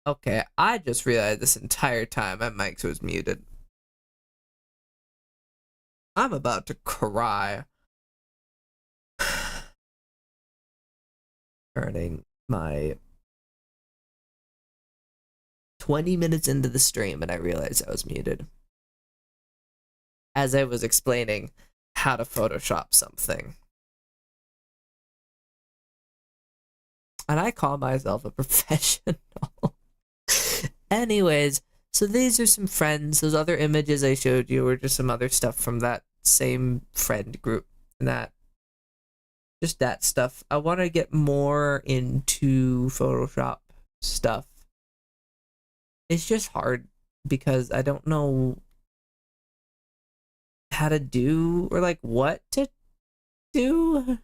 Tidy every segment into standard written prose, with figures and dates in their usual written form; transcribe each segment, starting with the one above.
Okay, I just realized this entire time my mic was muted. I'm about to cry. Turning my 20 minutes into the stream and I realized I was muted. As I was explaining how to Photoshop something. And I call myself a professional. Anyways, so these are some friends. Those other images I showed you were just some other stuff from that same friend group. And just that stuff. I want to get more into Photoshop stuff. It's just hard because I don't know how to do or like what to do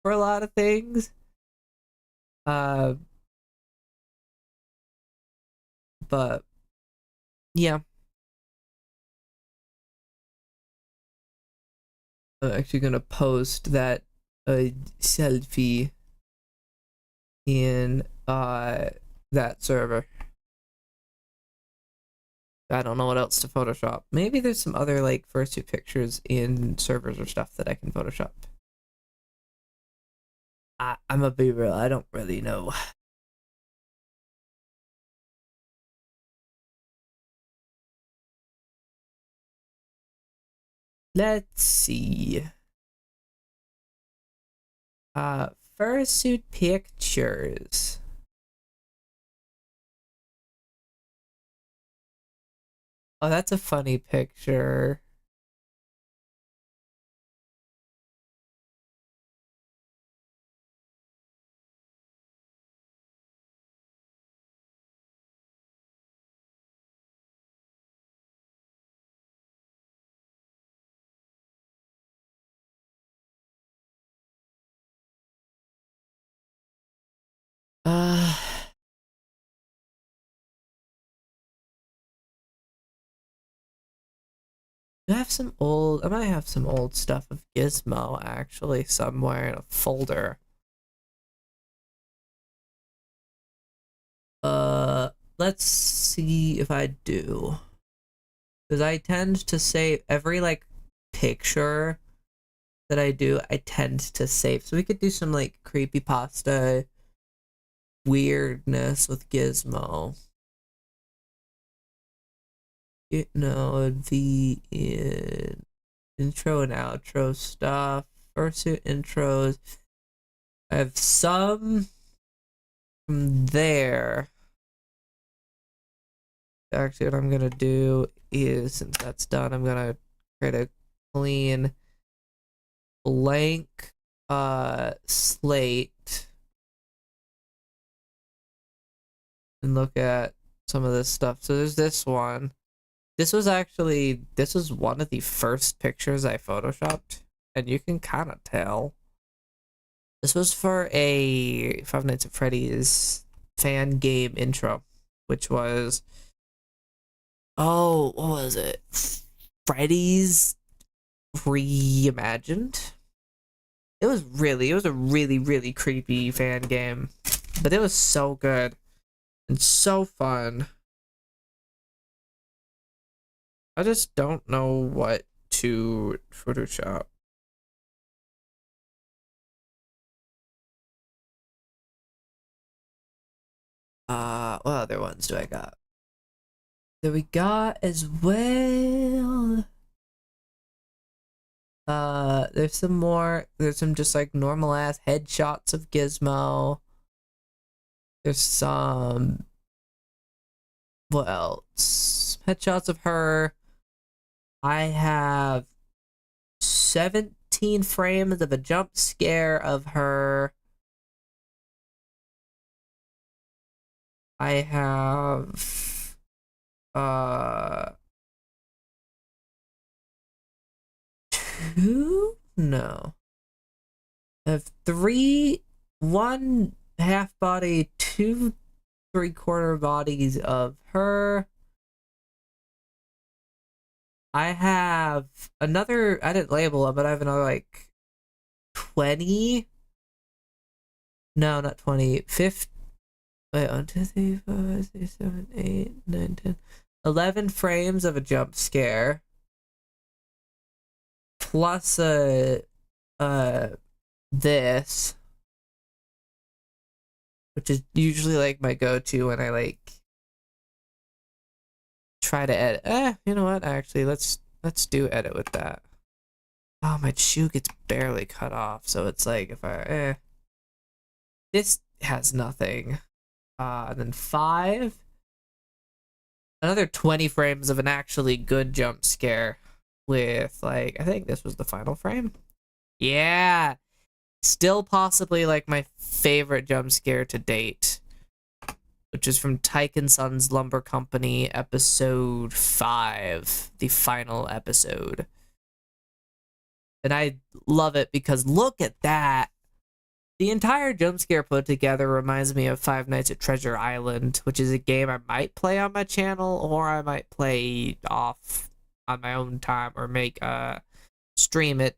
for a lot of things. But yeah. I'm actually gonna post that selfie in that server. I don't know what else to Photoshop. Maybe there's some other like fursuit pictures in servers or stuff that I can Photoshop. I'm gonna be real, I don't really know. Let's see. Fursuit pictures. Oh, that's a funny picture. Uh, I have some old. I might have some old stuff of Gizmo actually somewhere in a folder. Let's see if I do. Because I tend to save every like picture that I do, I tend to save. So we could do some like creepypasta weirdness with Gizmo. You know, it'd be in intro and outro stuff, fursuit intros. I have some from there. Actually, what I'm gonna do is, since that's done, I'm gonna create a clean blank slate and look at some of this stuff. So there's this one. This was one of the first pictures I photoshopped, and you can kind of tell. This was for a Five Nights at Freddy's fan game intro, which was, oh, what was it? Freddy's Reimagined? It was a really, really creepy fan game, but it was so good and so fun. I just don't know what to Photoshop. What other ones do I got? That we got as well. There's some more. There's some just like normal ass headshots of Gizmo. There's some. What else? Headshots of her. I have 17 frames of a jump scare of her. I have two? No. I have three, one half body, two 3/4 bodies of her. I have another, I didn't label them, but I have another like 20. No, not 20. 50. Wait, 1, 2, 3, 4, 5, 6, 7, 8, 9, 10. 11 frames of a jump scare. Plus this. Which is usually like my go-to when I like try to edit. You know what? Actually, let's do edit with that. Oh, my shoe gets barely cut off, so it's like if I this has nothing. And then 5. Another 20 frames of an actually good jump scare with like I think this was the final frame. Yeah. Still possibly like my favorite jump scare to date, which is from Tyke and Sons Lumber Company, episode 5, the final episode. And I love it because look at that. The entire jump scare put together reminds me of Five Nights at Treasure Island, which is a game I might play on my channel, or I might play off on my own time, or make stream it.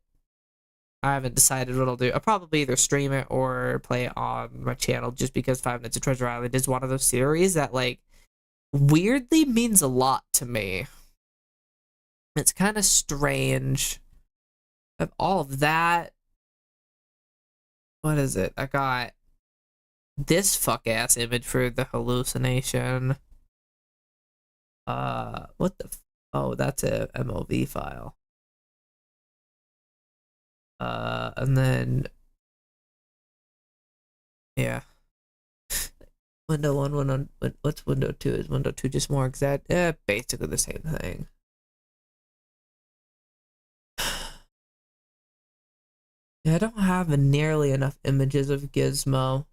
I haven't decided what I'll do. I'll probably either stream it or play it on my channel, just because Five Nights at Treasure Island is one of those series that, like, weirdly means a lot to me. It's kind of strange. I have all of that. What is it? I got this fuck-ass image for the hallucination. What the... Oh, that's a MOV file. And then... Yeah. Window 1, what's window 2? Is window 2 just more exact? Basically the same thing. Yeah, I don't have nearly enough images of Gizmo.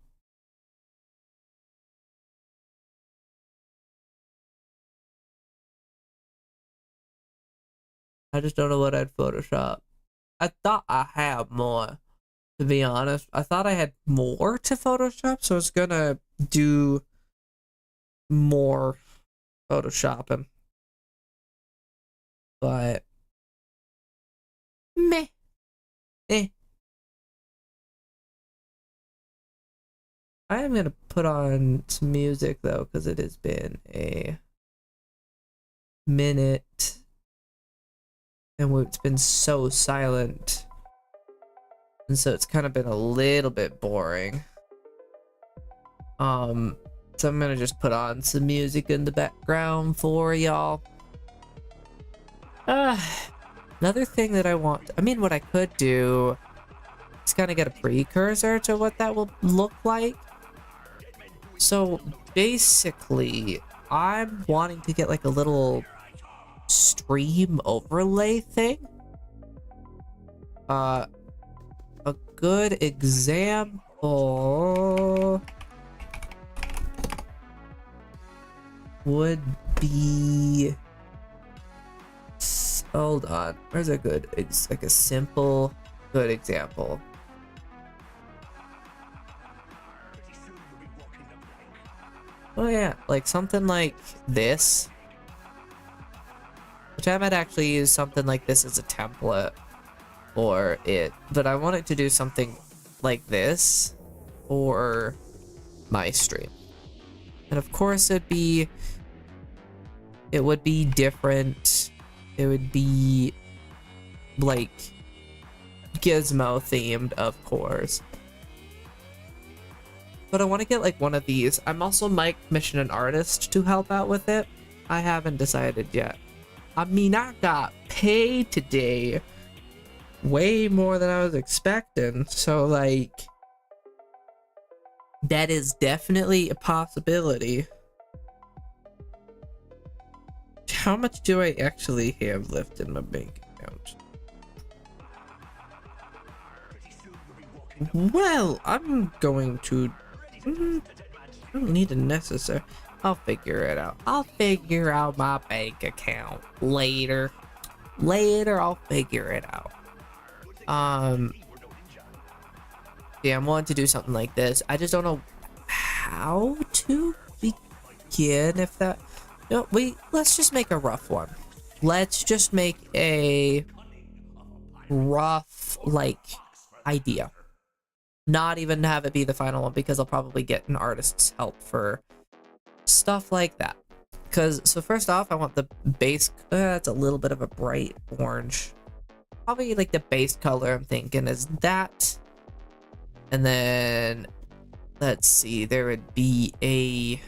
I just don't know what I'd Photoshop. I thought I had more, to be honest. I thought I had more to Photoshop, so I was gonna do more Photoshopping. But meh. I am gonna put on some music though, because it has been a minute and it's been so silent, and so it's kind of been a little bit boring. So I'm gonna just put on some music in the background for y'all. Another thing that I want, I mean, what I could do is kind of get a precursor to what that will look like. So basically, I'm wanting to get like a little stream overlay thing. A good example would be, hold on, where's a good, it's like a simple good example. Oh yeah, like something like this, which I might actually use something like this as a template for it, but I want it to do something like this for my stream. And of course it would be different. It would be like Gizmo themed, of course. But I want to get like one of these. I'm also might commission an artist to help out with it. I haven't decided yet. I mean, I got paid today way more than I was expecting. So like, that is definitely a possibility. How much do I actually have left in my bank account? Well, I'm going to... I don't need a necessary... I'll figure it out. I'll figure out my bank account later. Later, I'll figure it out. Yeah, I'm wanting to do something like this. I just don't know how to begin, if that... No, let's just make a rough one. Let's just make a rough, like, idea. not even have it be the final one because I'll probably get an artist's help for stuff like that. Because, so first off, I want the base, it's a little bit of a bright orange. Probably like the base color I'm thinking is that. And then, let's see, there would be a,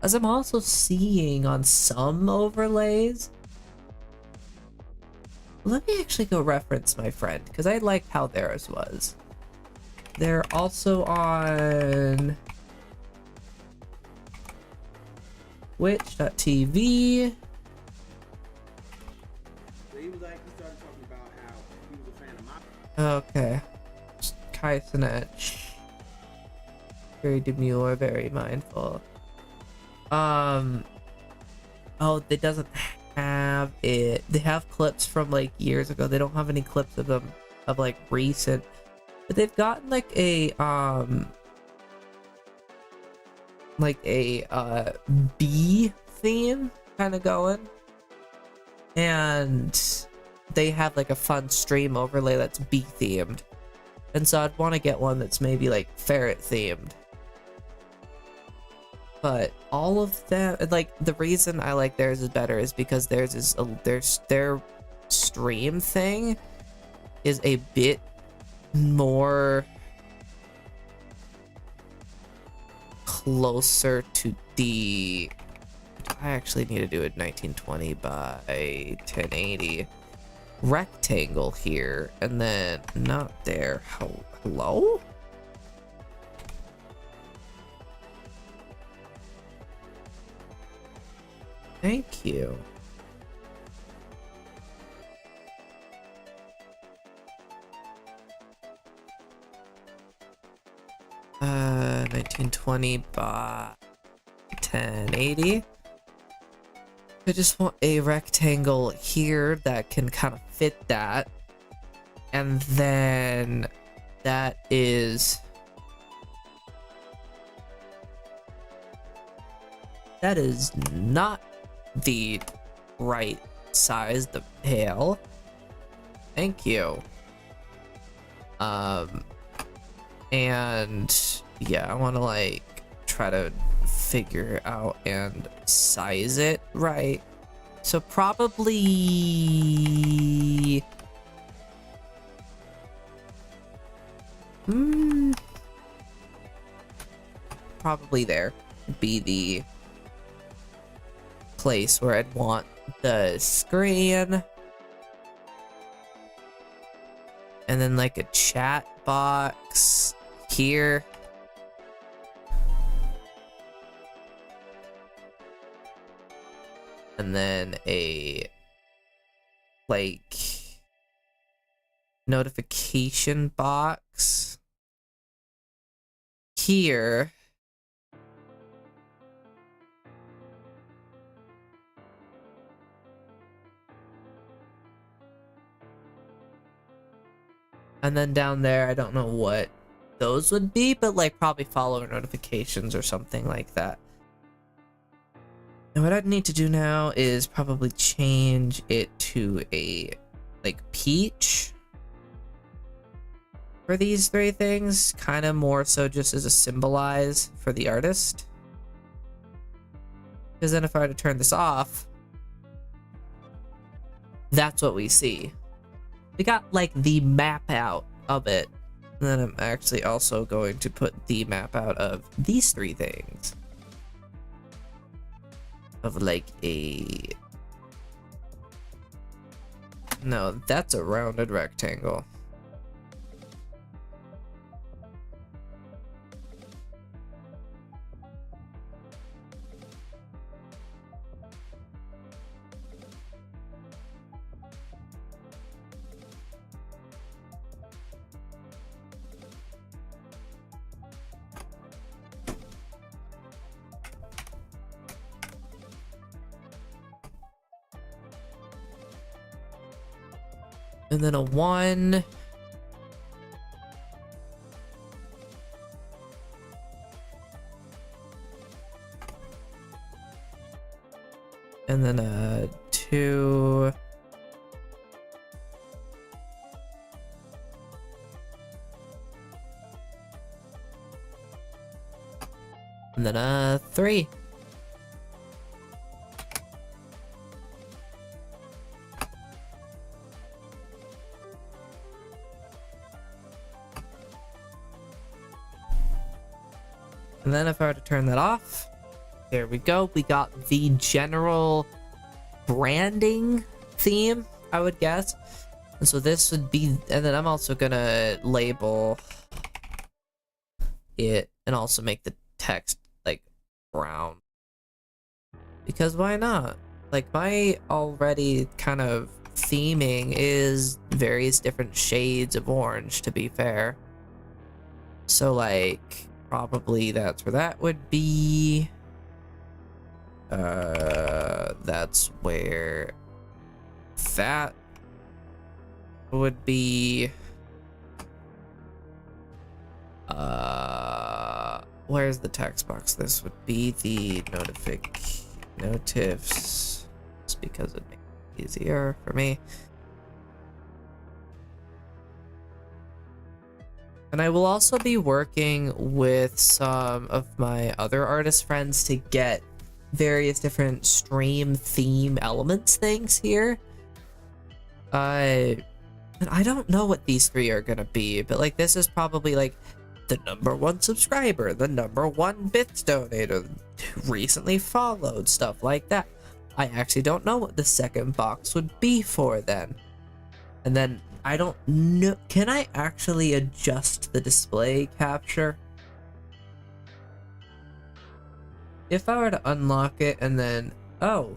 as I'm also seeing on some overlays, let me actually go reference my friend, because I liked how theirs was. They're also on Twitch.tv. He was like, he started talking about how he was a fan of my. Okay. Kai Sinech. Very demure, very mindful. Oh, it doesn't have it. They have clips from like years ago. They don't have any clips of them of like recent. But they've gotten like a bee theme kind of going. And they have like a fun stream overlay that's bee themed. And so I'd want to get one that's maybe like ferret themed. But all of them, like, the reason I like theirs is better is because theirs is their stream thing is a bit more closer to the, I actually need to do it 1920 by 1080 rectangle here, and then not there. Hello? Thank you. Uh, 1920 by 1080. I just want a rectangle here that can kind of fit that. And then that is not the right size, the pail. Thank you. And yeah, I want to like try to figure out and size it right. So probably probably there would be the place where I'd want the screen, and then like a chat box here. And then a like notification box here. And then down there, I don't know what those would be, but like probably follower notifications or something like that. And what I'd need to do now is probably change it to a like peach for these three things, kind of more so just as a symbolize for the artist. Because then if I were to turn this off, that's what we see. We got like the map out of it. And then I'm actually also going to put the map out of these three things. Of like a, no, that's a rounded rectangle. And then a 1. And then a 2. And then 3. And then if I were to turn that off, there we go. We got the general branding theme, I would guess. And so this would be, and then I'm also gonna label it and also make the text like brown. Because why not? Like my already kind of theming is various different shades of orange, to be fair. So like probably that's where that would be. That's where that would be. Where's the text box? This would be the notifs, just because it makes it easier for me. And I will also be working with some of my other artist friends to get various different stream theme elements things here. And I don't know what these 3 are gonna be, but like this is probably like the #1 subscriber, the #1 bits donator, recently followed, stuff like that. I actually don't know what the second box would be for then. And then I don't know, can I actually adjust the display capture? If I were to unlock it and then, oh,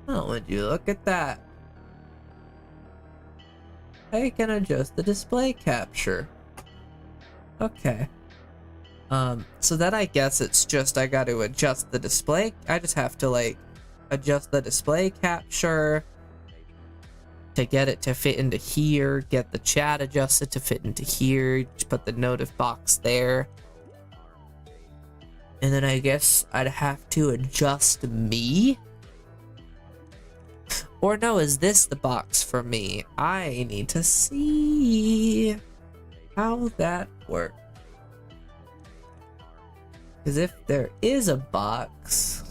would you look at that? I can adjust the display capture. Okay. So then I guess it's just I got to adjust the display. I just have to like adjust the display capture to get it to fit into here, get the chat adjusted to fit into here, just put the notif box there. And then I guess I'd have to adjust me. Or no, is this the box for me? I need to see how that works. Because if there is a box,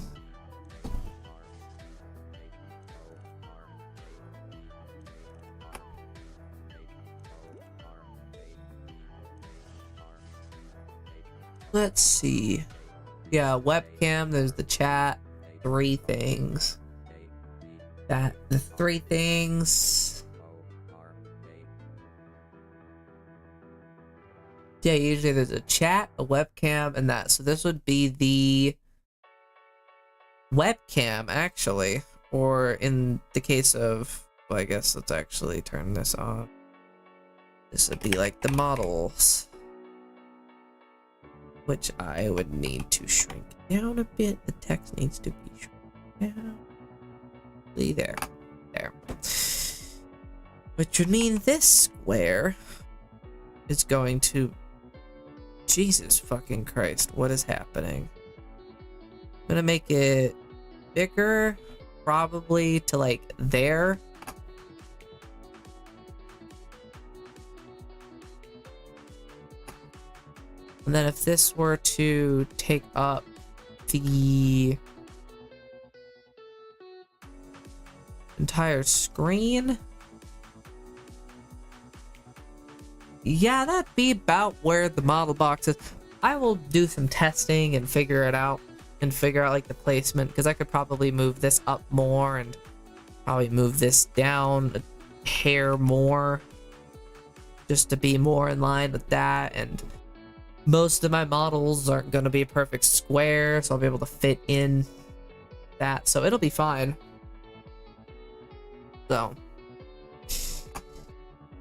let's see. Yeah, webcam, there's the chat, 3 things. The 3 things. Yeah, usually there's a chat, a webcam, and that. So this would be the webcam, actually. Or in the case of, well, I guess let's actually turn this on. This would be like the models, which I would need to shrink down a bit. The text needs to be shrunk down. There. Which would mean this square is going to... Jesus fucking Christ, what is happening? I'm gonna make it bigger, probably to like there. And then if this were to take up the entire screen, yeah, that'd be about where the model box is. I will do some testing and figure it out and figure out like the placement, because I could probably move this up more and probably move this down a hair more just to be more in line with that. And most of my models aren't going to be a perfect square, so I'll be able to fit in that, so it'll be fine. So,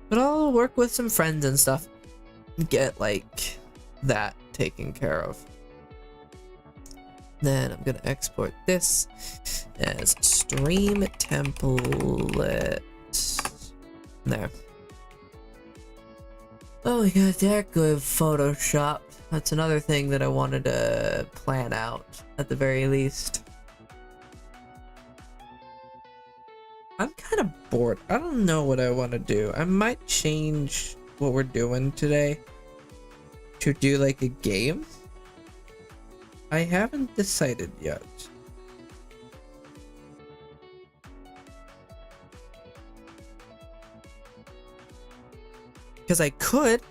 but I'll work with some friends and stuff and get like that taken care of. Then I'm gonna export this as stream template. There. Oh, we got that good Photoshop. That's another thing that I wanted to plan out at the very least. I'm kind of bored. I don't know what I want to do. I might change what we're doing today. to do like a game. I haven't decided yet. Because I could.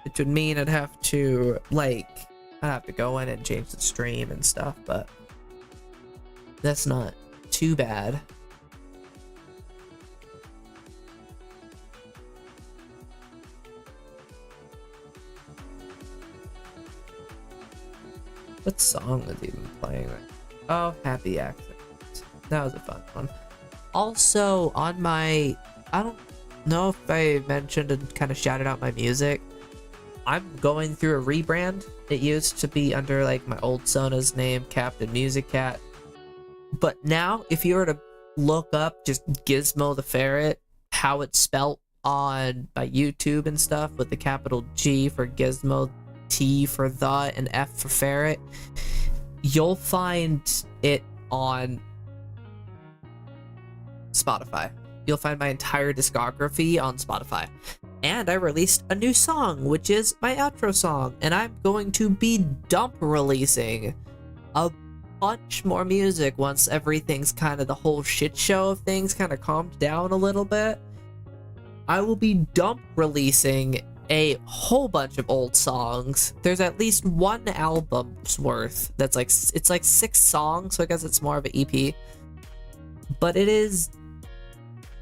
Which would mean I'd have to, like, I'd have to go in and change the stream and stuff, but that's not too bad. What song was even playing? Oh, Happy Accident. That was a fun one. Also, on my, I don't know if I mentioned and kind of shouted out my music. I'm going through a rebrand. It used to be under like my old Sona's name, Captain Music Cat. But now, if you were to look up just Gizmo the Ferret, how it's spelt on my YouTube and stuff with the capital G for Gizmo, T for the, and F for Ferret, you'll find it on Spotify. You'll find my entire discography on Spotify. And I released a new song, which is my outro song, and I'm going to be dump releasing a bunch more music once everything's kind of, the whole shit show of things kind of calmed down a little bit. I will be dump releasing a whole bunch of old songs. There's at least one album's worth that's like, it's like 6 songs, so I guess it's more of an EP. But it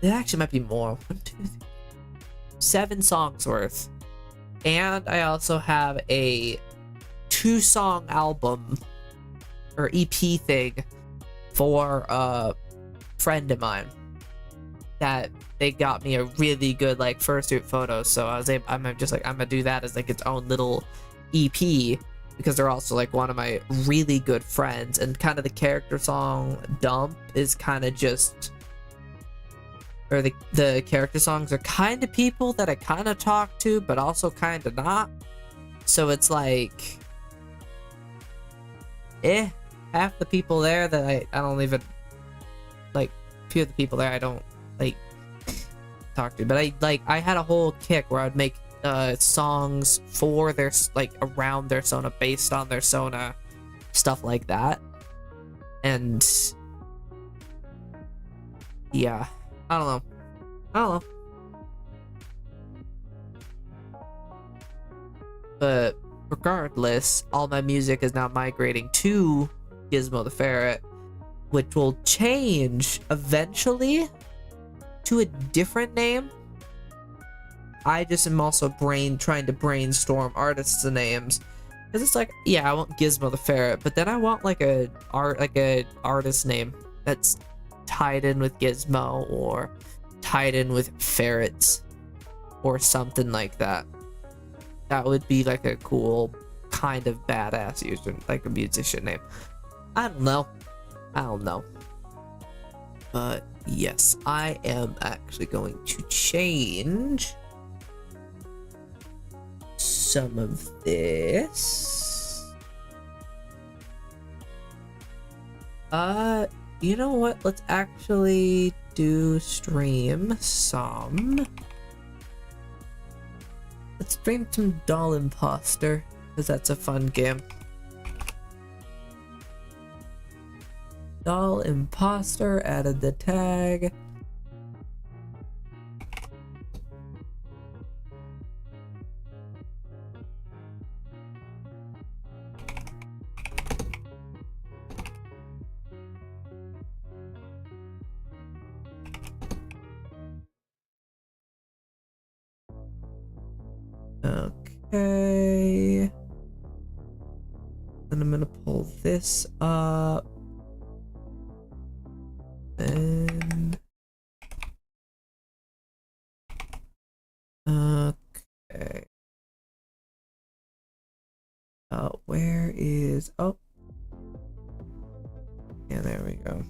actually might be more. 1, 2, 3, 7 songs worth. And I also have a 2-song album or EP thing for a friend of mine that they got me a really good like fursuit photo, so I'm gonna do that as like its own little EP, because they're also like one of my really good friends, and kind of the character song Dump is kind of just, or the character songs are kind of people that I kind of talk to but also kind of not, so it's like half the people there that I don't even like, a few of the people there I don't like talk to, but I had a whole kick where I'd make songs for their, like, around their Sona, based on their Sona, stuff like that. And yeah, I don't know, but regardless, all my music is now migrating to Gizmo the Ferret, which will change eventually to a different name. I just am also trying to brainstorm artists' names, because it's like, yeah, I want Gizmo the Ferret, but then I want like a artist name that's tied in with Gizmo or tied in with ferrets or something like that. That would be like a cool kind of badass user, like a musician name. I don't know. But yes, I am actually going to change some of this. You know what? Let's actually stream some. Let's stream some Doll Imposter, because that's a fun game. Doll Imposter, added the tag. Okay. And I'm gonna pull this up. And okay. Where is, oh yeah, there we go.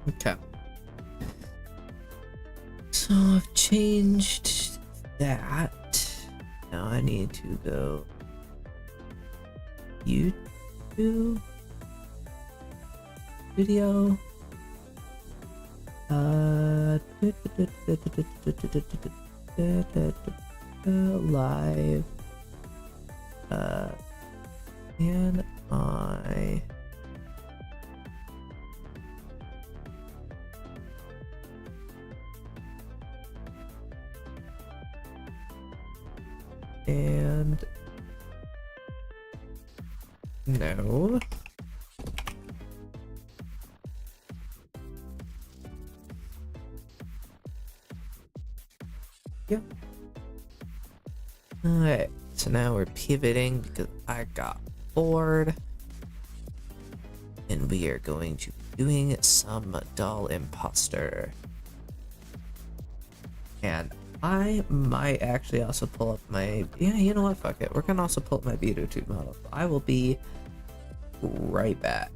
Okay, so I've changed that. Now I need to go YouTube video. Live. Can I? And no. Yep. Alright, so now we're pivoting because I got bored. And we are going to be doing some doll imposter. And I might actually also pull up my, yeah, you know what, fuck it. We're gonna also pull up my Beetlejuice model. I will be right back.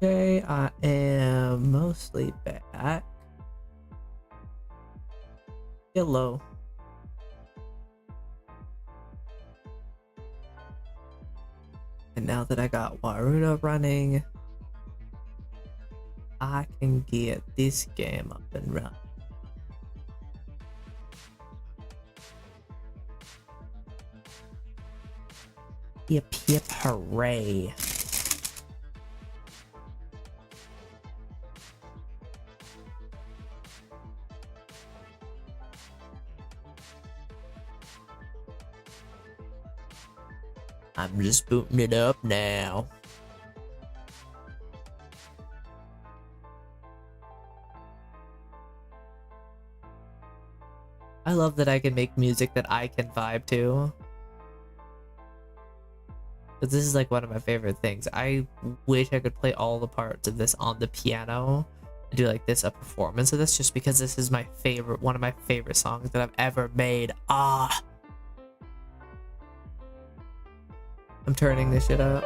Okay, I am mostly back. Hello. And now that I got Waruda running, I can get this game up and running. Yip yip hooray. I'm just booting it up now. I love that I can make music that I can vibe to. But this is like one of my favorite things. I wish I could play all the parts of this on the piano and do like this a performance of this, just because this is my favorite, one of my favorite songs that I've ever made. Ah, I'm turning this shit up.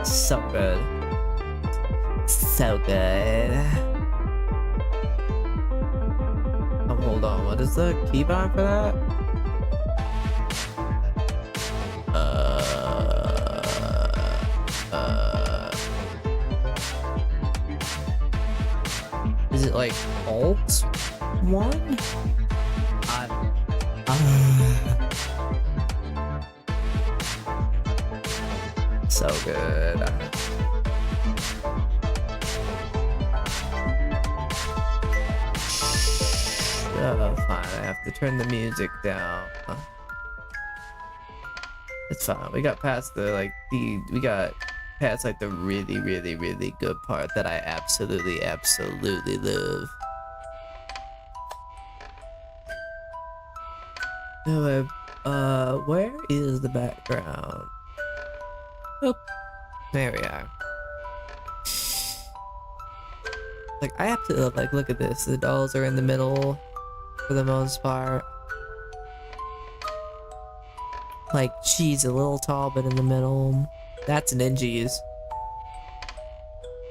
So good. So good. Oh, hold on. What is the keybind for that? Is it like Alt 1? So good. Oh, fine. I have to turn the music down. It's fine. We got past the we got past like the really, really, really good part that I absolutely, absolutely love. Anyway, where is the background? Oh, there we are. Like, I have to, like, look at this. The dolls are in the middle for the most part. Like, she's a little tall, but in the middle. That's Ninjas.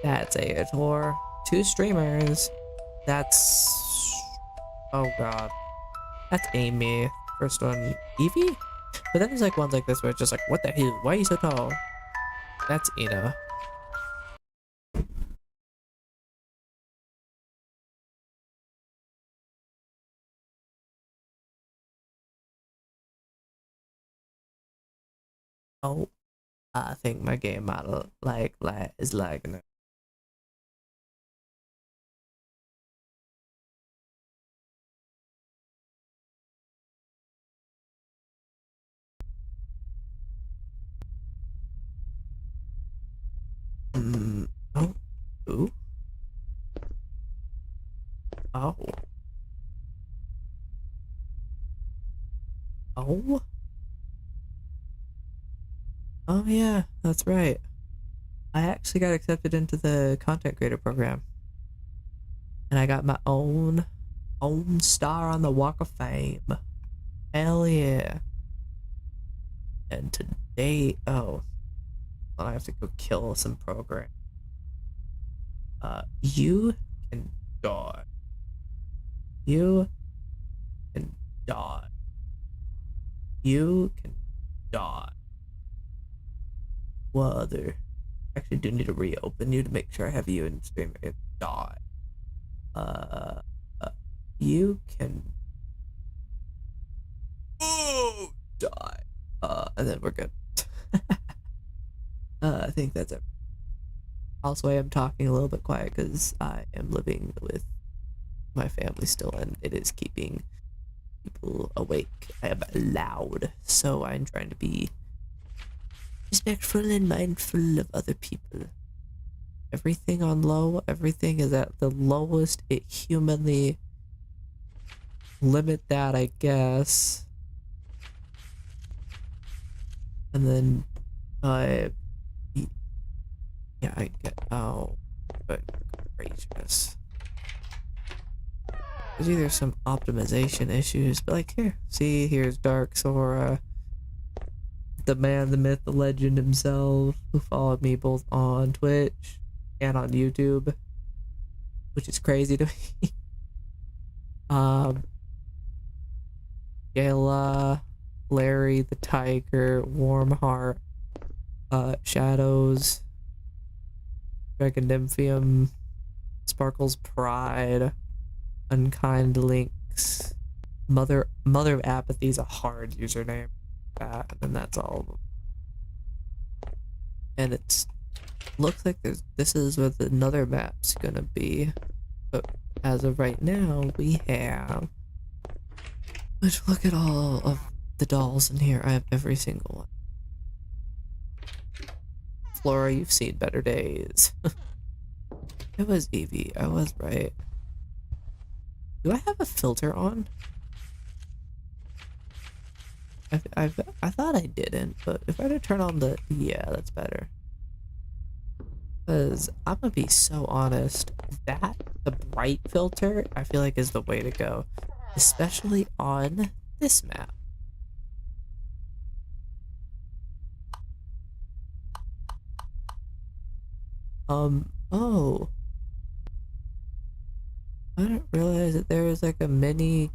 That's Ator. 2 streamers. That's... Oh, God. That's Amy. First one, Evie? But then there's, like, ones like this where it's just like, what the hell? Why are you so tall? That's Ina. Oh, I think my game model is lagging. Oh, ooh. Oh. Oh. Oh yeah, that's right. I actually got accepted into the content creator program. And I got my own star on the Walk of Fame. Hell yeah. And today, oh, well, I have to go kill some program. You can die. You can die. You can die. What other? Actually, do need to reopen you to make sure I have you in stream. Die. You can die. And then we're good. I think that's it. Also, I am talking a little bit quiet because I am living with my family still, and it is keeping people awake. I am loud, so I'm trying to be respectful and mindful of other people. Everything on low, everything is at the lowest it humanly limit that, I guess. And then yeah, I get, oh, but gracious. There's either some optimization issues, but like here, see, here's Dark Sora, the man, the myth, the legend himself, who followed me both on Twitch and on YouTube, which is crazy to me. Gala, Larry the Tiger, Warmheart, Shadows, Dragon Nymphium, Sparkle's Pride, Unkind Links, Mother of Apathy is a hard username. And that's all of them. And it's looks like this is what another map's gonna be. But as of right now, we have. Which look at all of the dolls in here. I have every single one. Flora, you've seen better days. It was Evie. I was right. Do I have a filter on? I thought I didn't, but if I were to turn on the... Yeah, that's better. Because I'm gonna be so honest, the bright filter, I feel like is the way to go. Especially on this map. Oh. I didn't realize that there was like a mini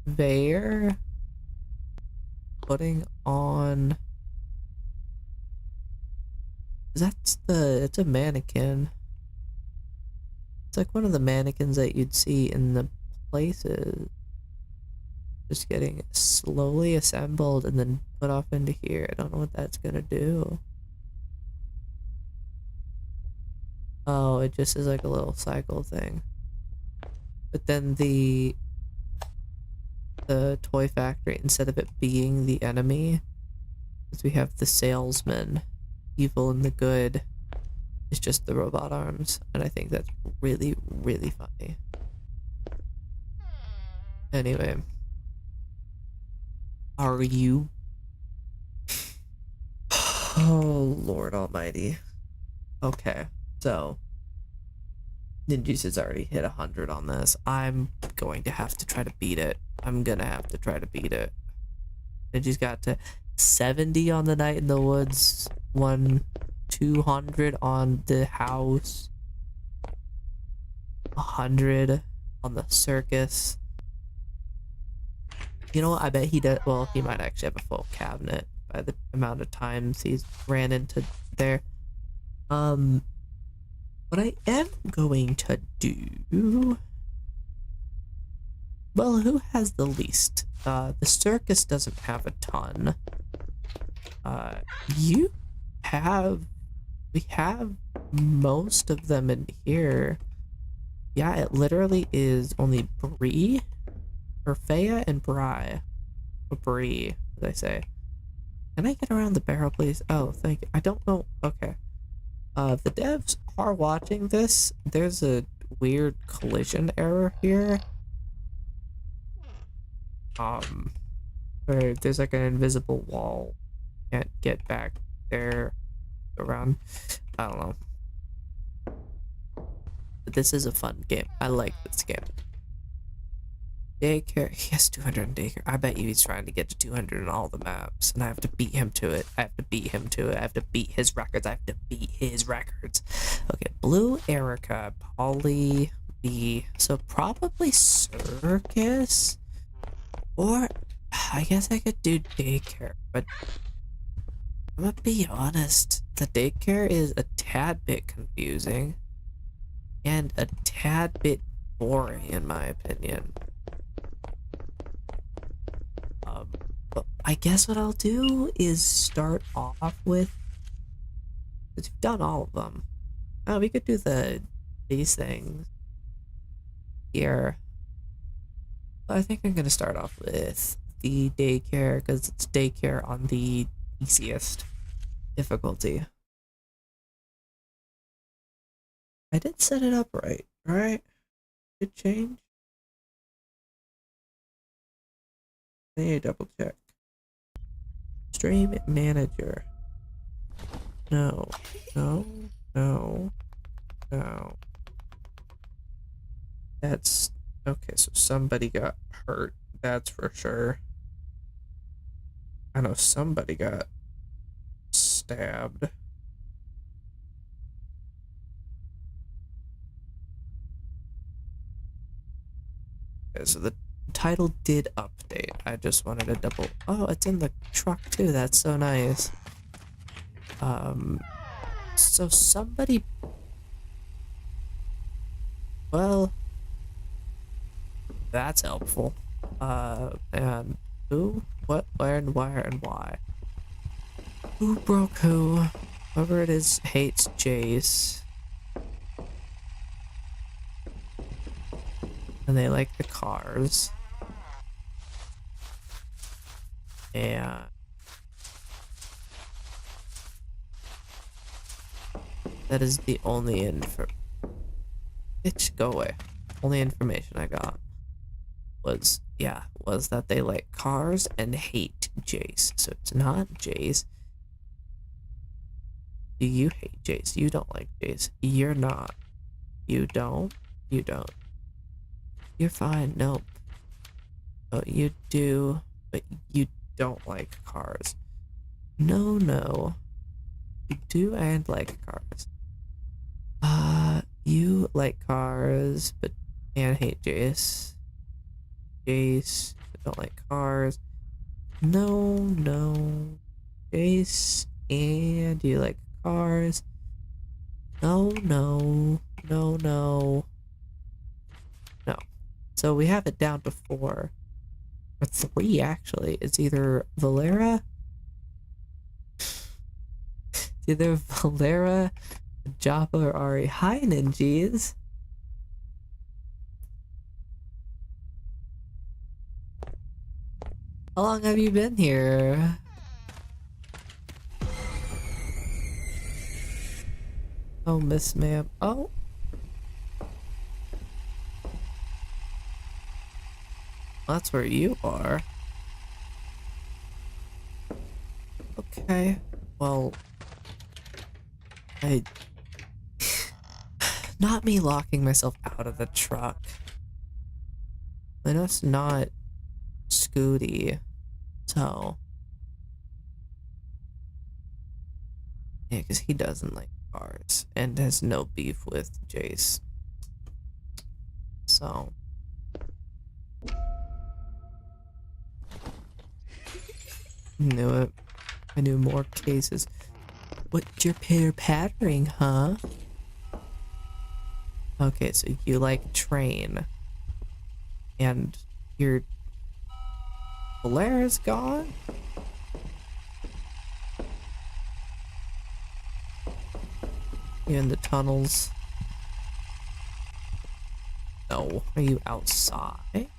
conveyor putting on... It's a mannequin. It's like one of the mannequins that you'd see in the places. Just getting slowly assembled and then put off into here. I don't know what that's gonna do. Oh, it just is like a little cycle thing. But then the toy factory, instead of it being the enemy, because we have the salesman, evil and the good, is just the robot arms, and I think that's really, really funny. Anyway. Are you? Oh, Lord almighty. Okay, so Ninjas has already hit 100 on this. I'm going to have to try to beat it. Ninja's got to 70 on the Night in the Woods, 200 on the house, 100 on the circus. You know what? I bet he does. Well, he might actually have a full cabinet by the amount of times he's ran into there. What I am going to do... Well, who has the least? The circus doesn't have a ton. We have most of them in here. Yeah, it literally is only Bree, or Faya and Bri. Or Bree, did I say? Can I get around the barrel, please? Oh, thank you. I don't know. Okay. If the devs are watching this, there's a weird collision error here. Where there's like an invisible wall. Can't get back there around. I don't know. But this is a fun game. I like this game. Daycare. He has 200 in daycare. I bet you he's trying to get to 200 in all the maps. And I have to beat him to it. I have to beat his records. Okay, Blue Erica. Polly B. So probably circus. Or I guess I could do daycare. But I'm gonna be honest. The daycare is a tad bit confusing. And a tad bit boring in my opinion. But I guess what I'll do is start off with, because we've done all of them. Oh, we could do these things here. I think I'm gonna start off with the daycare because it's daycare on the easiest difficulty. I did set it up right, Good change. I need to double check. Stream manager. No. That's okay, so somebody got hurt, that's for sure. I know somebody got stabbed. Okay, so the title did update. I just wanted to double. Oh, it's in the truck too. That's so nice. So somebody. Well, that's helpful. And who, what, where, and why? Who broke who? Whoever it is hates Jace. And they like the cars. And that is the only info. Bitch, go away. Only information I got was that they like cars and hate Jace. So it's not Jace. Do you hate Jace? You don't like Jace. You're not. You don't. You don't. You're fine. Nope. Oh, you do, but you don't like cars. No, no. You do and like cars. You like cars, but and hate Jace. Jace, but don't like cars. No, no. Jace, and you like cars. No, no. No, no. No. So we have it down to 4. Or 3, actually. It's either Valera. It's either Valera, Joppa, or Ari. Hi, ninjas. How long have you been here? Oh, Miss Ma'am. Oh. That's where you are. Okay. Well, not me locking myself out of the truck. I know it's not Scooty, so yeah, because he doesn't like cars and has no beef with Jace. So knew it. I knew more cases. What's your pitter-pattering, huh? Okay, so you like train. And your Valera's gone? You in the tunnels? No. Are you outside?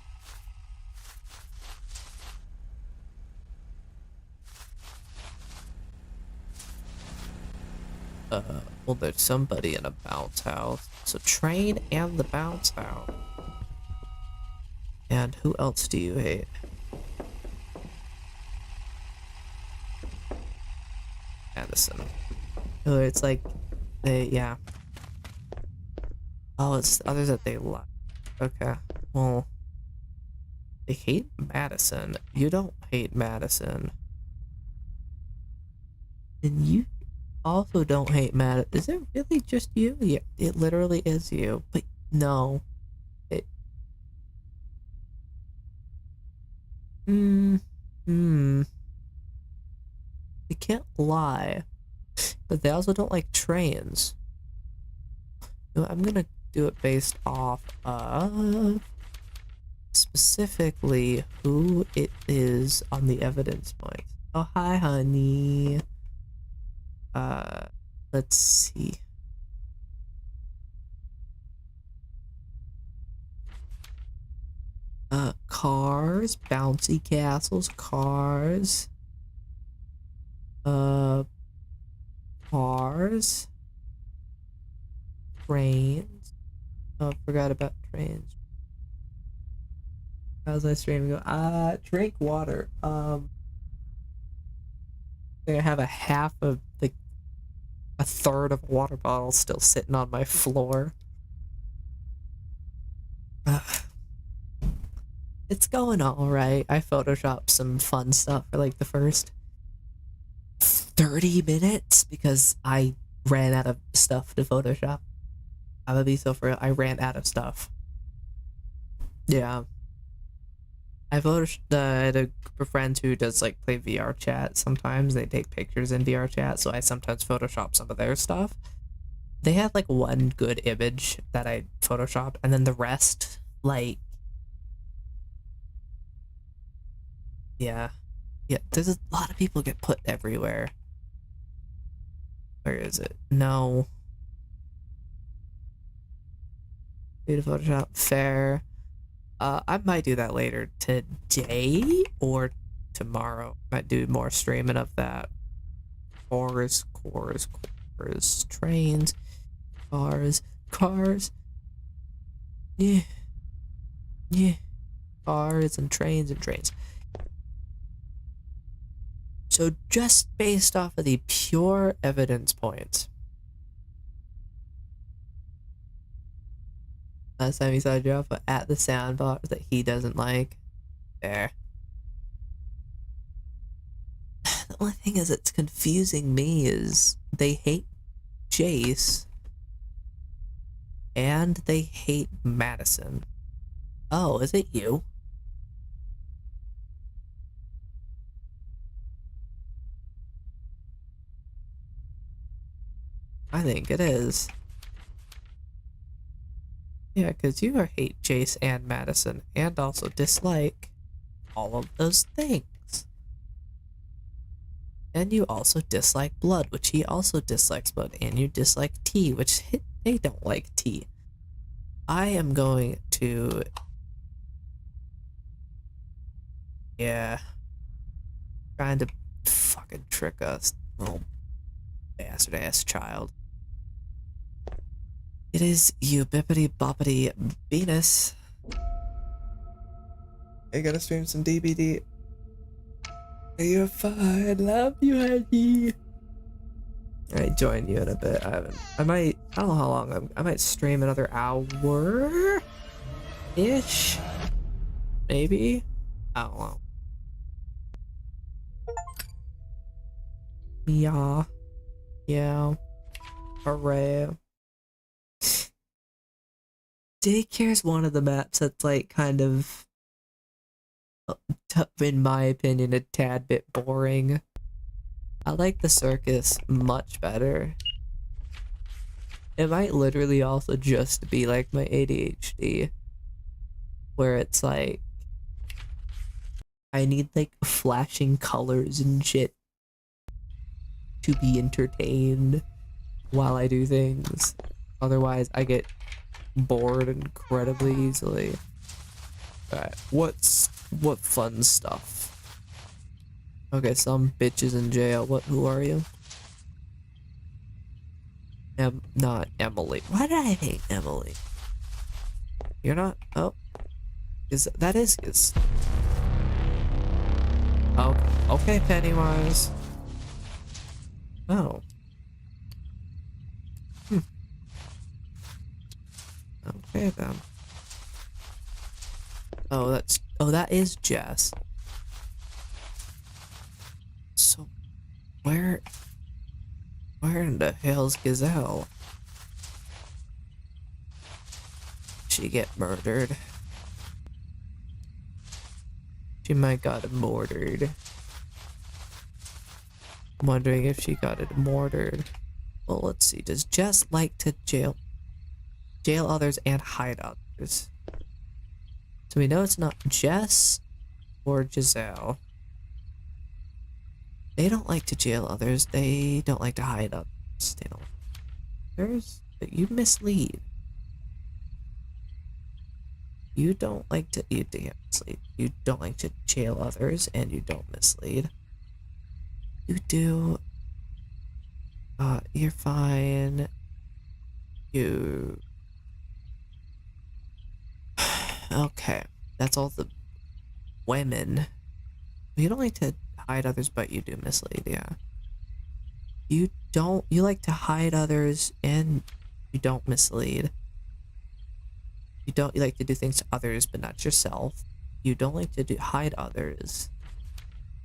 Well, there's somebody in a bounce house. So train and the bounce house. And who else do you hate? Madison. Oh, it's like yeah. Oh, it's others that they like. Okay. Well, they hate Madison. You don't hate Madison. And you also don't hate Madison. Is it really just you? Yeah, it literally is you. But no. It. They can't lie. But they also don't like trains. You know, I'm gonna do it based off of specifically who it is on the evidence points. Oh, hi, honey. Let's see. Cars, bouncy castles, cars. Cars. Trains. Oh, I forgot about trains. How's my stream go? Drink water. I have a third of a water bottle still sitting on my floor. It's going alright. I photoshopped some fun stuff for like the first 30 minutes because I ran out of stuff to Photoshop. I'm gonna be so for real. I ran out of stuff. Yeah. I had a group of friends who does like play VR chat sometimes. They take pictures in VR chat, so I sometimes Photoshop some of their stuff. They had like one good image that I photoshopped, and then the rest, like, yeah. Yeah, there's a lot of people get put everywhere. Where is it? No. Data Photoshop. Fair. I might do that later today or tomorrow. Might do more streaming of that. Cars, trains, cars. Yeah. Yeah. Cars and trains and trains. So just based off of the pure evidence points. Last time he saw Jaffa at the sandbox that he doesn't like. There. The only thing is it's confusing me is they hate Jace and they hate Madison. Oh, is it you? I think it is. Yeah, because you hate Jace and Madison and also dislike all of those things. And you also dislike blood, which he also dislikes blood, and you dislike tea, which they don't like tea. I am going to... Yeah. Trying to fucking trick us, little bastard-ass child. It is you, bippity boppity Venus. I gotta stream some DBD. You're fine, love you, honey. I join you in a bit. I don't know how long I might stream another hour ish. Maybe. I don't know. Yeah. Yeah. Hooray. Daycare's one of the maps that's like kind of, in my opinion, a tad bit boring. I like the circus much better. It might literally also just be like my ADHD, where it's like I need like flashing colors and shit to be entertained while I do things. Otherwise, I get bored incredibly easily. Alright, what fun stuff? Okay, some bitches in jail. Who are you? Not Emily. Why did I hate Emily? You're not. Oh, that is. Oh, okay, Pennywise. Oh. Okay then. Oh, that is Jess. So, where in the hell's Gazelle? She get murdered? She might got murdered. I'm wondering if she got it murdered. Well, let's see. Does Jess like to jail others and hide others? So we know it's not Jess or Giselle. They don't like to jail others. They don't like to hide others. They don't. You mislead. You don't like to mislead. You don't like to jail others, and you don't mislead. You do. You're fine. You. Okay, that's all the women. You don't like to hide others, but you do mislead, yeah. You like to hide others and you don't mislead. You like to do things to others, but not yourself. You don't like to hide others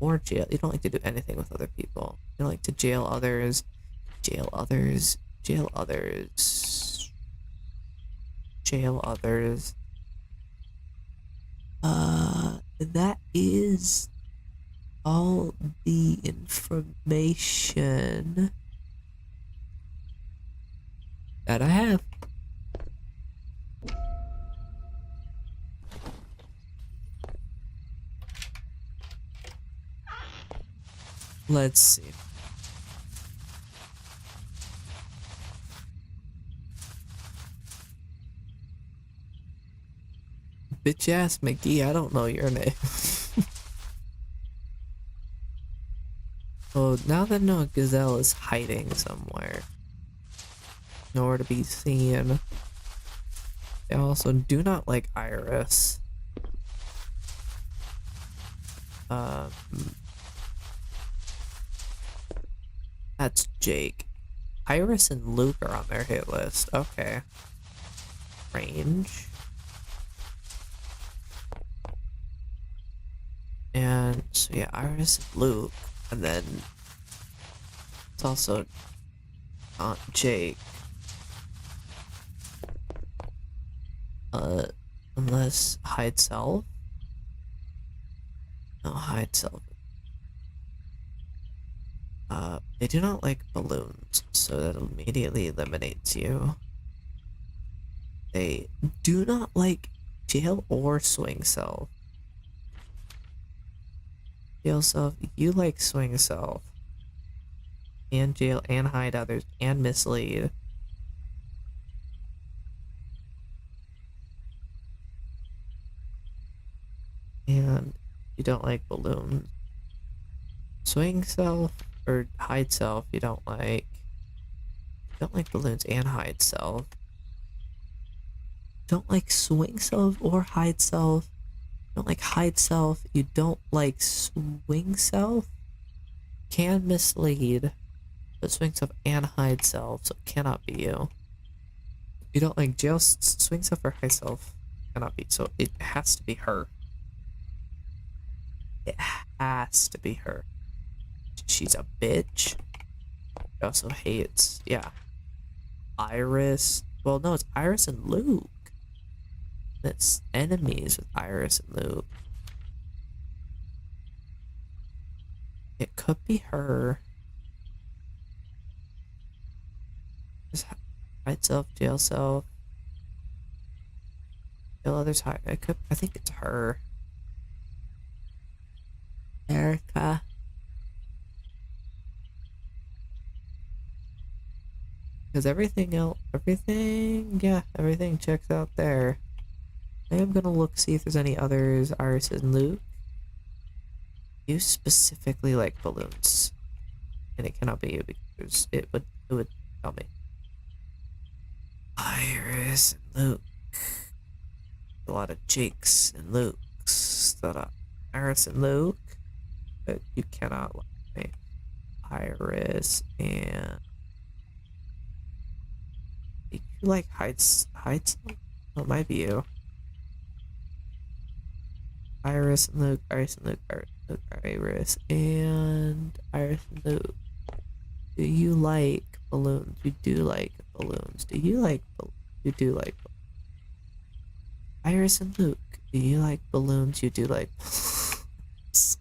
or jail. You don't like to do anything with other people. You don't like to jail others, jail others, jail others, jail others. That is all the information that I have. Let's see. Bitch ass McGee, I don't know your name. Well, now that I know Gazelle is hiding somewhere, nowhere to be seen. They also do not like Iris. That's Jake. Iris and Luke are on their hit list. Okay. Range. And so yeah, Iris and Luke. And then it's also not Jake. Unless hide self. No, hide self. They do not like balloons, so that immediately eliminates you. They do not like jail or swing self. Jail self, you like swing self. And jail and hide others and mislead. And you don't like balloons. Swing self or hide self, you don't like. You don't like balloons and hide self. Don't like swing self or hide self. You don't like hide self. You don't like swing self. Can mislead, but swing self and hide self, so it cannot be you. You don't like jail, swing self or hide self. Cannot be. So it has to be her. It has to be her. She's a bitch. She also hates, yeah. Iris. Well, no, it's Iris and Luke. It's enemies with Iris and Luke. It could be her. Just hide self, jail self. Jail others hide. I think it's her. Erica. Because everything checks out there. I am gonna look, see if there's any others. Iris and Luke. You specifically like balloons. And it cannot be you because it would tell me. Iris and Luke. A lot of Jakes and Lukes. Iris and Luke. But you cannot like me. Iris and you like hides. Oh, it might be you. Iris and Luke, Iris and Luke, Iris and Luke, Iris and Luke. Do you like balloons? You do like balloons. Do you like you do like Iris and Luke? Do you like balloons? You do like balloons.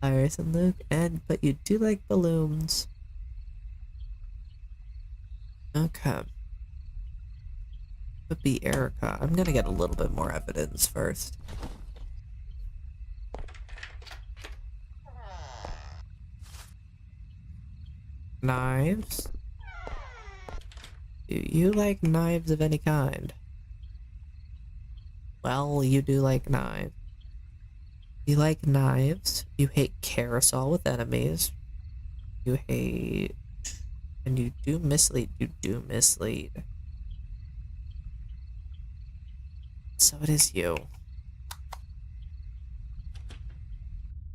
Iris and Luke, but you do like balloons. Okay. Could be Erica. I'm gonna get a little bit more evidence first. Knives. Do you like knives of any kind? Well, you do like knives. You like knives. You hate carousel with enemies. You hate... And you do mislead. You do mislead. So it is you.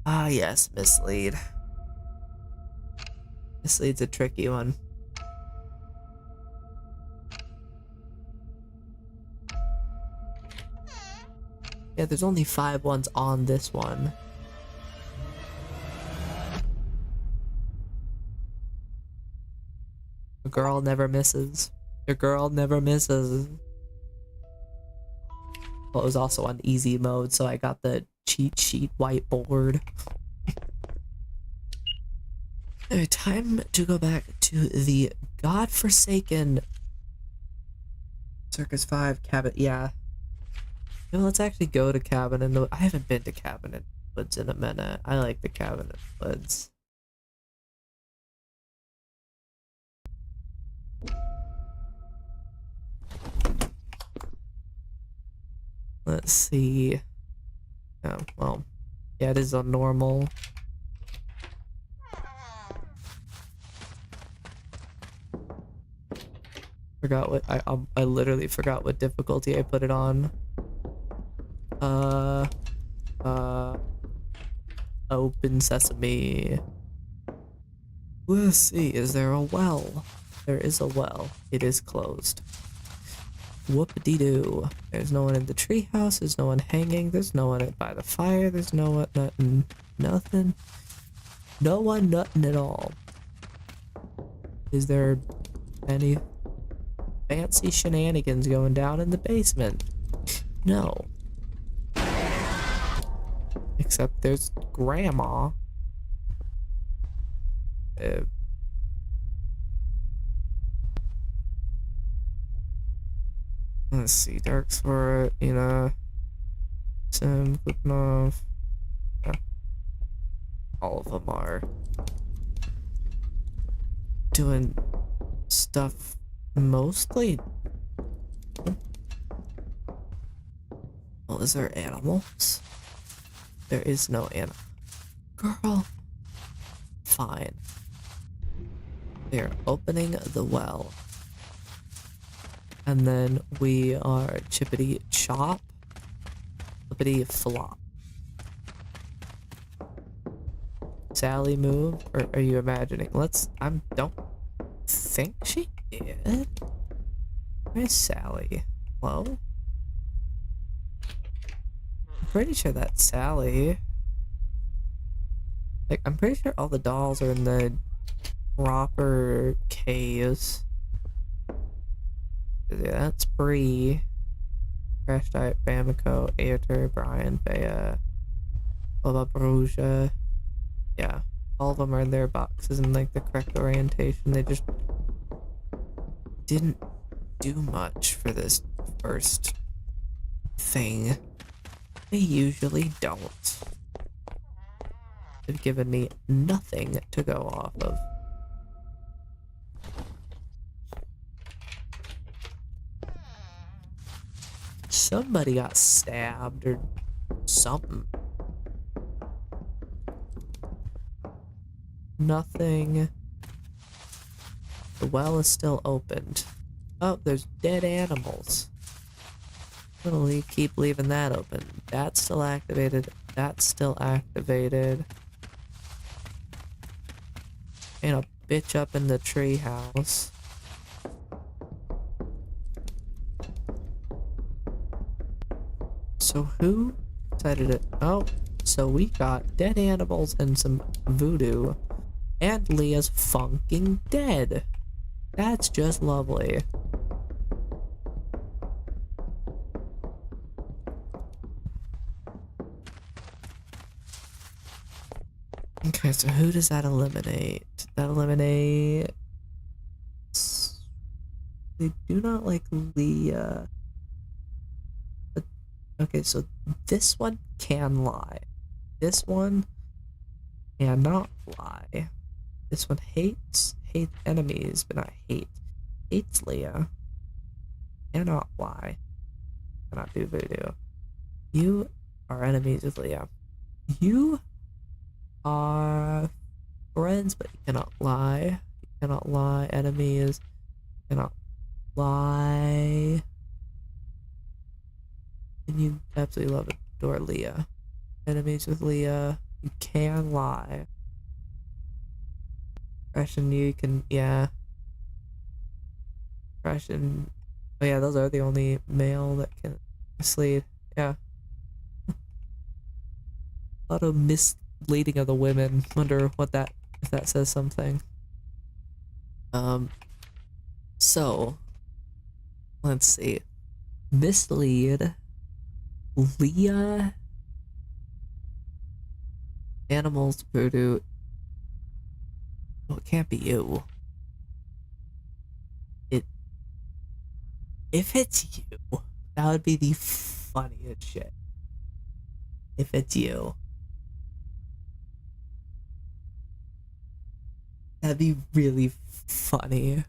Ah, yes, mislead. Mislead's a tricky one. Yeah, there's only 5 ones on this one. Your girl never misses. Your girl never misses. Well, it was also on easy mode, so I got the cheat sheet whiteboard. Alright, time to go back to the godforsaken Circus 5 cabin. Yeah. You know, let's actually go to Cabin in the... I haven't been to Cabin in the Woods in a minute. I like the Cabin in the Woods. Let's see. Oh, well. Yeah, it is on normal. Forgot what... I literally forgot what difficulty I put it on. Open sesame. Let's see, is there a well? There is a well. It is closed. Whoop-de-doo. There's no one in the treehouse, there's no one hanging, there's no one by the fire, there's no one, nothing. No one, nothing at all. Is there any fancy shenanigans going down in the basement? No. Except there's Grandma. Let's see, Dark Sword, Sim, Kupnov. Yeah. All of them are doing stuff mostly. Well, is there animals? There is no animal. Girl. Fine. They're opening the well. And then we are chippity chop, flippity flop. Sally move, or are you imagining? Don't think she did. Where's Sally? Hello? I'm pretty sure that's Sally. Like, I'm pretty sure all the dolls are in the proper caves. Yeah, that's Bree. Crash Diet, Bamako, Aeter, Brian, Bea, Baba Bruja. Yeah, all of them are in their boxes in like the correct orientation. They just didn't do much for this first thing. They usually don't. They've given me nothing to go off of. Somebody got stabbed or something. Nothing. The well is still opened. Oh, there's dead animals. I'm gonna keep leaving that open. That's still activated. That's still activated. And a bitch up in the tree house. So who decided it? Oh, so we got dead animals and some voodoo. And Leah's funking dead. That's just lovely. Okay, so who does that eliminate? That eliminates... They do not like Leah. But, okay, so this one can lie. This one cannot lie. This one hates enemies, but not hates Leah. Cannot lie. Cannot do voodoo. You are enemies with Leah. You are friends, but you cannot lie. You cannot lie. Enemies. You cannot lie. And you absolutely love it. Adore Leah. Enemies with Leah. You can lie. Crash and you can, yeah. Crash and, oh yeah, those are the only male that can mislead. Yeah. lot of misleading of the women. Wonder what that, if that says something. So let's see. Mislead Leah, animals, voodoo. Well, it can't be you. If it's you, that would be the funniest shit. If it's you, that'd be really funny.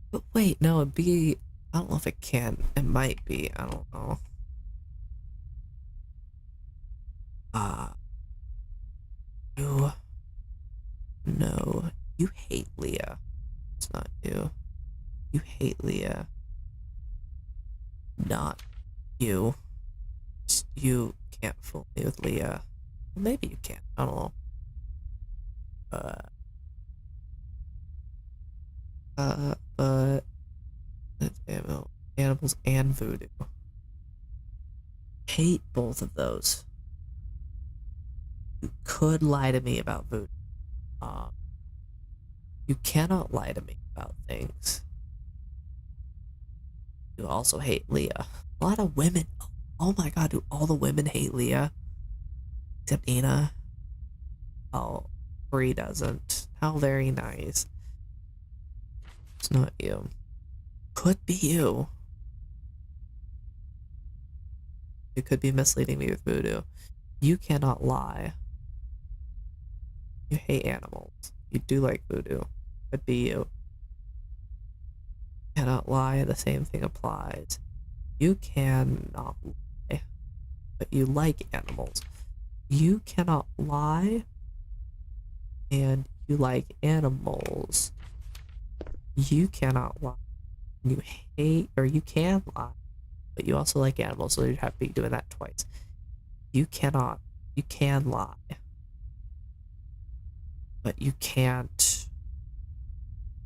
But wait, no, it'd be, I don't know if it can. It might be, I don't know. You, no, you hate Leah. It's not you. You hate Leah. Not you. You can't fool me with Leah. Well, maybe you can. I don't know. But animals and voodoo. Hate both of those. You could lie to me about voodoo. You cannot lie to me about things. You also hate Leah. A lot of women. Oh my god, do all the women hate Leah? Except Ina. Oh, Bree doesn't. How very nice. It's not you. Could be you. You could be misleading me with voodoo. You cannot lie. You hate animals. You do like voodoo. Could be you. Cannot lie. The same thing applies. You cannot lie, but you like animals. You cannot lie, and you like animals. You cannot lie. You hate, or you can lie, but you also like animals, so you'd have to be doing that twice. You cannot. You can lie, but you can't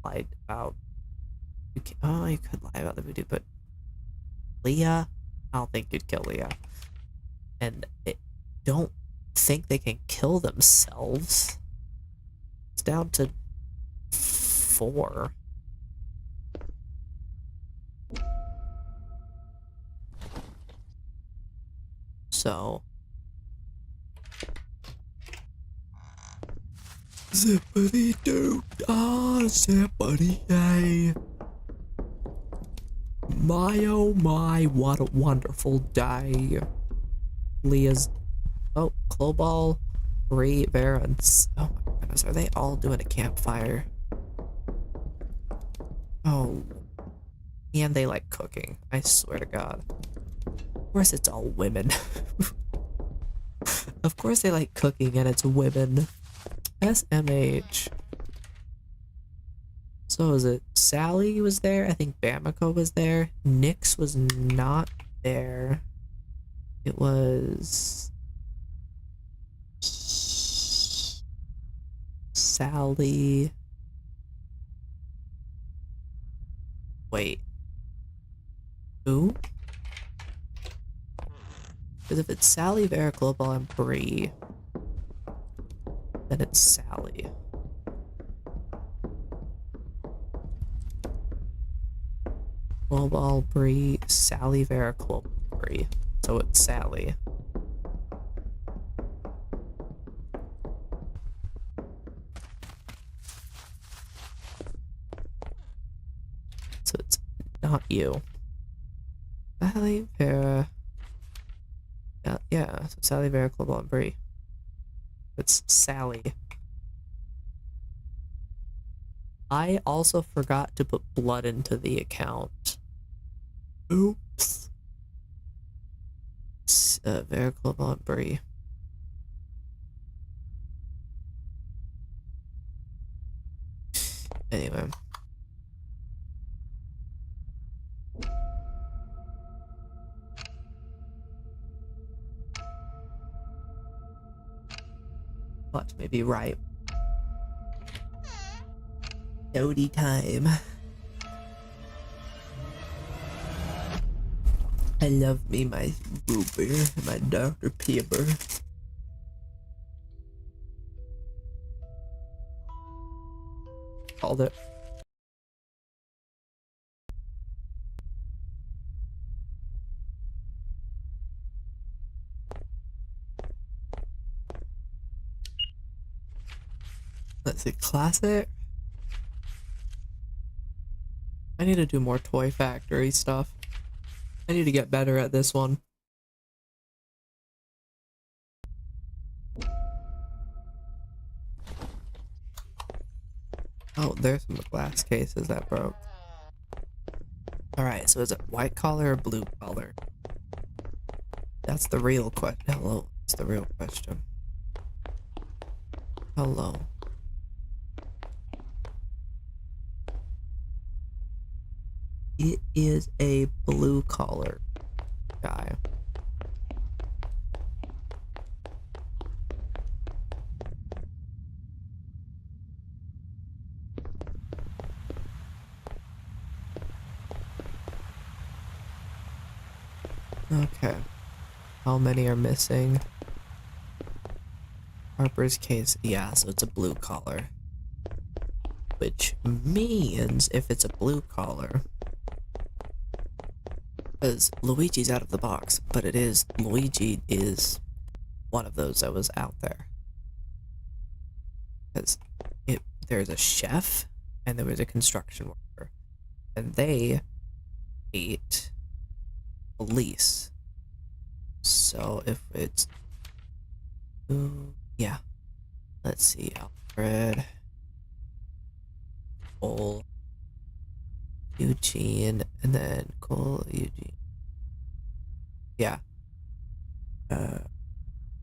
lie about. You can, oh, you could lie about the voodoo, but Leah, I don't think you'd kill Leah. And don't think they can kill themselves. It's down to 4. So zippity doo ah, zippity yay. My oh my, what a wonderful day. Leah's, oh, Cloball, Bree, Vera, and oh my goodness, are they all doing a campfire? Oh, and they like cooking, I swear to god. Of course it's all women. Of course they like cooking and it's women. SMH. So is it Sally was there? I think Bamako was there. Nyx was not there. It was Sally. Wait. Who? Because if it's Sally, Vera, Global, and Bree, then it's Sally. Global, Bree, Sally, Vera, Global, Bree. So it's Sally. So it's not you. Sally, Vera. Yeah, so Sally, Vera, Global, and Bree. It's Sally. I also forgot to put blood into the account. Oops. Vera, Global, and Bree. Anyway. What may be right. Dodie time. I love me my root beer, my Dr. Pepper. Called it. Let's see, classic. I need to do more Toy Factory stuff. I need to get better at this one. Oh, there's some glass cases that broke. Alright, so is it white collar or blue collar? That's the real question. Hello, it's the real question. Hello. It is a blue collar guy. Okay. How many are missing? Harper's case. Yeah, so it's a blue collar. Which means if it's a blue collar, because Luigi's out of the box, but it is, Luigi is one of those that was out there. Because there's a chef and there was a construction worker. And they ate police. So if it's, yeah, let's see, Alfred, Cole, Eugene, and then Cole, Eugene. Yeah. And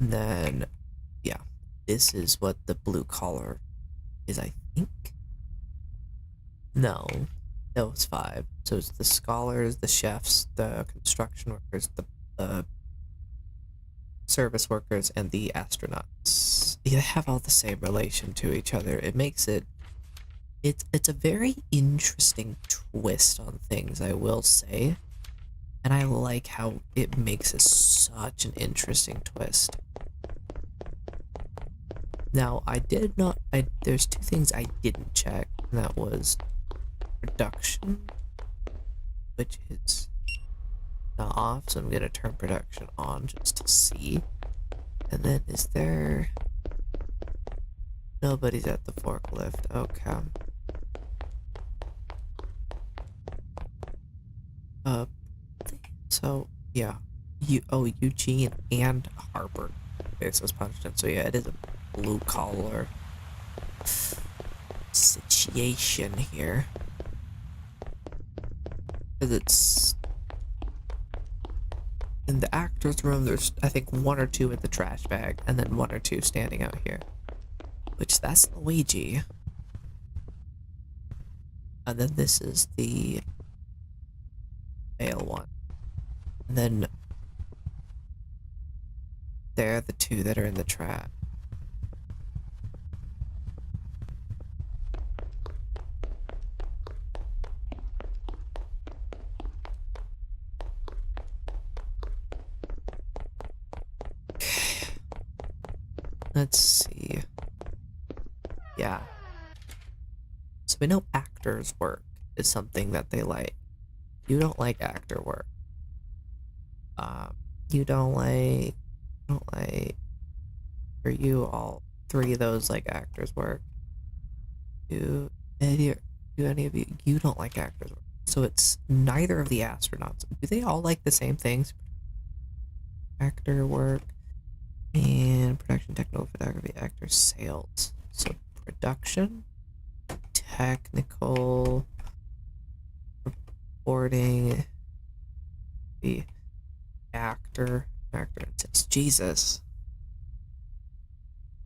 then, yeah, this is what the blue collar is, I think. No, it's 5. So it's the scholars, the chefs, the construction workers, the service workers, and the astronauts. They have all the same relation to each other. It makes it's a very interesting twist on things, I will say. And I like how it makes it such an interesting twist. Now, there's 2 things I didn't check, and that was production, which is not off, so I'm gonna turn production on just to see. And then is there... Nobody's at the forklift. Okay. So, yeah. Eugene and Harper. Face was punched in, so yeah, it is a blue collar situation here. Because it's... In the actor's room, there's, I think, 1 or 2 in the trash bag, and then 1 or 2 standing out here. Which, that's Luigi. And then this is the male one. And then they're the 2 that are in the trash. Let's see. Yeah. So we know actors' work is something that they like. You don't like actor work. You don't like, or you all 3 of those like actors' work. Do any of you, you don't like actors' work. So it's neither of the astronauts. Do they all like the same things? Actor work and production, technical photography, actor sales. So production, technical, reporting, the actor and sales. Jesus.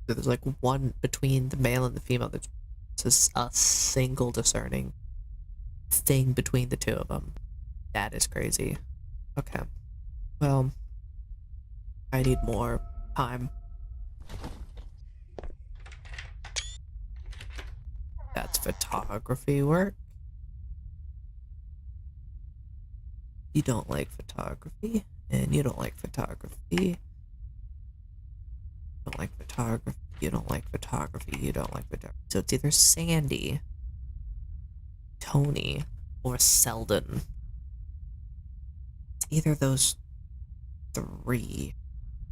So there's like 1 between the male and the female. There's just a single discerning thing between the 2 of them. That is crazy. Okay. Well, I need more time. That's photography work. You don't like photography, and you don't like photography. You don't like photography. You don't like photography. You don't like photography. So it's either Sandy, Tony, or Selden. It's either those three.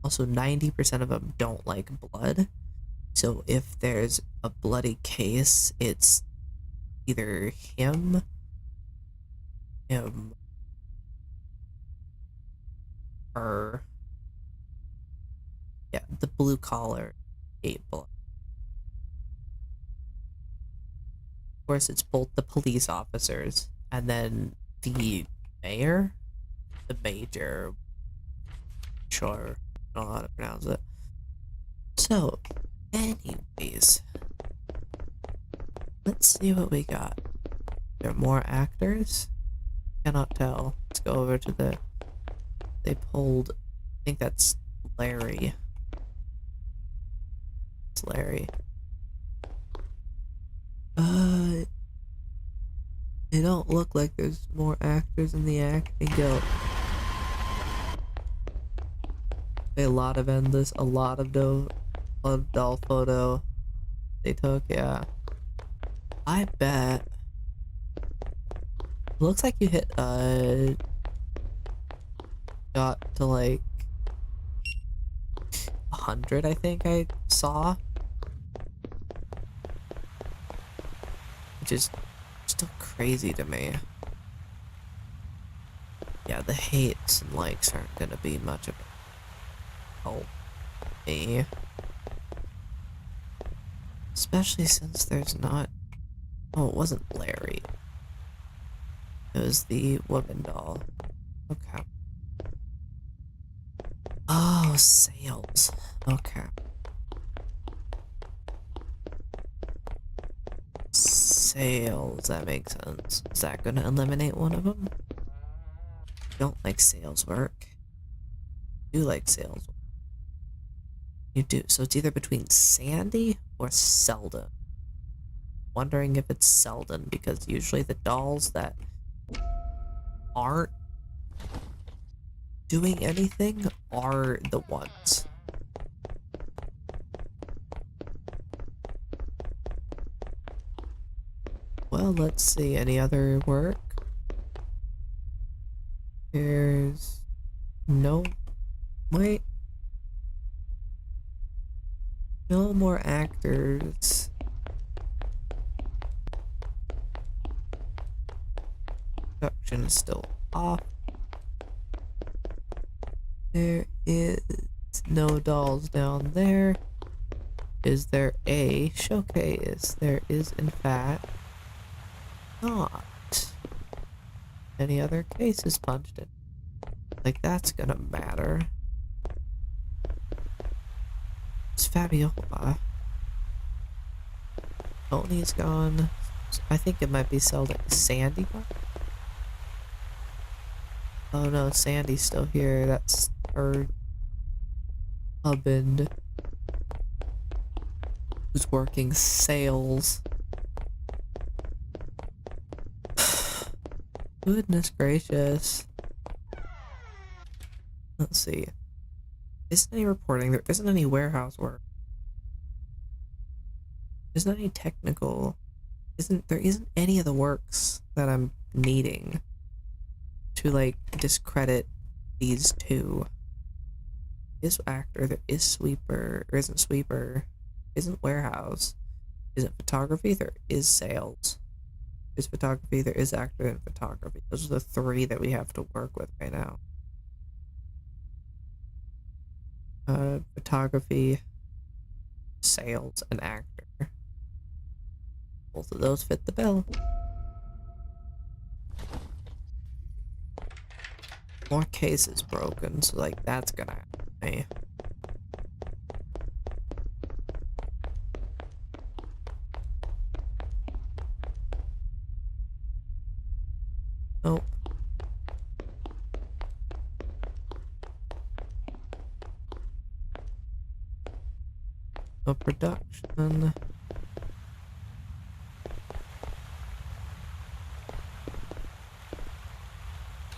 Also, 90% of them don't like blood. So if there's a bloody case, it's either him, or yeah, the blue collar ate blood. Of course, it's both the police officers and then the mayor, the major. Sure, I don't know how to pronounce it. So, anyways, let's see what we got. There are more actors? Cannot tell. Let's go over to the. They pulled. I think that's Larry. It's Larry. They don't look like there's more actors in the acting guild. A lot of endless, a lot of doll photo they took, yeah. I bet. Looks like you hit got to like 100, I think I saw. Which is still crazy to me. Yeah, the hates and likes aren't gonna be much of a help me. Especially since there's not. Oh, it wasn't Larry. It was the woman doll. Okay. Oh, sales. Okay. Sales, that makes sense. Is that gonna eliminate one of them? Don't like sales work. Do like sales work. You do. So it's either between Sandy or Selden. Wondering if it's Selden because usually the dolls that aren't doing anything are the ones. Well, let's see. Any other work? There's no. Wait. No more actors. Production is still off. There is no dolls down there. Is there a showcase? There is, in fact, not. Any other cases punched in? Like, that's gonna matter. It's Fabiola. Tony's gone. I think it might be Selden. Sandy gone? Oh no, Sandy's still here. That's her husband who's working sales. Goodness gracious. Let's see. Isn't any reporting? There isn't any warehouse work. Isn't any technical. There isn't any of the works that I'm needing to like discredit these two. Is actor, there is sweeper, or isn't sweeper, isn't warehouse, isn't photography, there is sales. There's photography, there is actor and photography. Those are the three that we have to work with right now. Photography, sales, and actor. Both of those fit the bill. More cases broken, so like that's gonna happen to me. Nope. No production.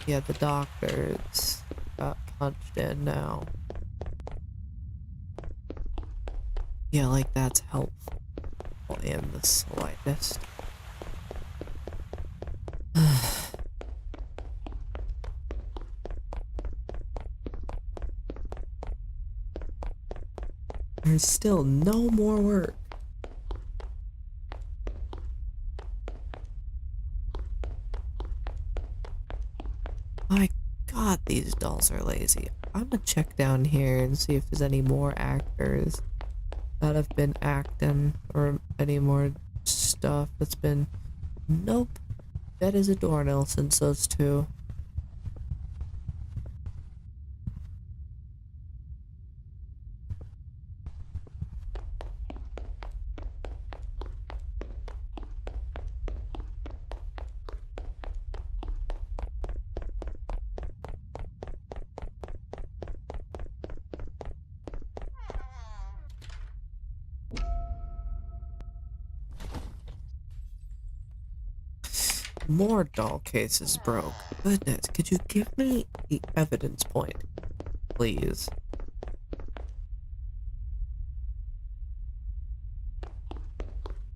Yeah, the doctors got punched in now. Yeah, like that's helpful in the slightest. There's still no more work. My god, these dolls are lazy. I'm gonna check down here and see if there's any more actors that have been acting or any more stuff that's been. Nope. That is a doornail since those two. More doll cases broke. Goodness, could you give me the evidence point, please?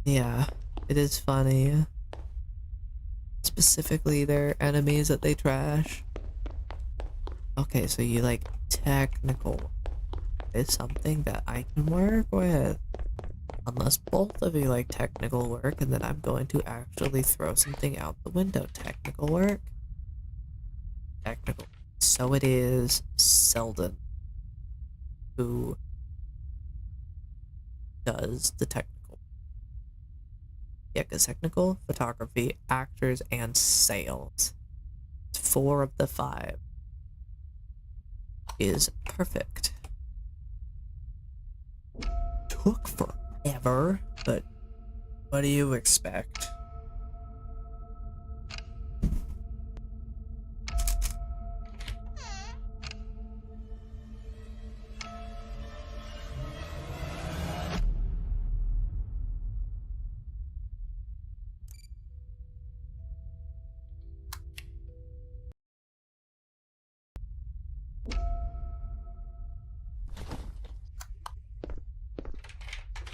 Yeah, it is funny. Specifically their enemies that they trash. Okay, so you like technical is something that I can work with. Unless both of you like technical work, and then I'm going to actually throw something out the window. Technical work? Technical. So it is Selden who does the technical. Yeah, because technical, photography, actors, and sales. 4 of the 5 is perfect. Took forever, but what do you expect?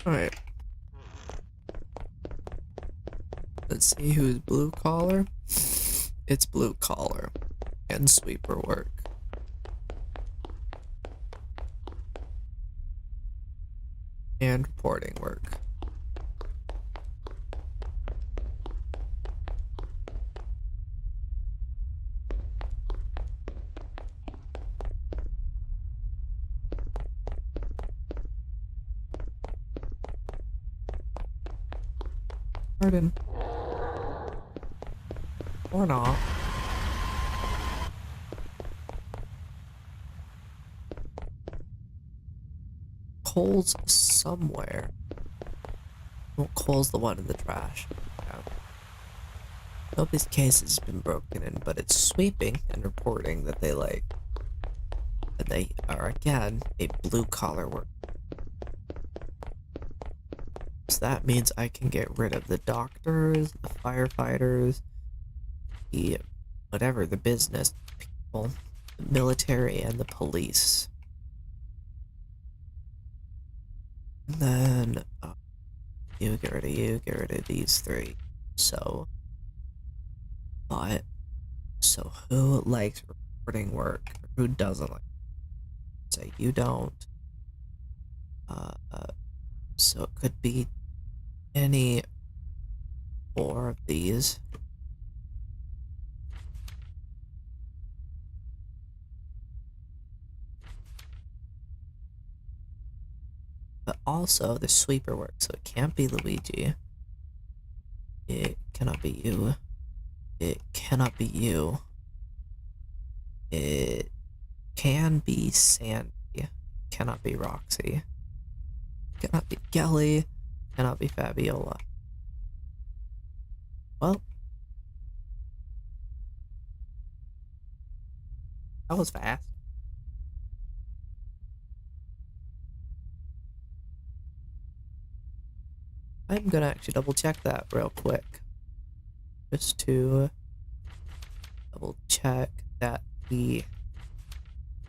Alright. Let's see who's blue collar. It's blue collar and sweeper work. And reporting work. Pardon. Or not. Cole's somewhere. Well, Cole's the one in the trash. Yeah. Nobody's case has been broken in, but it's sweeping and reporting that they like. And they are again a blue collar work. So that means I can get rid of the doctors, the firefighters, the whatever, the business people, the military, and the police. And then you get rid of you, get rid of these 3. So, but, so who likes reporting work? Who doesn't like? Say you don't. So it could be any 4 of these. But also the sweeper work, so it can't be Luigi. It cannot be you. It cannot be you. It can be Sandy. Cannot be Roxy. Cannot be Kelly. Cannot be Fabiola. Well, that was fast. I'm gonna actually double check that real quick. Just to double check that the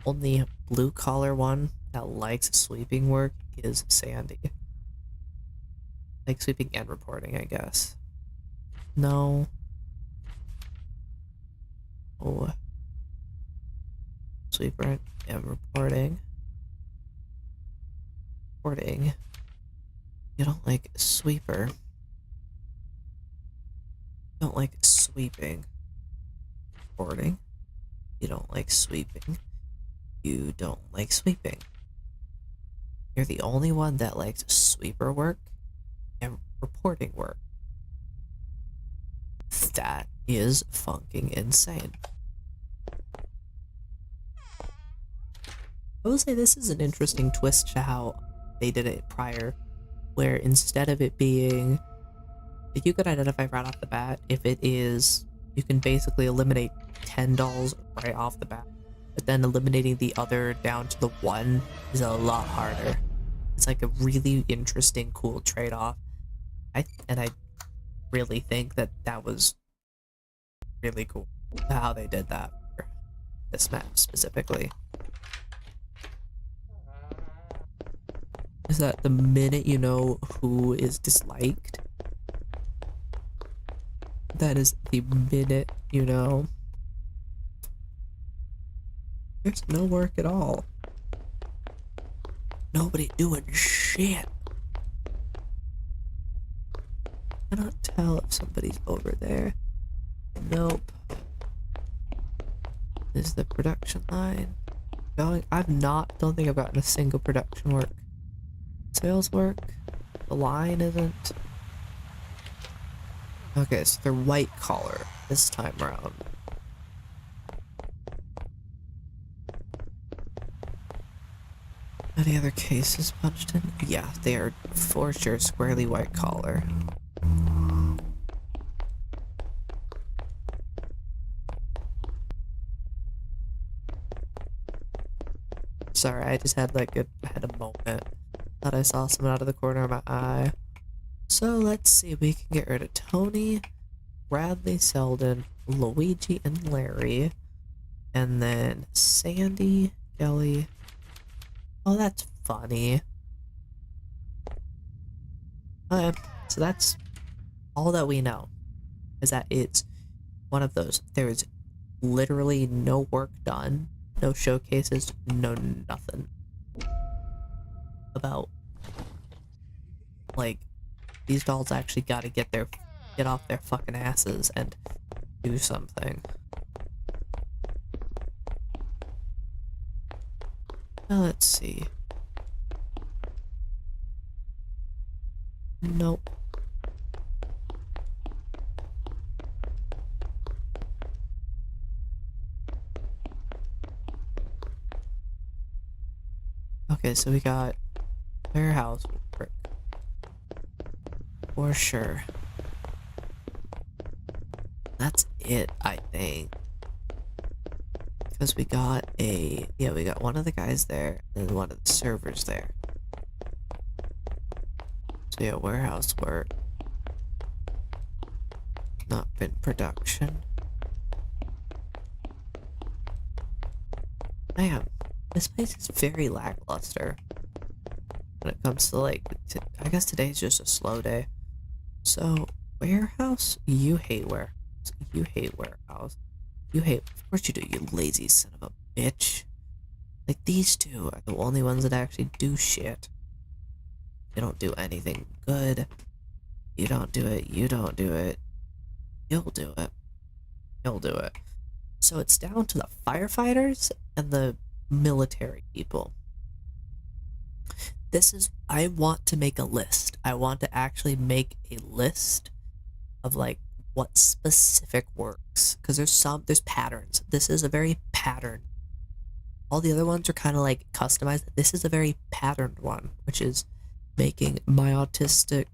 only blue collar one that likes sweeping work is Sandy. Like sweeping and reporting, I guess. No. Oh. Sweeper and reporting. Reporting. You don't like sweeper. You don't like sweeping. Reporting. You don't like sweeping. You don't like sweeping. You're the only one that likes sweeper work and reporting work. That is fucking insane. I will say this is an interesting twist to how they did it prior, where instead of it being, if you could identify right off the bat, if it is, you can basically eliminate 10 dolls right off the bat, but then eliminating the other down to the 1 is a lot harder. It's like a really interesting, cool trade-off. I really think that that was really cool, how they did that for this map specifically. Is that the minute you know who is disliked, that is the minute you know there's no work at all. Nobody doing shit. I cannot tell if somebody's over there. Nope. Is the production line going? Don't think I've gotten a single production work. Sales work? The line isn't. Okay, so they're white collar this time around. Any other cases punched in? Yeah, they are for sure squarely white collar. Sorry, I just had like had a moment. Thought I saw someone out of the corner of my eye. So let's see, we can get rid of Tony, Bradley, Selden, Luigi, and Larry. And then Sandy, Kelly. Oh, that's funny. Okay, so that's all that we know. Is that it's one of those. There is literally no work done, no showcases, no nothing about, like, these dolls actually gotta get off their fucking asses and do something. Now let's see. Nope. Okay, so we got warehouse work. For sure. That's it, I think. Because we got we got one of the guys there and one of the servers there. So yeah, warehouse work. Not been production. Man, this place is very lackluster when it comes to, like, I guess today's just a slow day. So, warehouse? You hate warehouse. You hate warehouse. You hate, of course you do, you lazy son of a bitch. Like, these two are the only ones that actually do shit. You don't do anything good. You don't do it. You don't do it. You'll do it. You'll do it. So it's down to the firefighters and the military people. I want to make a list. I want to actually make a list of, like, what specific works. Because there's patterns. This is a very patterned. All the other ones are kind of like customized. This is a very patterned one, which is making my autistic,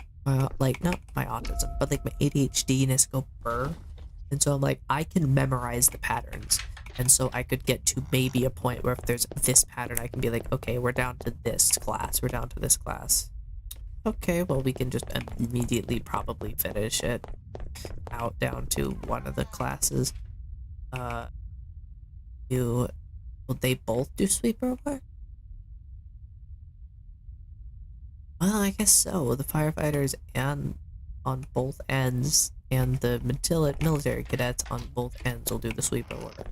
like, not my autism, but like my ADHD-ness go burr. And so I'm like, I can memorize the patterns. And so I could get to maybe a point where if there's this pattern, I can be like, okay, we're down to this class. We're down to this class. Okay, well, we can just immediately probably finish it out down to one of the classes. do, will they both do sweeper work? Well, I guess so. The firefighters and on both ends, and the military cadets on both ends will do the sweeper work.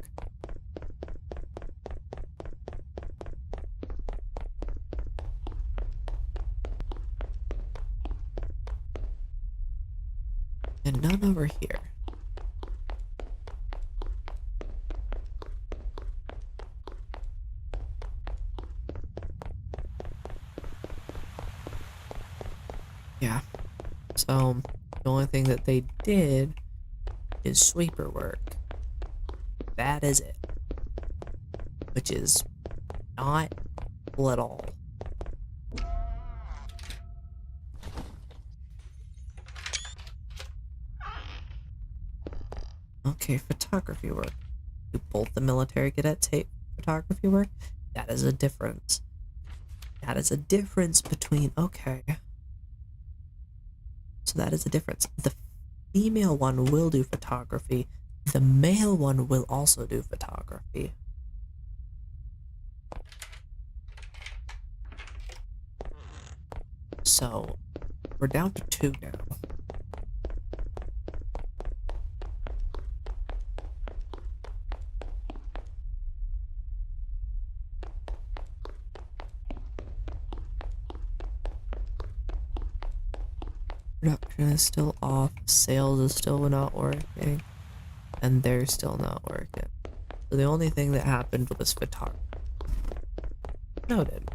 And none over here. Yeah. So, the only thing that they did is sweeper work. That is it. Which is not cool at all. Okay, photography work. Do both the military cadets hate photography work? That is a difference. That is a difference between, okay. So that is a difference. The female one will do photography. The male one will also do photography. So, we're down to 2 now. Production is still off, sales is still not working, and they're still not working. So the only thing that happened was photography. Noted.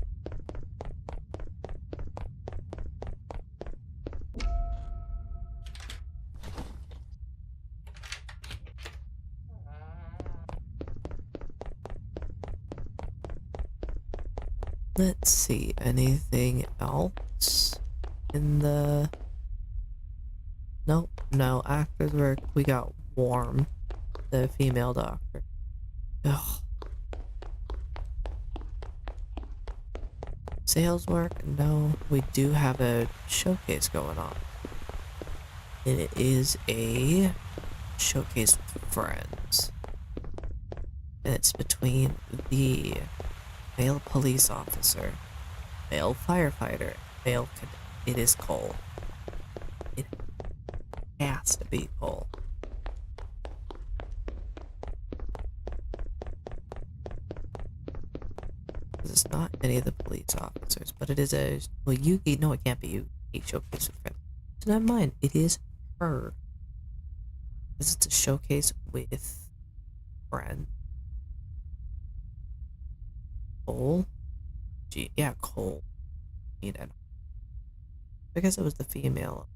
Let's see, anything else in the... Nope, no, actors work, we got Warm, the female doctor. Ugh. Sales work, no, we do have a showcase going on. And it is a showcase with friends. And it's between the male police officer, male firefighter, male cadet. It is Cole. It has to be Cole. It's not any of the police officers, but it is a, well, Yuki, no, it can't be Yuki, showcase with friends. So never mind, it is her. Because it's a showcase with friends. Cole? Gee, yeah, Cole. I guess it was the female.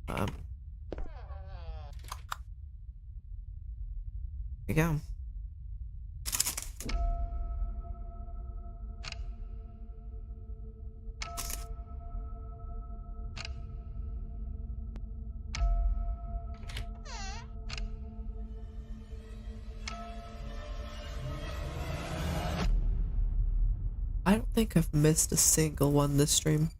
There we go. I don't think I've missed a single one this stream.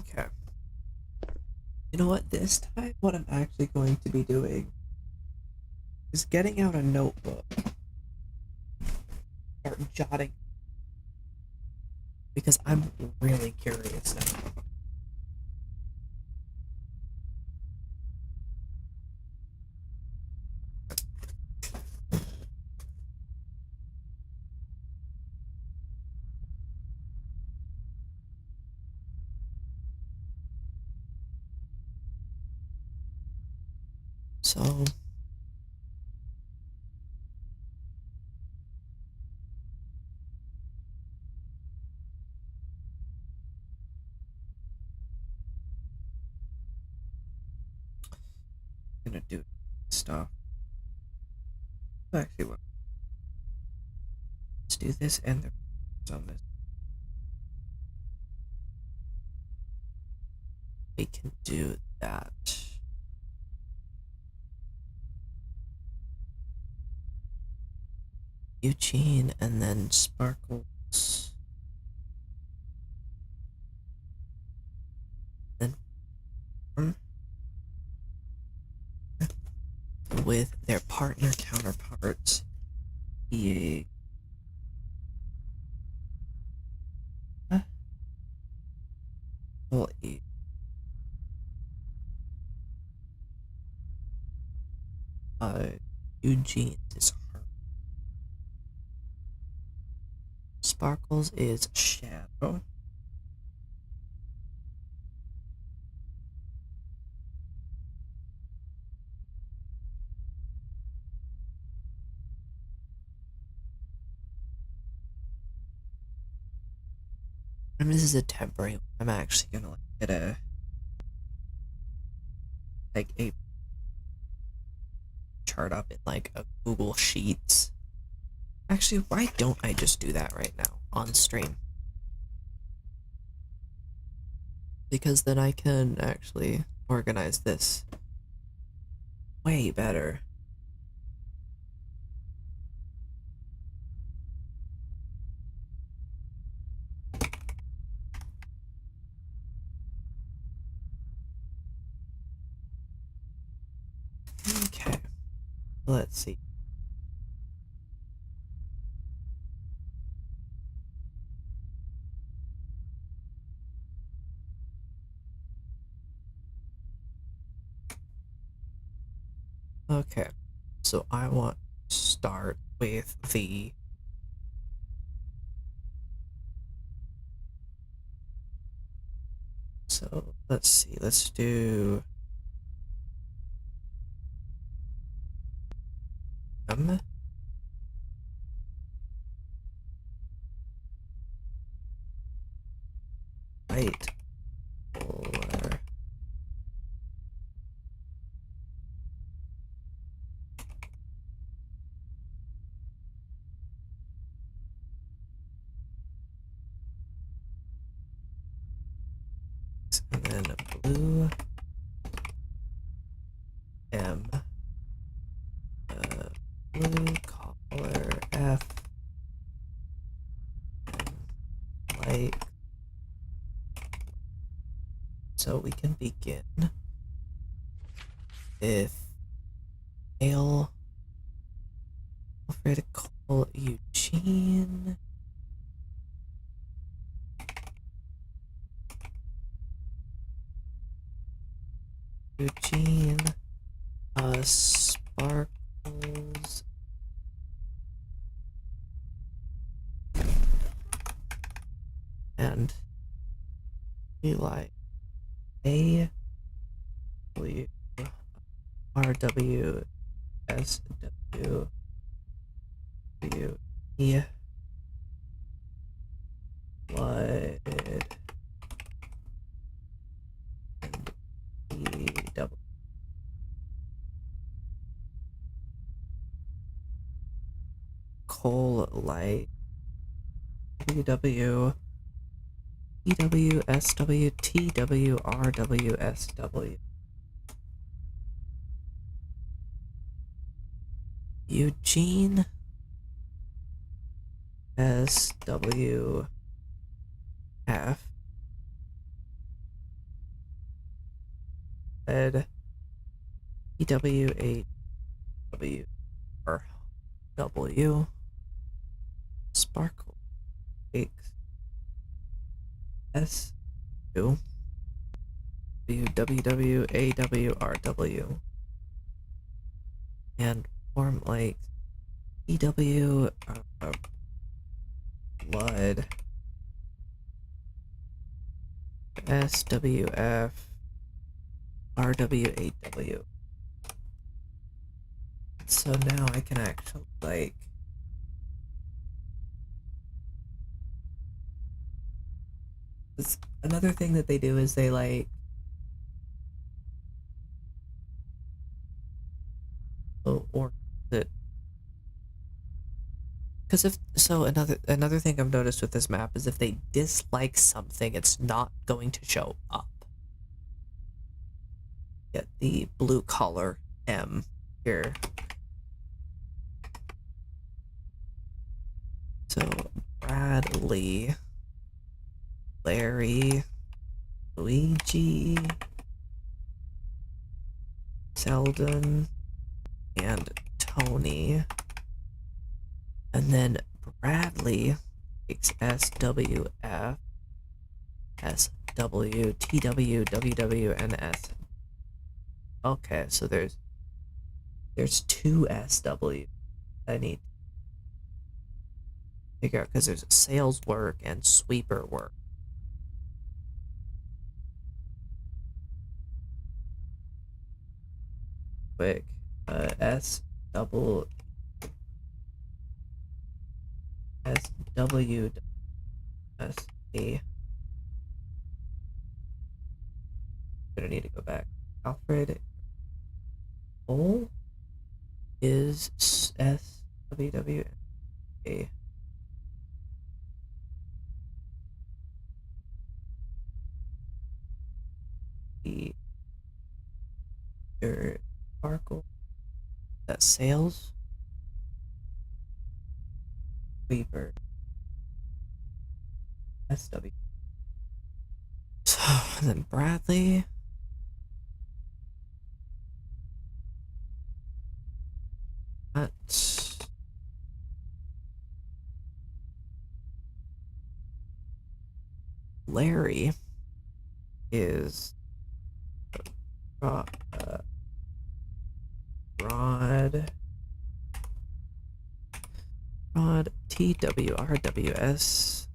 Okay. You know what? This time, what I'm actually going to be doing is getting out a notebook. Start jotting. Because I'm really curious now. So... I'm gonna do stuff. Actually, what? Let's do this and the on this. We can do that. Eugene, and then Sparkles. Then with their partner counterparts. EA. Well, Eugene is her. Sparkles is Shadow. And this is a temporary. I'm actually gonna like, get a chart up in like a Google Sheets. Actually, why don't I just do that right now on stream? Because then I can actually organize this way better. Okay, let's see. Okay, so I want to start with the so let's see, let's do light color. And then blue M, blue color F, and light. So we can begin with Ale, Alfred, Cole, Eugene. Eugene, Sparkles, and Eli, A, W, R, W, S, W, W, E, Blood, and E, W. Coal, Light, W, EW, SW, TW, RW, SW. Eugene, SW, F, Ed, EW, A, W, R, W, Sparkle, X, S, U, W, W, W, A, W, R, W, and form like EW, Blood, SWF, RWAW. So now I can actually like another thing that they do is they like or it because if so another thing I've noticed with this map is if they dislike something, it's not going to show up. Get the blue color M here. Bradley, Larry, Luigi, Sheldon, and Tony. And then Bradley takes SWF, SW, TW, WW, and S. Okay, so there's 2 SW I need to figure out because there's sales work and sweeper work. Quick, S double SW SA. Gonna need to go back. Alfred Cole is SWWA. The Sparkle. That sales. Weaver. SW. So, and then Bradley. That's Larry is Rod TWRWS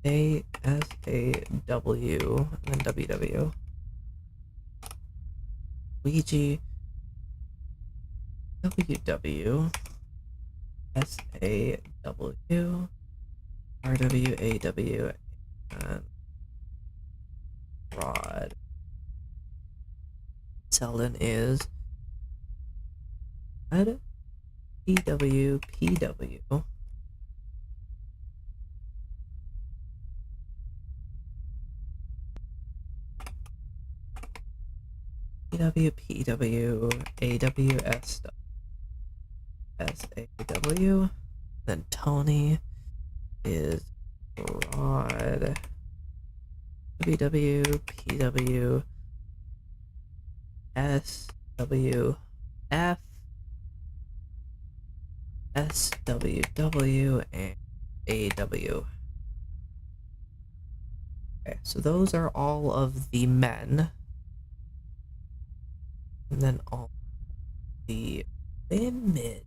ASAW and then WW. Luigi WW SAW RWAW and Rod. Selden is Red PWPW PWPW AWS SAW. Then Tony is Rod WWPW SWF SWW and AW. Okay, so those are all of the men. And then all the women.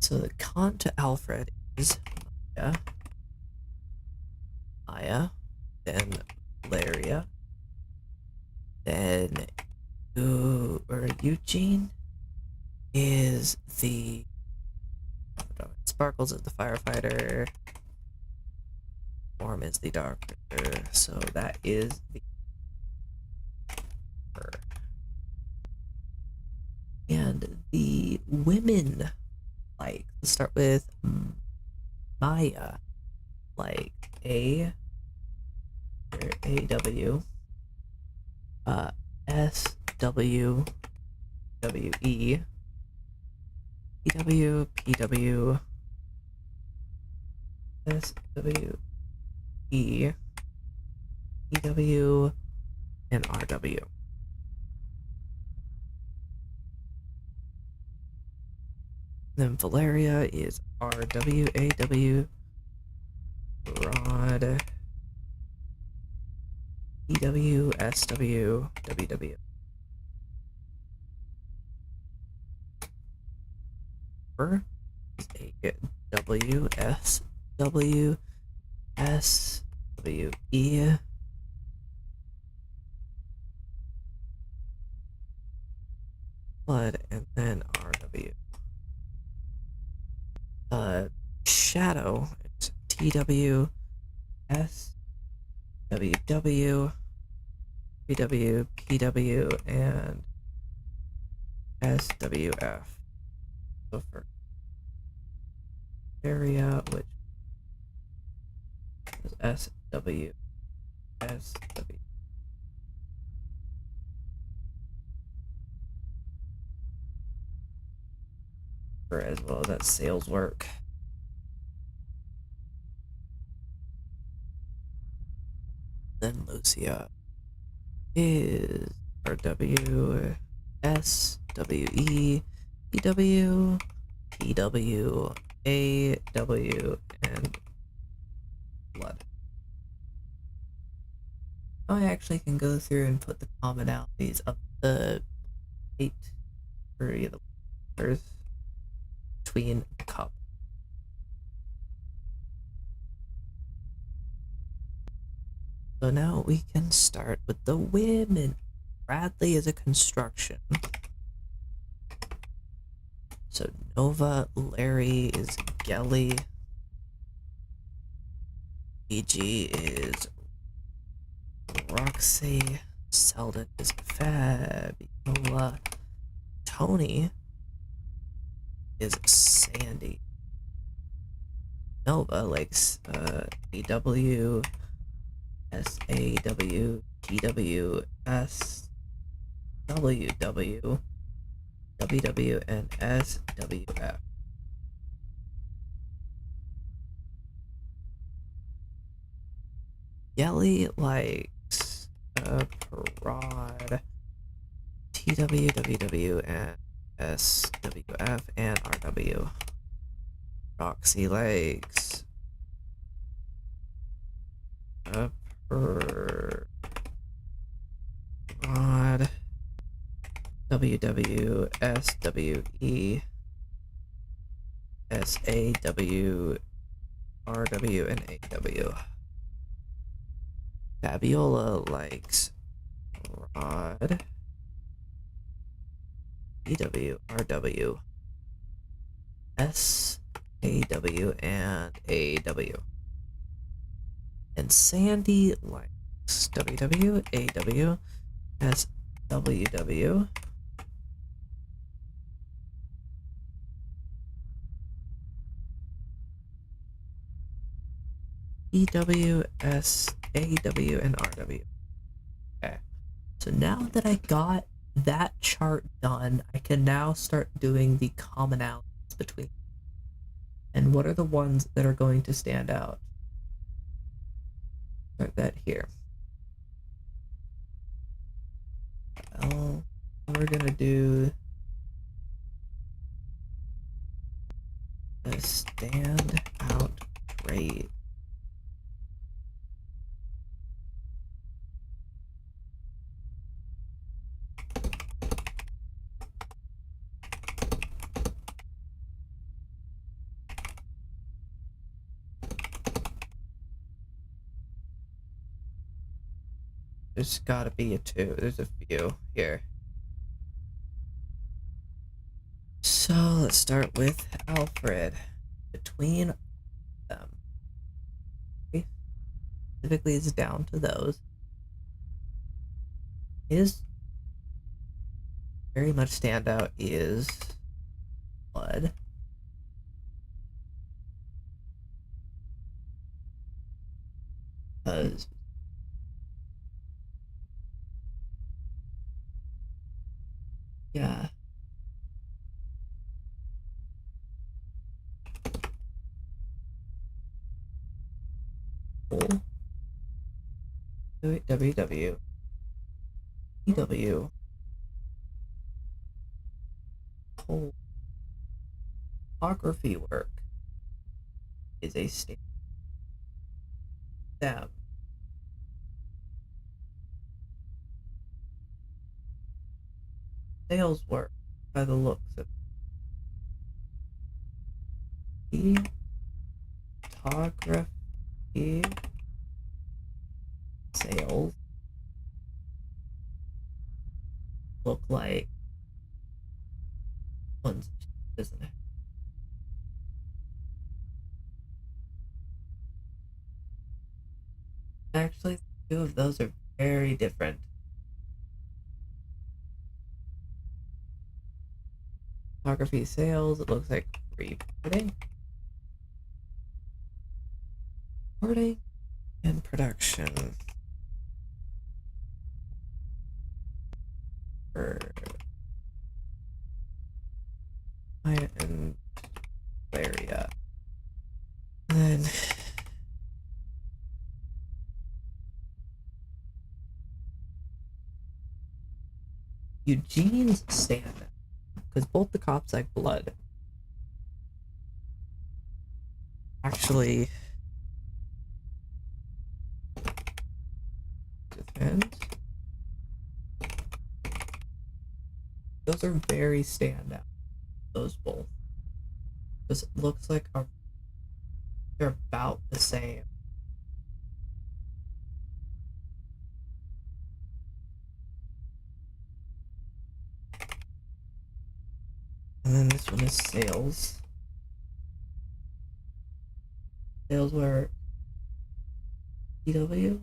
So the con to Alfred is Maya, then Laria, then Eugene is the Sparkles is the firefighter. Storm is the doctor. So that is the and the women, like, let's start with Maya, like AW SWWE PW SWE PW and RW. Then Valeria is RWAW Rod EWSW WW. Is a WSW SWE Blood and then RW. Shadow is TW SWW PW PW and SWF. So for area, which is SW for as well as that sales work. Then Lucia is RW, S, WE, EW, PW, AW, and blood. I actually can go through and put the commonalities of the 8 or the letters between cup. So now we can start with the women. Bradley is a construction. So Nova, Larry is Gelly. BG is Roxy. Selden is Fabiola. Tony is Sandy. Nova likes AW, SAW, GW, WW, WW, and SWF. Yelly likes Parod, TW, WW, and SWF, and RW. Roxy likes Parod, WW, SWE, SAW, RW, and AW. Fabiola likes Rod, EW, RW, SAW, and AW. And Sandy likes WW, AW, SWW, EW, SAW, and RW. Okay. So now that I got that chart done, I can now start doing the commonalities between. And what are the ones that are going to stand out? Start that here. Well, we're gonna do a stand out trait. There's gotta be a 2. There's a few here. So let's start with Alfred. Between them. Okay. Typically it's down to those. His very much standout is blood. Because yeah. WW, EW, photography work is a state. Them. Sales work by the looks of it. Photography sales look like ones, isn't it? Actually, 2 of those are very different. Photography sales, it looks like reporting. Reporting and production. For and area. And then Eugene's stand because both the cops like blood. Actually, defend. Those are very standout. Those both. This looks like they're about the same. And then this one is sales. Sales were PW.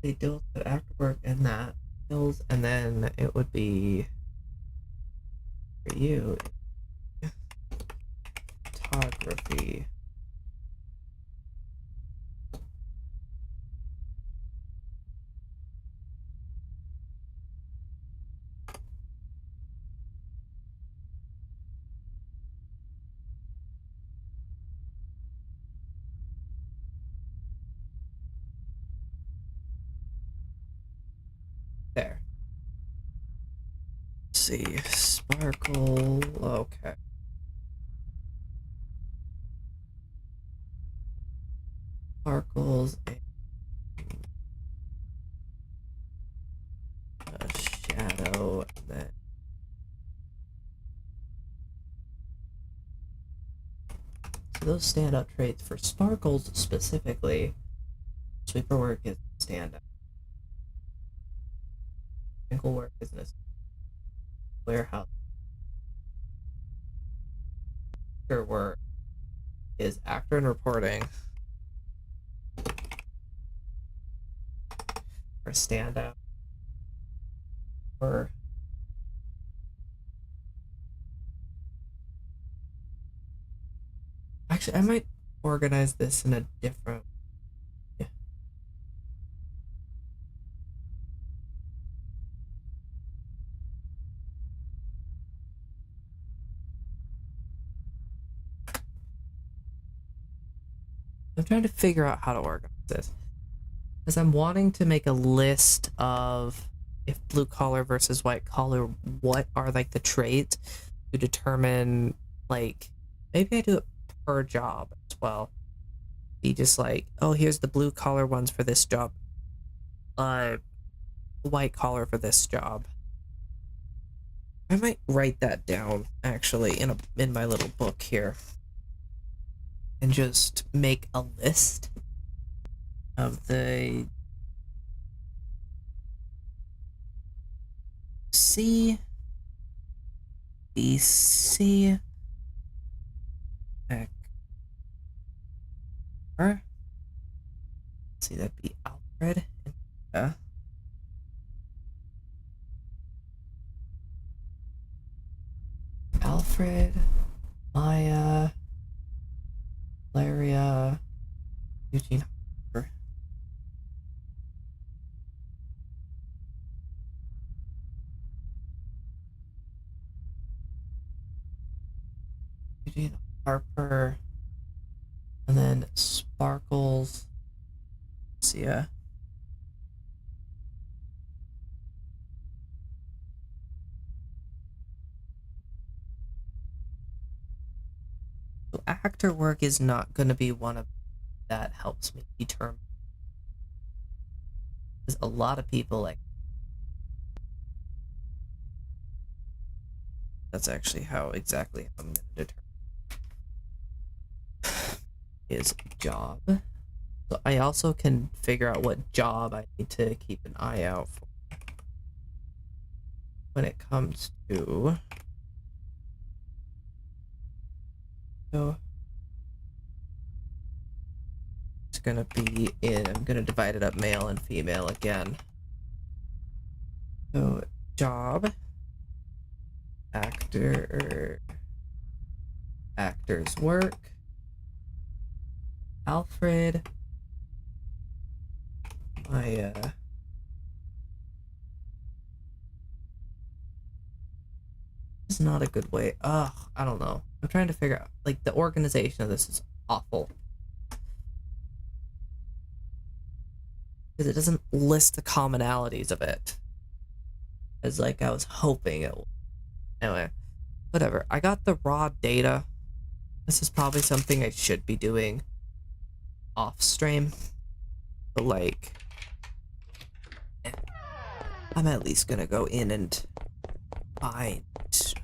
They deal with the after work and that sales, and then it would be for you photography. There. Let's see. Sparkle. Okay. Sparkles and a shadow, and then so those standout traits for Sparkles specifically. Sweeper work is standout. Twinkle work is in a warehouse. Actor work is actor and reporting. Or standout. Or actually, I might organize this in a different. Yeah. I'm trying to figure out how to organize this. Because I'm wanting to make a list of if blue collar versus white collar, what are like the traits to determine, like, maybe I do it per job as well. Be just like, oh, here's the blue collar ones for this job, white collar for this job. I might write that down actually in my little book here, and just make a list of the C, B, C, X, R. See, that'd be Alfred. Yeah. Alfred, Maya, Valeria, Eugene. Eugene Harper, and then Sparkles. See ya. So actor work is not going to be one of that helps me determine. Because a lot of people like. That's actually how exactly I'm going to determine his job. So I also can figure out what job I need to keep an eye out for when it comes to. So it's gonna be I'm gonna divide it up male and female again. So job, actor's work, Alfred, my is not a good way. Ugh, I don't know. I'm trying to figure out, like, the organization of this is awful. because it doesn't list the commonalities of it as like I was hoping it would. Anyway, whatever. I got the raw data. This is probably something I should be doing off stream, but like, I'm at least gonna go in and find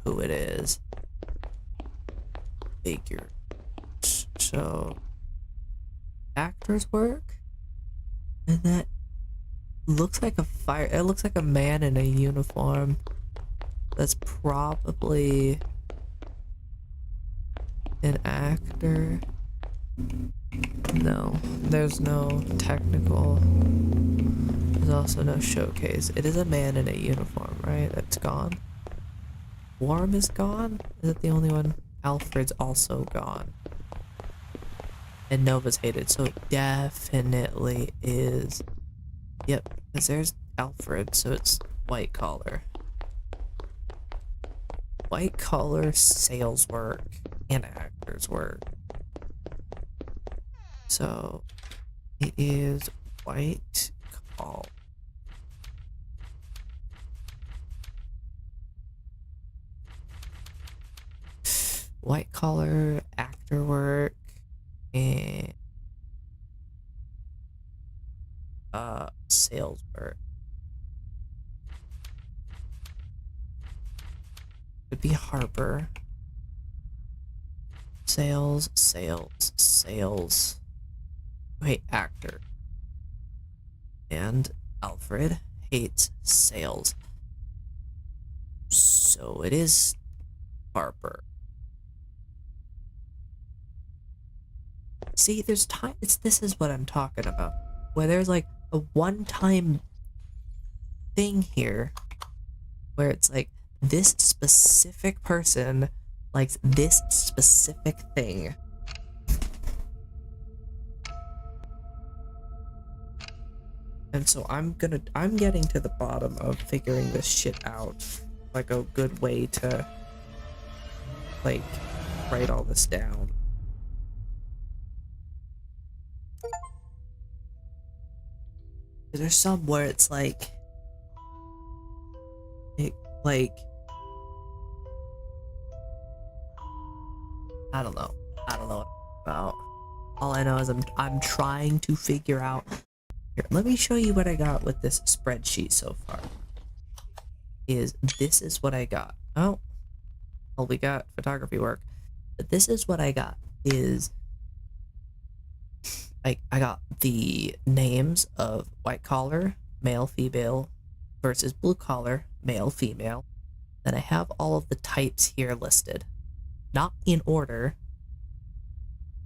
who it is. Figure. So, actor's work, and that looks like a fire. It looks like a man in a uniform. That's probably an actor. No, there's no technical. There's also no showcase. It is a man in a uniform, right? That's gone. Warm is gone? Is it the only one? Alfred's also gone. And Nova's hated, so it definitely is. Yep, because there's Alfred, so it's white collar. White collar sales work and actors work. So it is white collar. White collar actor work and sales work. Could be Harper. Sales. Wait, actor. And Alfred hates sales. So it is Harper. See, there's time. This is what I'm talking about. Where there's like a one-time thing here where it's like this specific person likes this specific thing. And so I'm getting to the bottom of figuring this shit out. Like a good way to like write all this down. There's some where it's like I don't know what about. All I know is I'm trying to figure out. Here, let me show you what I got with this spreadsheet so far. This is what I got. Oh, well, we got photography work, but this is what I got. I got the names of white collar, male, female, versus blue collar, male, female. Then I have all of the types here listed. Not in order,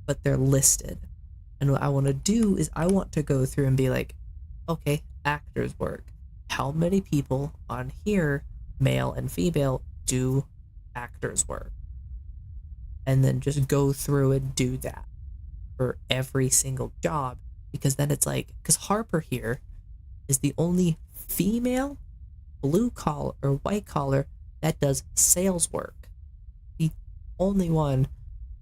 but they're listed. And what I want to do is I want to go through and be like, okay, actors work. How many people on here, male and female, do actors work? And then just go through and do that for every single job, because then it's like, because Harper here is the only female blue collar or white collar that does sales work, the only one.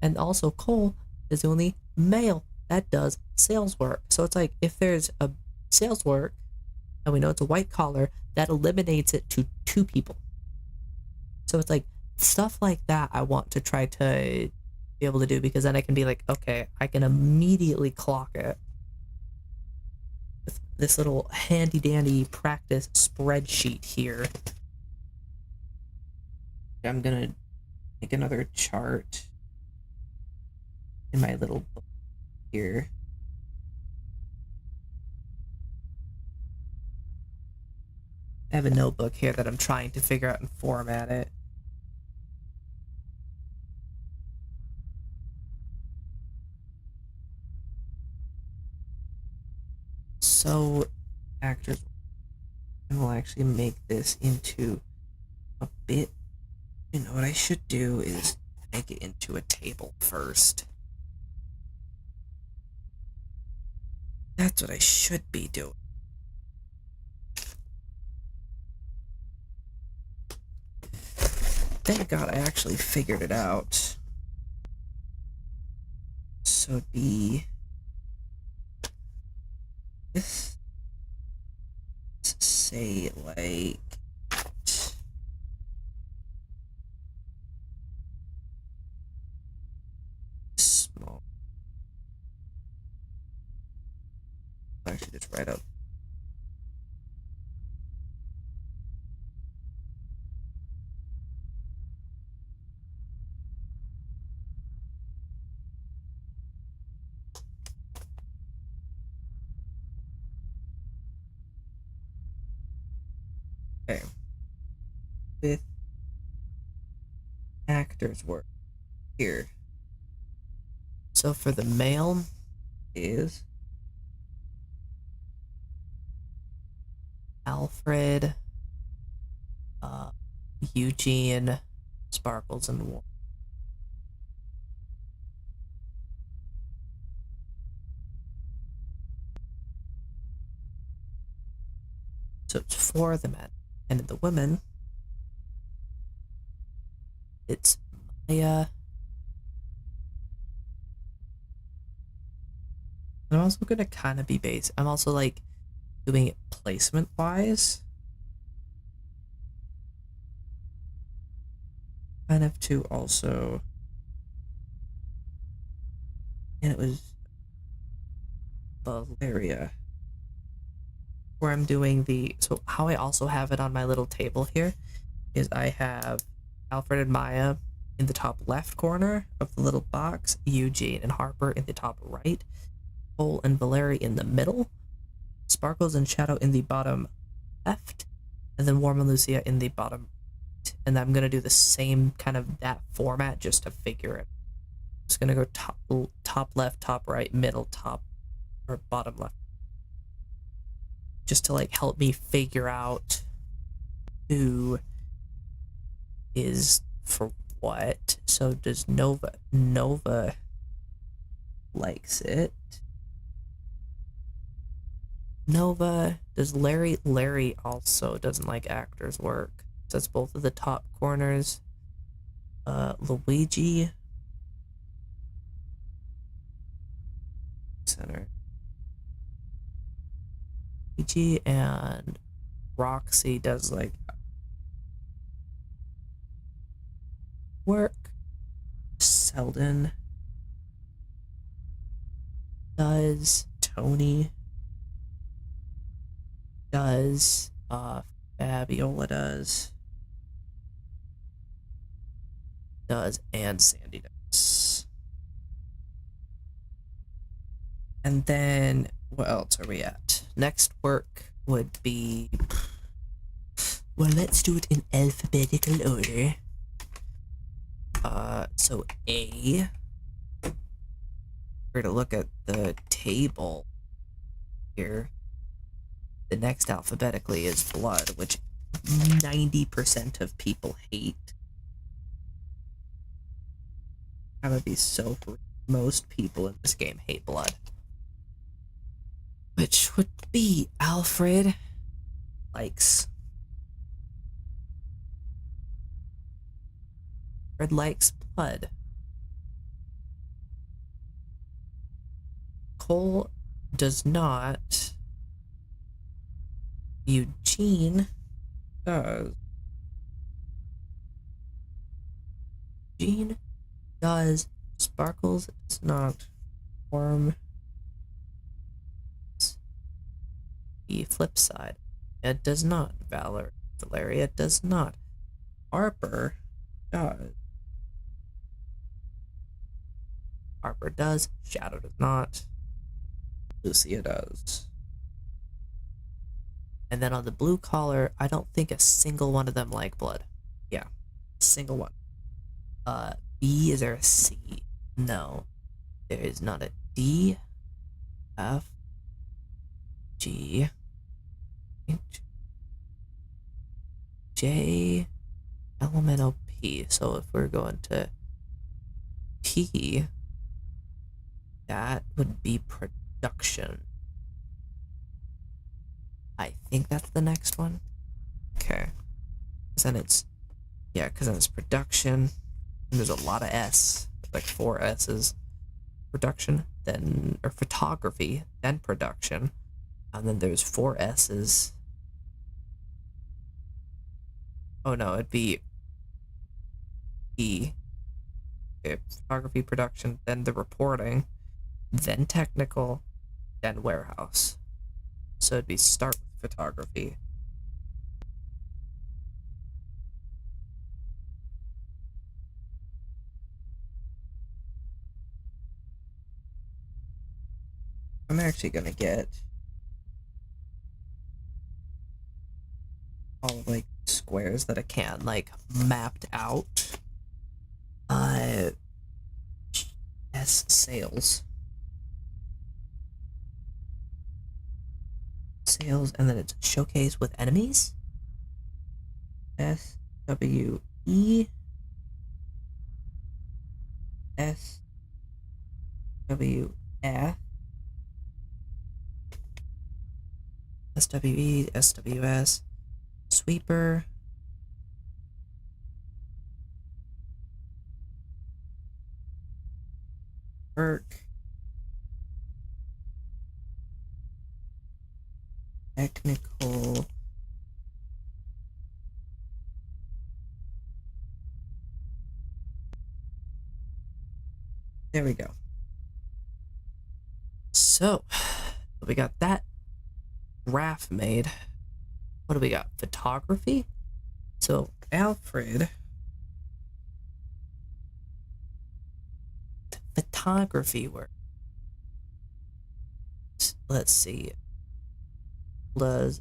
And also Cole is the only male that does sales work. So it's like, if there's a sales work and we know it's a white collar, that eliminates it to 2 people. So it's like stuff like that I want to try to be able to do, because then I can be like, okay, I can immediately clock it with this little handy dandy practice spreadsheet here. I'm gonna make another chart in my little book here. I have a notebook here that I'm trying to figure out and format it. So, actors, and we'll actually make this into a bit. You know what I should do is make it into a table first. That's what I should be doing. Thank God I actually figured it out. So it'd be this say like small. Actually, just write up. Okay. With actors work here. So for the male is Alfred, Eugene, Sparkles, and War. So it's 4 of the men. And in the women, it's Maya. I'm also gonna kind of be base. I'm also like doing it placement wise. Kind of to also. And it was Valeria. Where I'm doing the. So, how I also have it on my little table here is I have Alfred and Maya in the top left corner of the little box, Eugene and Harper in the top right, Cole and Valerie in the middle, Sparkles and Shadow in the bottom left, and then Warm and Lucia in the bottom right. And I'm gonna do the same kind of that format just to figure it. Just gonna go top left, top right, middle, top or bottom left, just to like help me figure out who is for what. So does Nova likes it. Nova, does Larry also doesn't like actors work. So that's both of the top corners. Luigi center. Luigi and Roxy does like work. Selden does. Tony does. Fabiola does, and Sandy does. And then what else are we at? Next work would be, well, let's do it in alphabetical order. So A, we're to look at the table here. The next alphabetically is blood, which 90% of people hate. I would be so free. Most people in this game hate blood. Which would be Alfred likes. Alfred likes blood. Cole does not. Eugene does. Eugene does. Sparkles does not. Worm. The flip side. It does not. Valeria does not. Harper does. Harper does. Shadow does not. Lucia does. And then on the blue collar, I don't think a single one of them like blood. Yeah, single one. B, is there a C? No. There is not a D, F, G, H, J, elemental P. So if we're going to P, that would be production. I think that's the next one. Okay. Because then it's production. And there's a lot of S, like 4 S's. Production, then, or photography, then production. And then there's 4 S's. Oh no, it'd be E. Okay, photography, production, then the reporting, then technical, then warehouse. So it'd be start with photography. I'm actually gonna get all like squares that I can, like mapped out. S sales. Sales, and then it's showcase with enemies. SWE. SWF. SWE, SWS, sweeper, work, technical, there we go. So, we got that graph made. What do we got? Photography? So, Alfred, photography work. Let's see. Does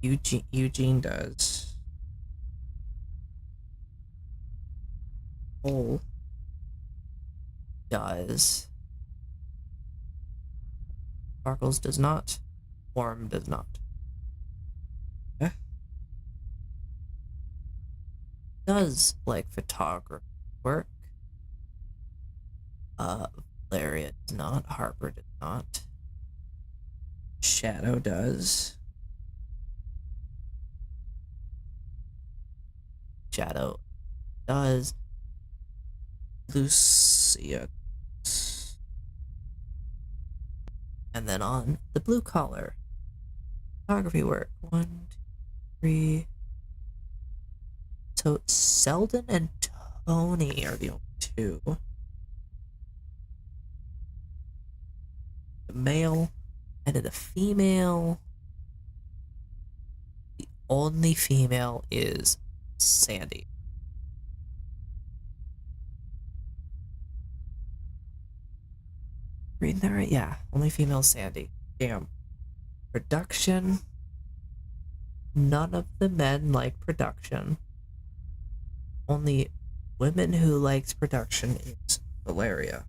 Eugene does. Cole does. Sparkles does not. Worm does not. Does like photography work. Valeria does not. Harper does not. Shadow does. Shadow does. Lucia. And then on the blue collar. Photography work. 1, 2, 3. So Selden and Tony are the only two. The male and then the female. The only female is Sandy. Reading that right? Yeah, only female Sandy. Damn. Production. None of the men like production. Only women who likes production is Valeria.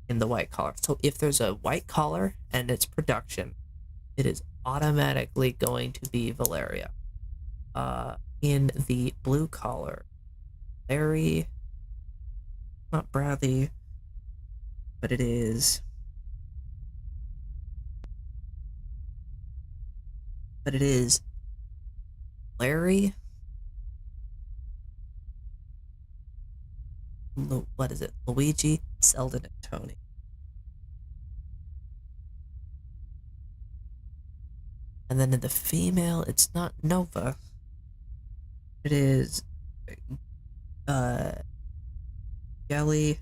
In the white collar. So if there's a white collar and it's production, it is automatically going to be Valeria. In the blue collar, Larry, not Bradley, but it is. But it is Larry. What is it? Luigi, Selden, and Tony. And then in the female, it's not Nova. It is Gelly,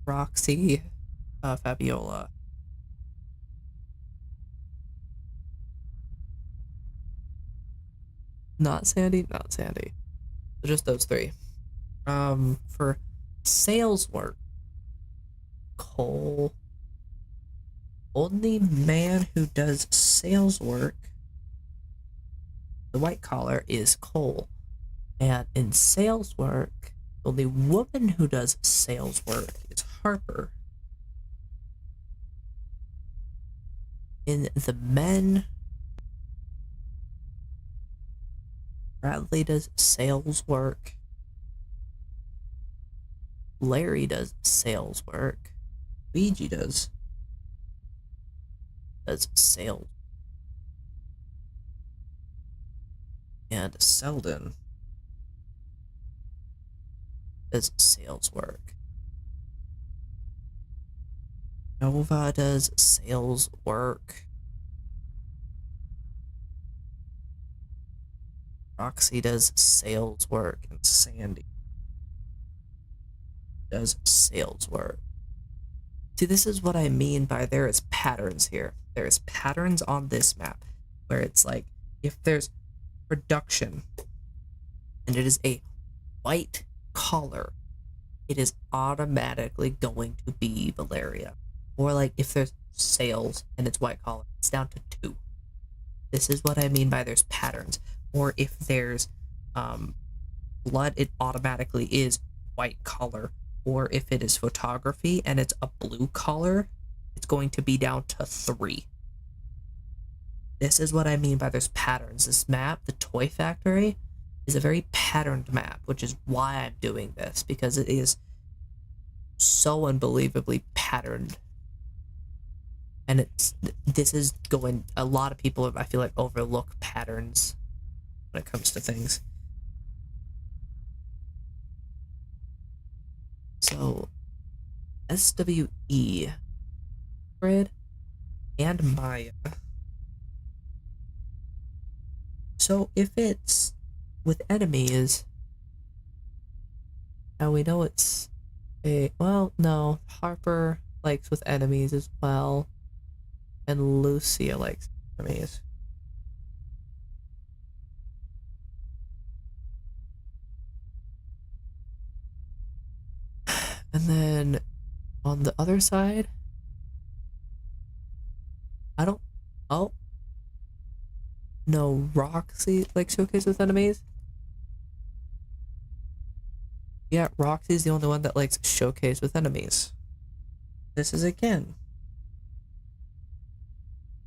Roxy, Fabiola. Not Sandy, not Sandy. So just those three. For sales work, Cole. Only man who does sales work, the white collar, is Cole. And in sales work, the only woman who does sales work is Harper. In the men, Bradley does sales work. Larry does sales work. Luigi does sales. And Selden does sales work. Nova does sales work. Roxy does sales work, and Sandy does sales work. See, this is what I mean by there is patterns here. There is patterns on this map where it's like if there's production and it is a white collar, it is automatically going to be Valeria. Or like if there's sales and it's white collar, it's down to 2. This is what I mean by there's patterns. Or if there's blood, it automatically is white collar. Or if it is photography and it's a blue collar, it's going to be down to 3. This is what I mean by there's patterns. This map, the Toy Factory, is a very patterned map, which is why I'm doing this, because it is so unbelievably patterned. And this is going, a lot of people, I feel like, overlook patterns when it comes to things. So, SWE, Fred, and Maya. So if it's with enemies, now we know it's a, well, no, Harper likes with enemies as well, and Lucia likes enemies. And then on the other side, I don't, oh, no, Roxy likes showcase with enemies. Yeah, Roxy's the only one that likes showcase with enemies. This is again,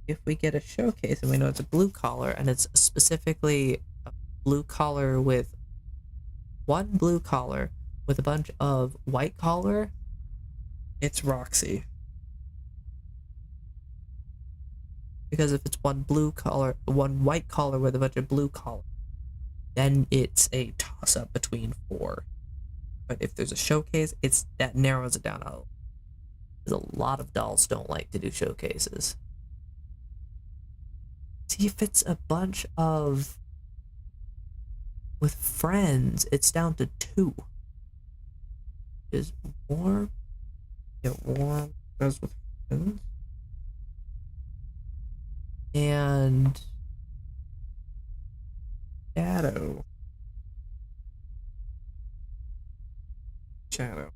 if we get a showcase and we know it's a blue collar and it's specifically a blue collar with one blue collar with a bunch of white collar, it's Roxy. Because if it's one blue collar, one white collar with a bunch of blue collar, then it's a toss up between 4. But if there's a showcase, that narrows it down. Because a lot of dolls don't like to do showcases. See, if it's a bunch of with friends, it's down to 2. Is warm? Yeah, warm goes with friends. And shadow. Shadow.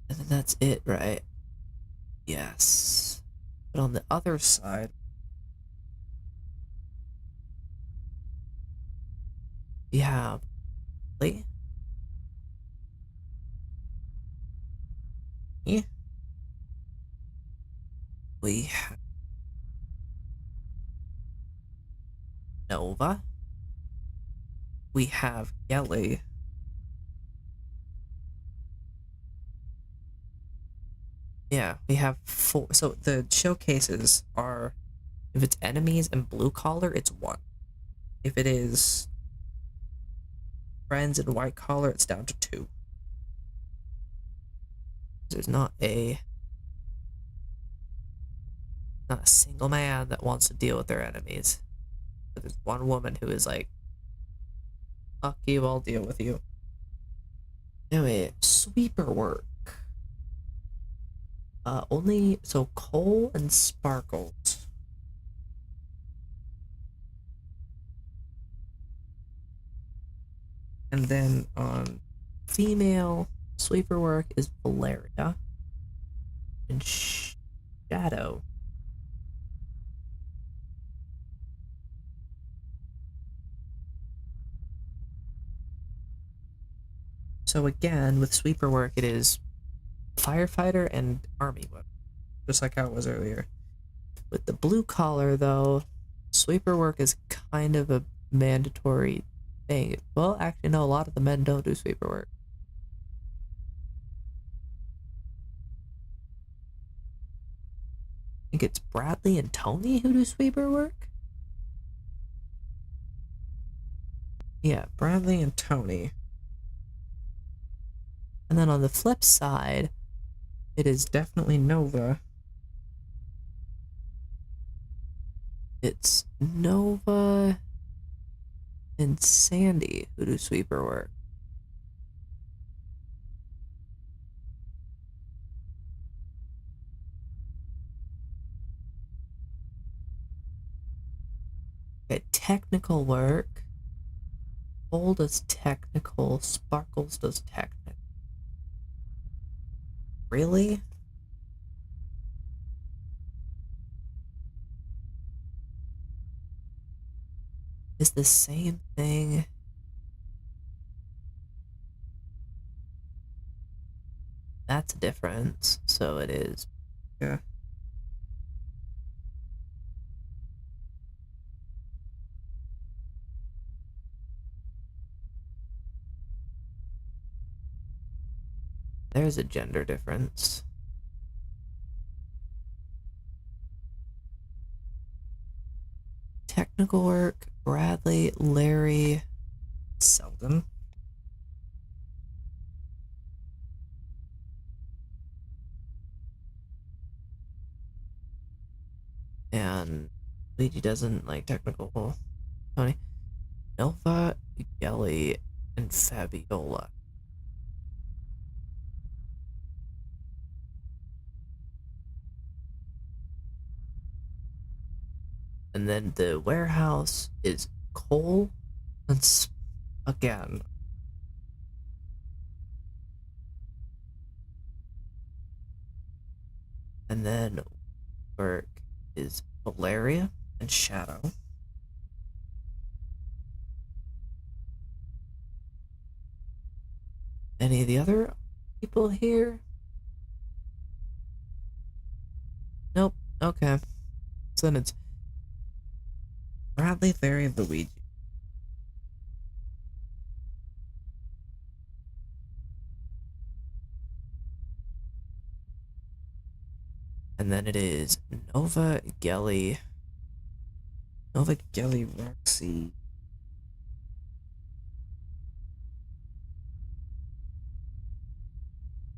And then that's it, right? Yes. But on the other side, we have Lee. Yeah. We have Nova. We have Yelly. Yeah, we have 4. So the showcases are, if it's enemies and blue collar, it's 1. If it is friends and white collar, it's down to 2. There's not a single man that wants to deal with their enemies. But there's one woman who is like, fuck you, I'll deal with you. Anyway, sweeper work. Only, so Cole and Sparkles. And then on female, sweeper work is Valeria. And Shadow. So again, with sweeper work, it is firefighter and army work, just like how it was earlier. With the blue collar, though, sweeper work is kind of a mandatory thing. Well, actually, no, a lot of the men don't do sweeper work. I think it's Bradley and Tony who do sweeper work. Yeah, Bradley and Tony. And then on the flip side, it is definitely Nova. It's Nova and Sandy who do sweeper work. Okay, technical work. Cole does technical. Sparkles does technical. Really? Is the same thing? That's a difference. So it is. Yeah. There's a gender difference. Technical work, Bradley, Larry, Selden. And Luigi doesn't like technical. Tony. Nova, Gelly, and Fabiola. And then the warehouse is Cole. That's again. And then work is Valeria and Shadow. Any of the other people here? Nope. Okay. So then it's Bradley, Larry, Luigi. And then it is Nova, Gelly, Roxy.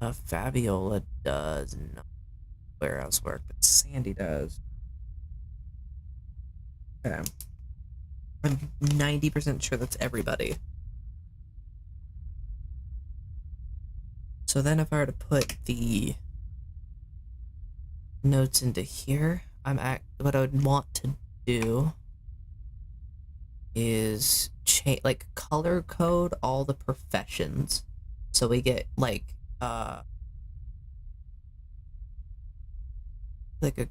Fabiola does not warehouse work, but Sandy does. Okay. I'm 90% sure that's everybody. So then if I were to put the notes into here, what I would want to do is like color code all the professions. So we get like a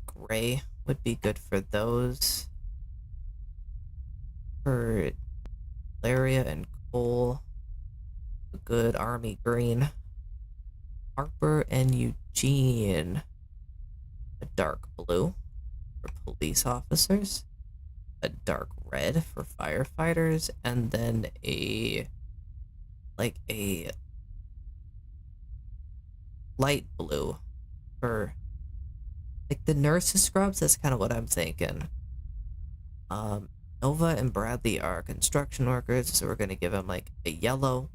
gray would be good for those. For Laria and Cole, a good army green. Harper and Eugene, a dark blue for police officers, a dark red for firefighters, and then a light blue for like the nurses scrubs. That's kind of what I'm thinking. Nova and Bradley are construction workers, so we're gonna give them like a yellow.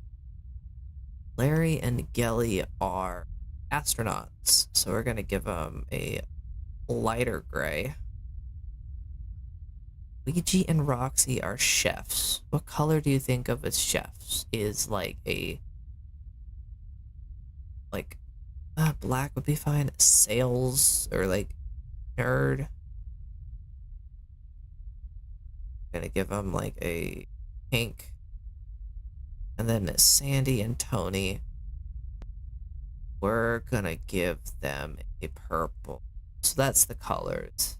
Larry and Gelly are astronauts, so we're gonna give them a lighter gray. Luigi and Roxy are chefs. What color do you think of as chefs? Is like a black would be fine. Sales or like nerd. Gonna give them like a pink. And then Sandy and Tony, we're gonna give them a purple. So that's the colors.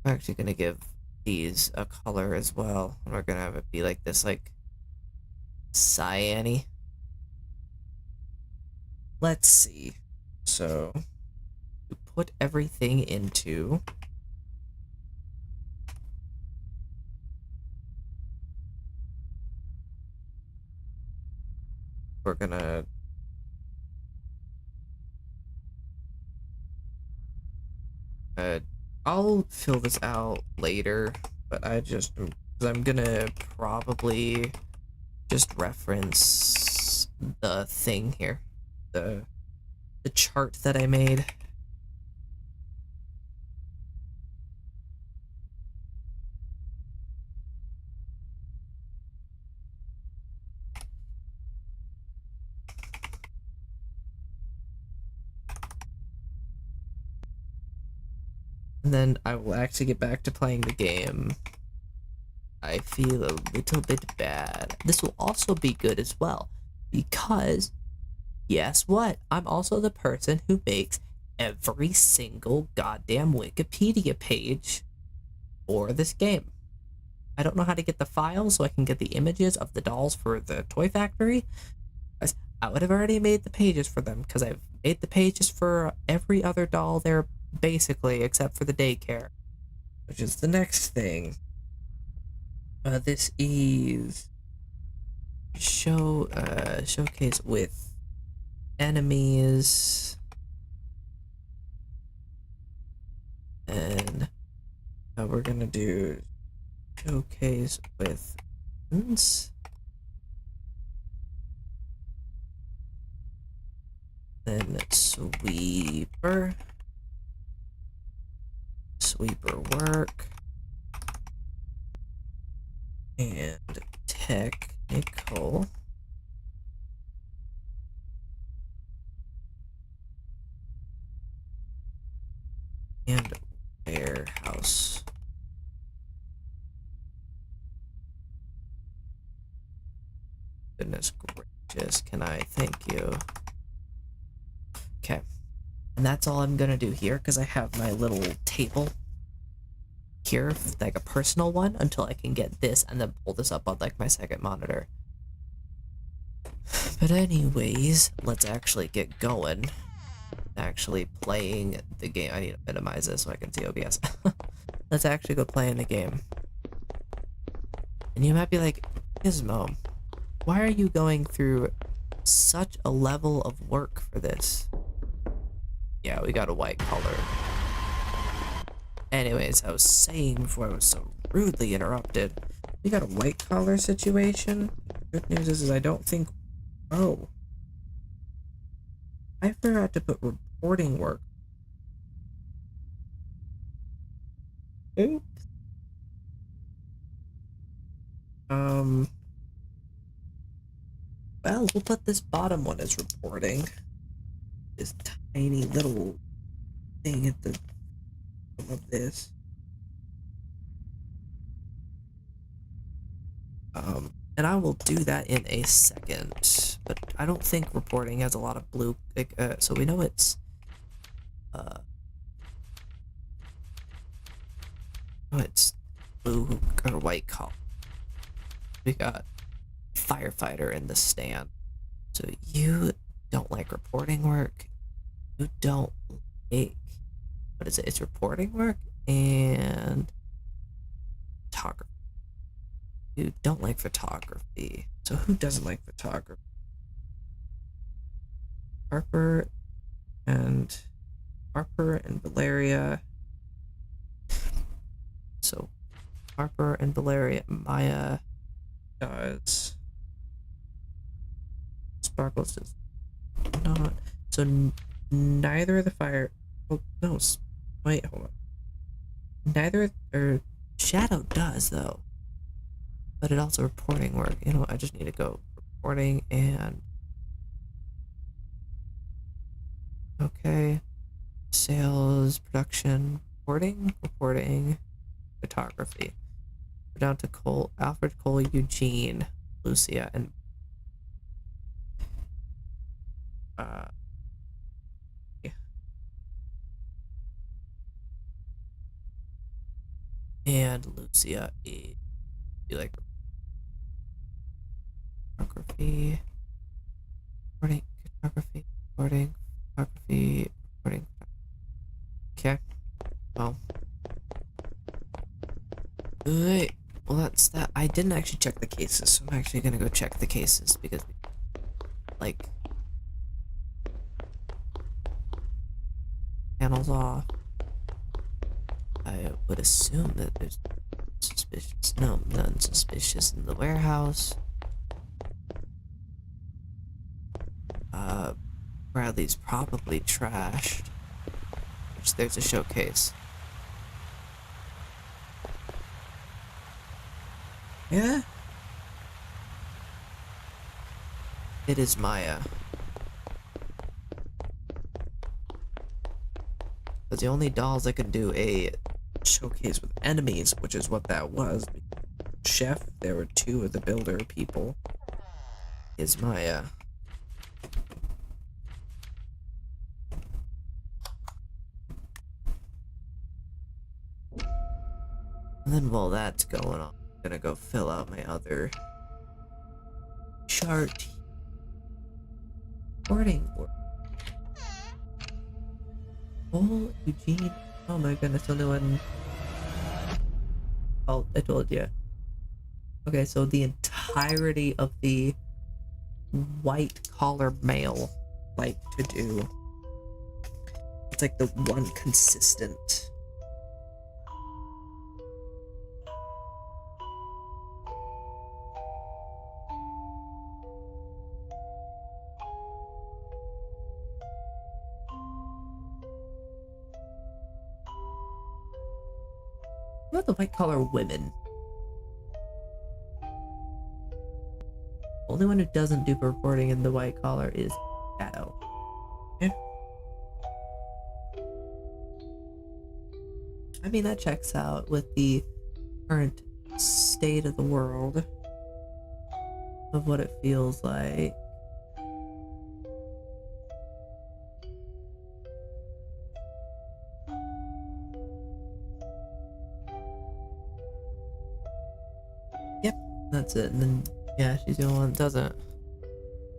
I'm actually gonna give these a color as well. And we're gonna have it be like this, like cyan-y. Let's see. So to put everything into we're gonna I'll fill this out later, but I'm gonna probably just reference the thing here, the chart that I made. And then I will actually get back to playing the game. I feel a little bit bad. This will also be good as well, because guess what? I'm also the person who makes every single goddamn Wikipedia page for this game. I don't know how to get the files so I can get the images of the dolls for the Toy Factory. I would have already made the pages for them, because I've made the pages for every other doll there, basically, except for the daycare, which is the next thing. This is showcase with enemies, and we're gonna do showcase with friends. Then sweeper work, and technical, and warehouse. Goodness gracious, can I thank you? Okay, and that's all I'm gonna do here, because I have my little table here, like a personal one, until I can get this and then pull this up on like my second monitor. But anyways, let's actually get going. Actually playing the game. I need to minimize this so I can see OBS. Let's actually go play in the game. And you might be like, Gizmo, why are you going through such a level of work for this? Yeah, we got a white color. Anyways, I was saying before I was so rudely interrupted, we got a white collar situation. Good news is I don't think... Oh. I forgot to put reporting work. Oops. Well, we'll put this bottom one as reporting. This tiny little thing at the bottom of this. And I will do that in a second, but I don't think reporting has a lot of blue, so we know it's, it's blue or white collar. We got firefighter in the stand. So you don't like reporting work, you don't like, what is it? It's reporting work and photography. You don't like photography. So who doesn't like photography? Harper and Valeria. So Harper and Valeria. Maya does. Sparkles does not. So neither of the fire. Oh no! Wait, hold on. Neither or Shadow does though. But it also reporting work. You know, I just need to go reporting and okay, sales, production, reporting, photography. We're down to Cole, Alfred, Cole, Eugene, Lucia, and yeah. And Lucia is like photography, reporting, photography, reporting, photography, reporting. Okay. Well. Wait. Well, that's that. I didn't actually check the cases, so I'm actually gonna go check the cases because, like, panels off. I would assume that there's suspicious. No, none suspicious in the warehouse. Bradley's probably trashed. Which there's a showcase. Yeah. It is Maya. But the only dolls that can do a showcase with enemies, which is what that was. Chef, there were two of the builder people. Is Maya. And then while that's going on, I'm gonna go fill out my other chart. Recording work. Oh, Eugene. Oh my goodness, only one. Oh, I told you. Okay, so the entirety of the white collar male like to do. It's like the one consistent. What about the white collar women? Only one who doesn't do reporting in the white collar is Shadow. Yeah. I mean, that checks out with the current state of the world of what it feels like. Yep, that's it. And then, yeah, she's the only one that doesn't.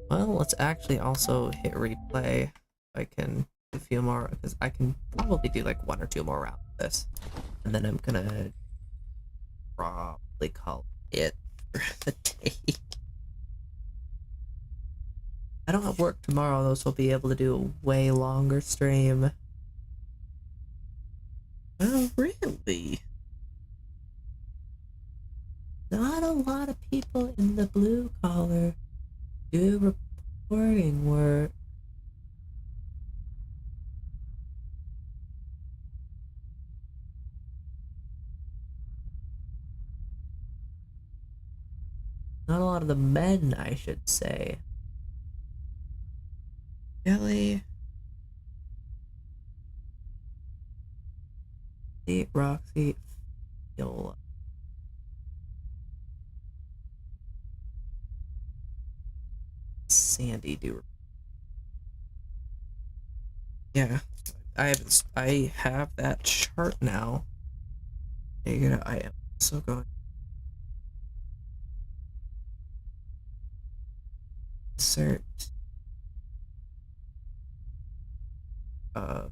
Well, let's actually also hit replay. I can do a few more, because I can probably do like 1 or 2 more rounds of this. And then I'm gonna probably call it for the day. I don't have work tomorrow though, so I'll be able to do a way longer stream. Oh, really? Not a lot of people in the blue collar do reporting work. Not a lot of the men, I should say. Kelly. Roxy. Viola. Sandy do. Yeah. I have that chart now. I am also going insert uh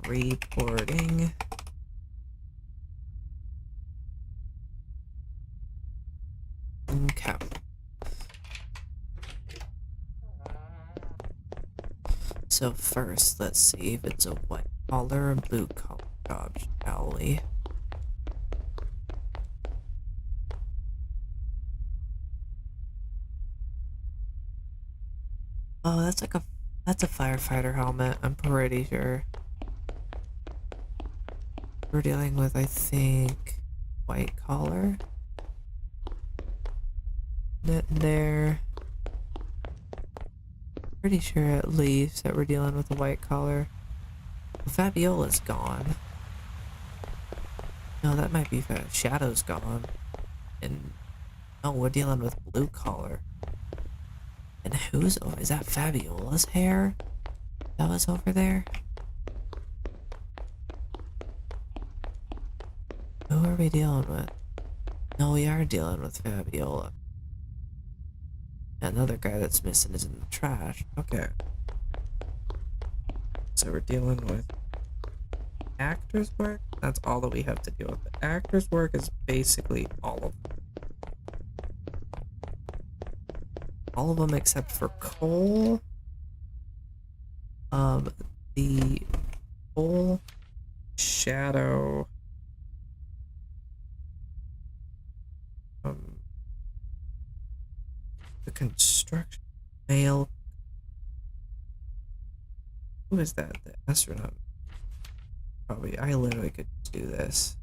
reporting. Okay. So first, let's see if it's a white collar or blue collar job, shall we? Oh, that's a firefighter helmet, I'm pretty sure. We're dealing with, I think, white collar. There. Pretty sure at least that we're dealing with a white collar. Well, Fabiola's gone. No, that might be Shadow's gone. And no, we're dealing with blue collar. And who's is that Fabiola's hair? That was over there? Who are we dealing with? No, we are dealing with Fabiola. Another guy that's missing is in the trash. Okay. So we're dealing with actor's work. That's all that we have to deal with. The actor's work is basically all of them except for Cole. The Cole, Shadow, The construction male. Who is that? The astronaut. Probably. I literally could just do this.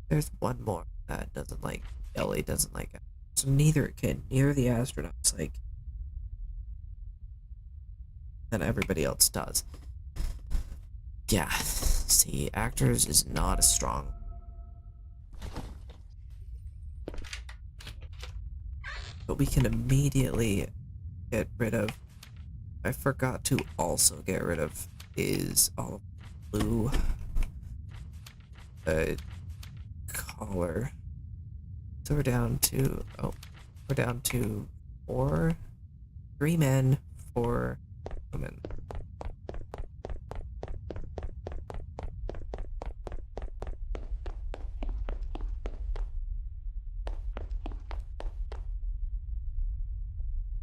There's one more that doesn't like Ellie doesn't like it. So neither can. Neither the astronauts like than everybody else does. Yeah. See, actors is not as strong. But we can immediately get rid of. I forgot to also get rid of is all blue collar. So we're down to four, 3 men, 4 women.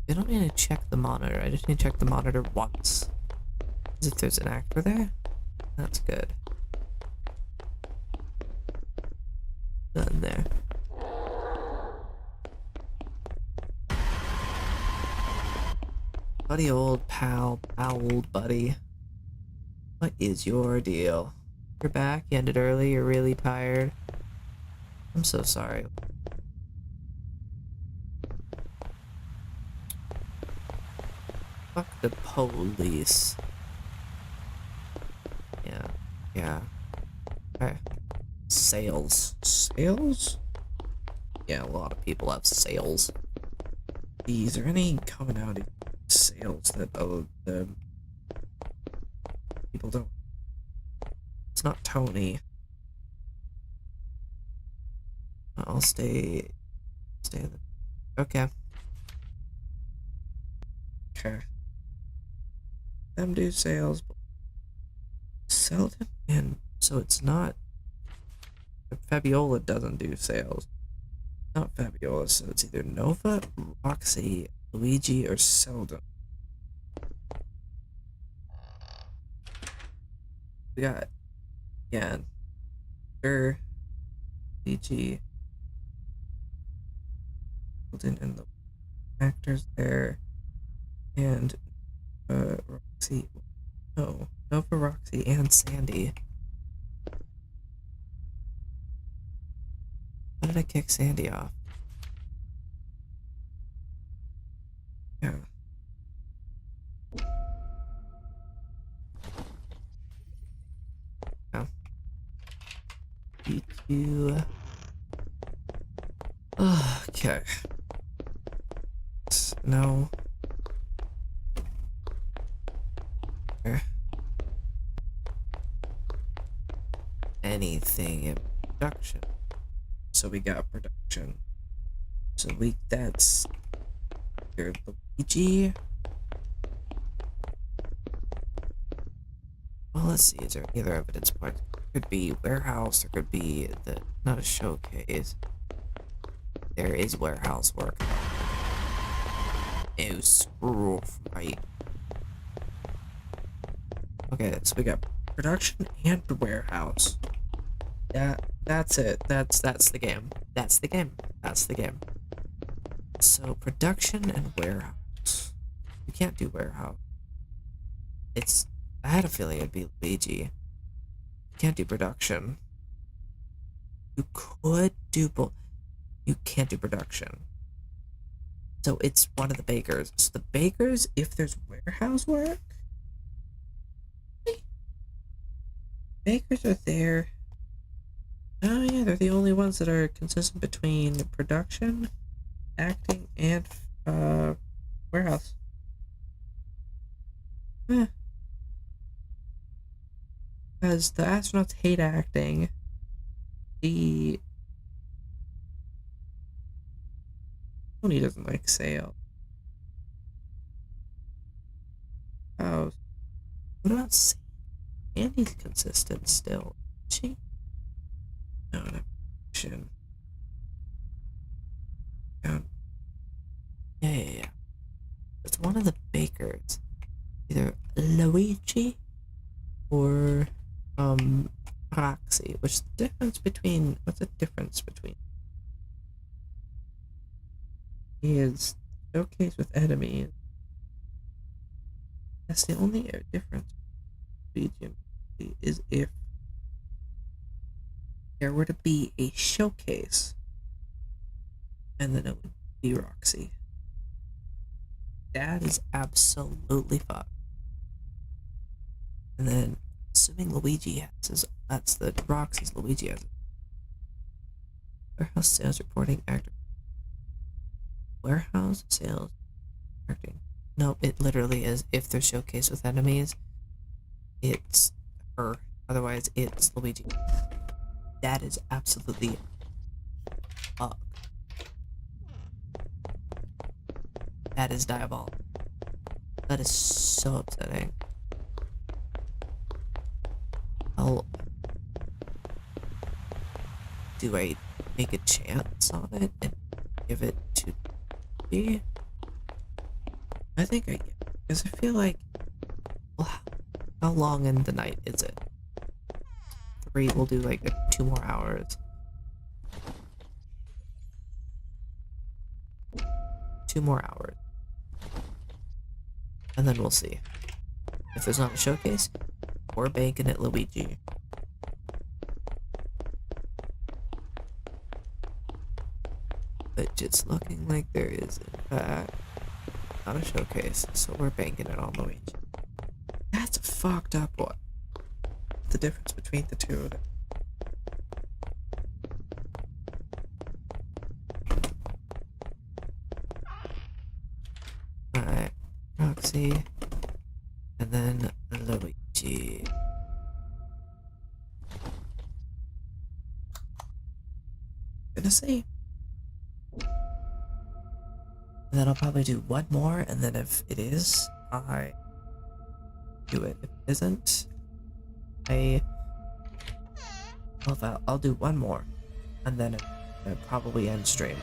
I don't need to check the monitor. I just need to check the monitor once. As if there's an actor there. That's good. Nothing there. Buddy, old pal, old buddy. What is your deal? You're back, you ended early, you're really tired. I'm so sorry. Fuck the police. Yeah. Okay. Sales. Sales? Yeah, a lot of people have sales. Is there any commonality sales that the people don't? It's not Tony. I'll stay in the. Okay. Them do sales, but Selden and so it's not. Fabiola doesn't do sales. Not Fabiola, so it's either Nova, Roxy, Luigi, or Selden. We got Luigi, Selden, and the actors there, and Roxy. No, Nova, Roxy, and Sandy. Why did I kick Sandy off? Yeah. Oh. B2. Okay. No. Anything in production. So we got production. So that's your Luigi. Well, let's see. Is there any other evidence points? Could be warehouse. There could be not a showcase. There is warehouse work. Oh, screw right. Okay, so we got production and warehouse. That's it. That's the game. That's the game. So production and warehouse. You can't do warehouse. I had a feeling it'd be Luigi. You can't do production. You could do both. You can't do production. So it's one of the bakers. So the bakers, if there's warehouse work, bakers are there. Oh yeah, they're the only ones that are consistent between production, acting, and warehouse. Because the astronauts hate acting. Tony doesn't like sales. Oh, what about Sandy? Sandy's consistent still, is she? No, not action. Yeah. It's one of the bakers. Either Luigi or Roxy. What's the difference between is showcase with enemies. That's the only difference between is if there were to be a showcase, and then it would be Roxy. That is absolutely fucked. And then, assuming Luigi has that's the Roxy's Luigi has. Warehouse sales reporting active. Warehouse sales acting. No, it literally is. If they're showcased with enemies, it's her. Otherwise, it's Luigi. That is absolutely fucked. That is diabolical. That is so upsetting. Do I make a chance on it and give it to B? I think I get it, because I feel like, well, how long in the night is it? 3, we'll do like 2 more hours. 2 more hours. And then we'll see. If there's not a showcase, we're banking at Luigi. But it's looking like there is, in fact, not a showcase, so we're banking it on Luigi. That's a fucked up one. The difference between the two of them. Alright, Roxy, and then Luigi. Gonna see. And then I'll probably do one more, and then if it is, I do it. If it isn't, I'll do one more, and then it probably end stream.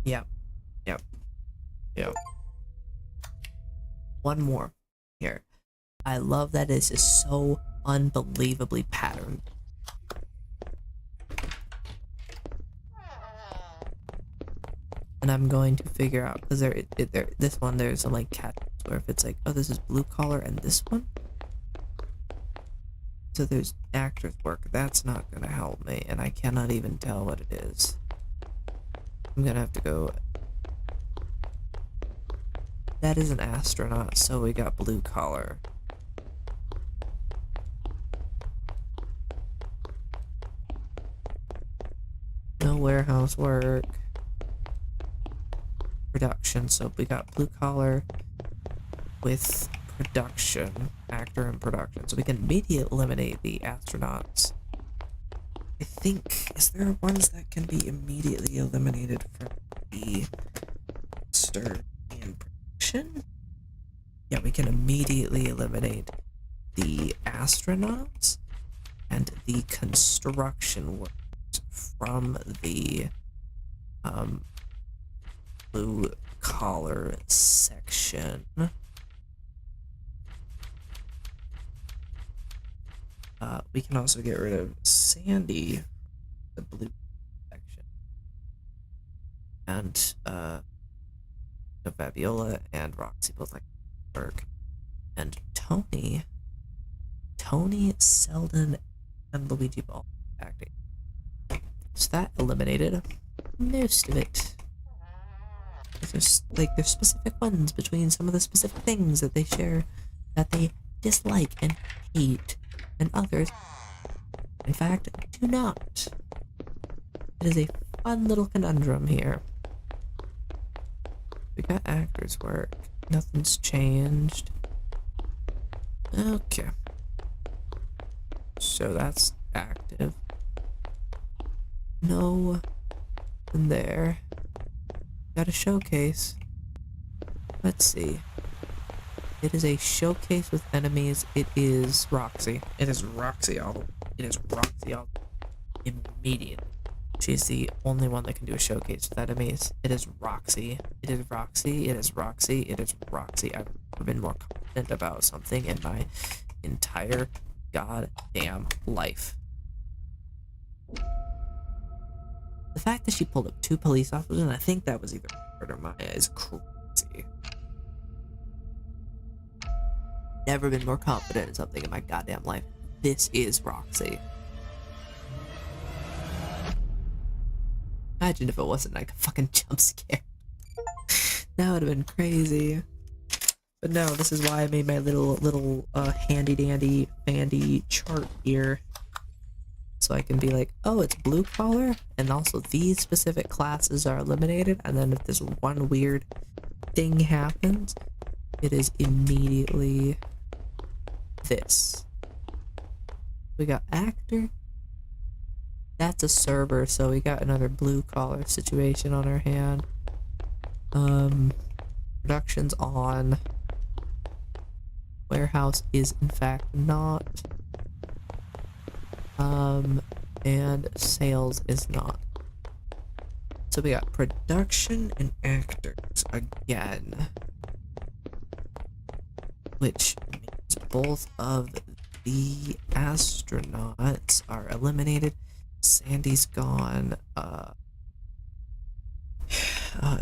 Yep. One more here. I love that this is so unbelievably patterned. And I'm going to figure out, because this one there's some like catch where if it's like, oh, this is blue collar and this one, so there's actors work, that's not gonna help me, and I cannot even tell what it is. I'm gonna have to go. That is an astronaut, so we got blue collar. No warehouse work. Production, so we got blue collar with production, actor and production, so we can immediately eliminate the astronauts. I think, is there ones that can be immediately eliminated from the stir and production? Yeah, we can immediately eliminate the astronauts and the construction workers from the blue collar section. We can also get rid of Sandy, the blue section, and Fabiola and Roxy both like work, and Tony, Selden, and Luigi Ball acting. So that eliminated most of it. There's specific ones between some of the specific things that they share that they dislike and hate, and others, in fact, do not. It is a fun little conundrum here. We got actors work. Nothing's changed. Okay. So that's active. No. And there. Got a showcase. Let's see. It is a showcase with enemies. It is Roxy. It is Roxy all. Immediately. She's the only one that can do a showcase with enemies. It is Roxy. It is Roxy. It is Roxy. It is Roxy. I've never been more confident about something in my entire goddamn life. The fact that she pulled up 2 police officers, and I think that was either Murder Maya, is crazy. Never been more confident in something in my goddamn life. This is Roxy. Imagine if it wasn't like a fucking jump scare. That would have been crazy. But no, this is why I made my little handy dandy fandy chart here. So I can be like, oh, it's blue collar, and also these specific classes are eliminated, and then if this one weird thing happens, it is immediately this. We got actor. That's a server, so we got another blue collar situation on our hand. Production's on. Warehouse is in fact not. And sales is not. So we got production and actors again. Which means both of the astronauts are eliminated. Sandy's gone. And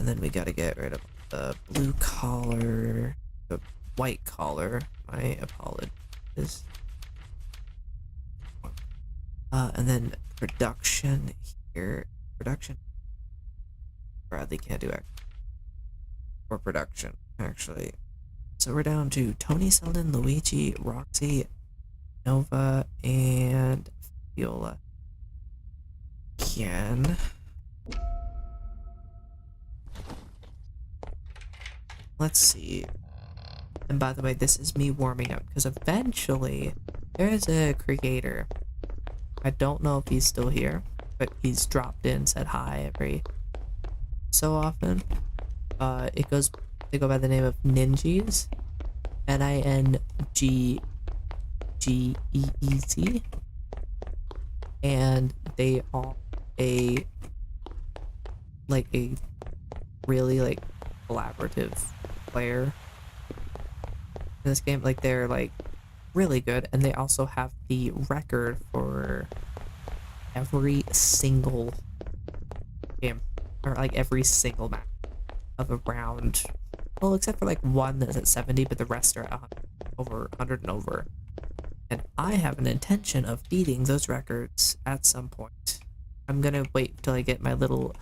then we gotta get rid of the blue collar, the white collar. My apologies. And then production here. Production. Bradley can't do it. Or production, actually. So we're down to Tony Selden, Luigi, Roxy, Nova, and Viola. Again. Let's see. And by the way, this is me warming up, because eventually there's a creator. I don't know if he's still here, but he's dropped in, said hi every so often. They go by the name of Ninjeez. Ningeez. And they are a really collaborative player in this game. Like, they're like really good, and they also have the record for every single game, or like every single map of a round. Well, except for like one that's at 70, but the rest are at over 100 and over. And I have an intention of beating those records at some point. I'm gonna wait till I get my little,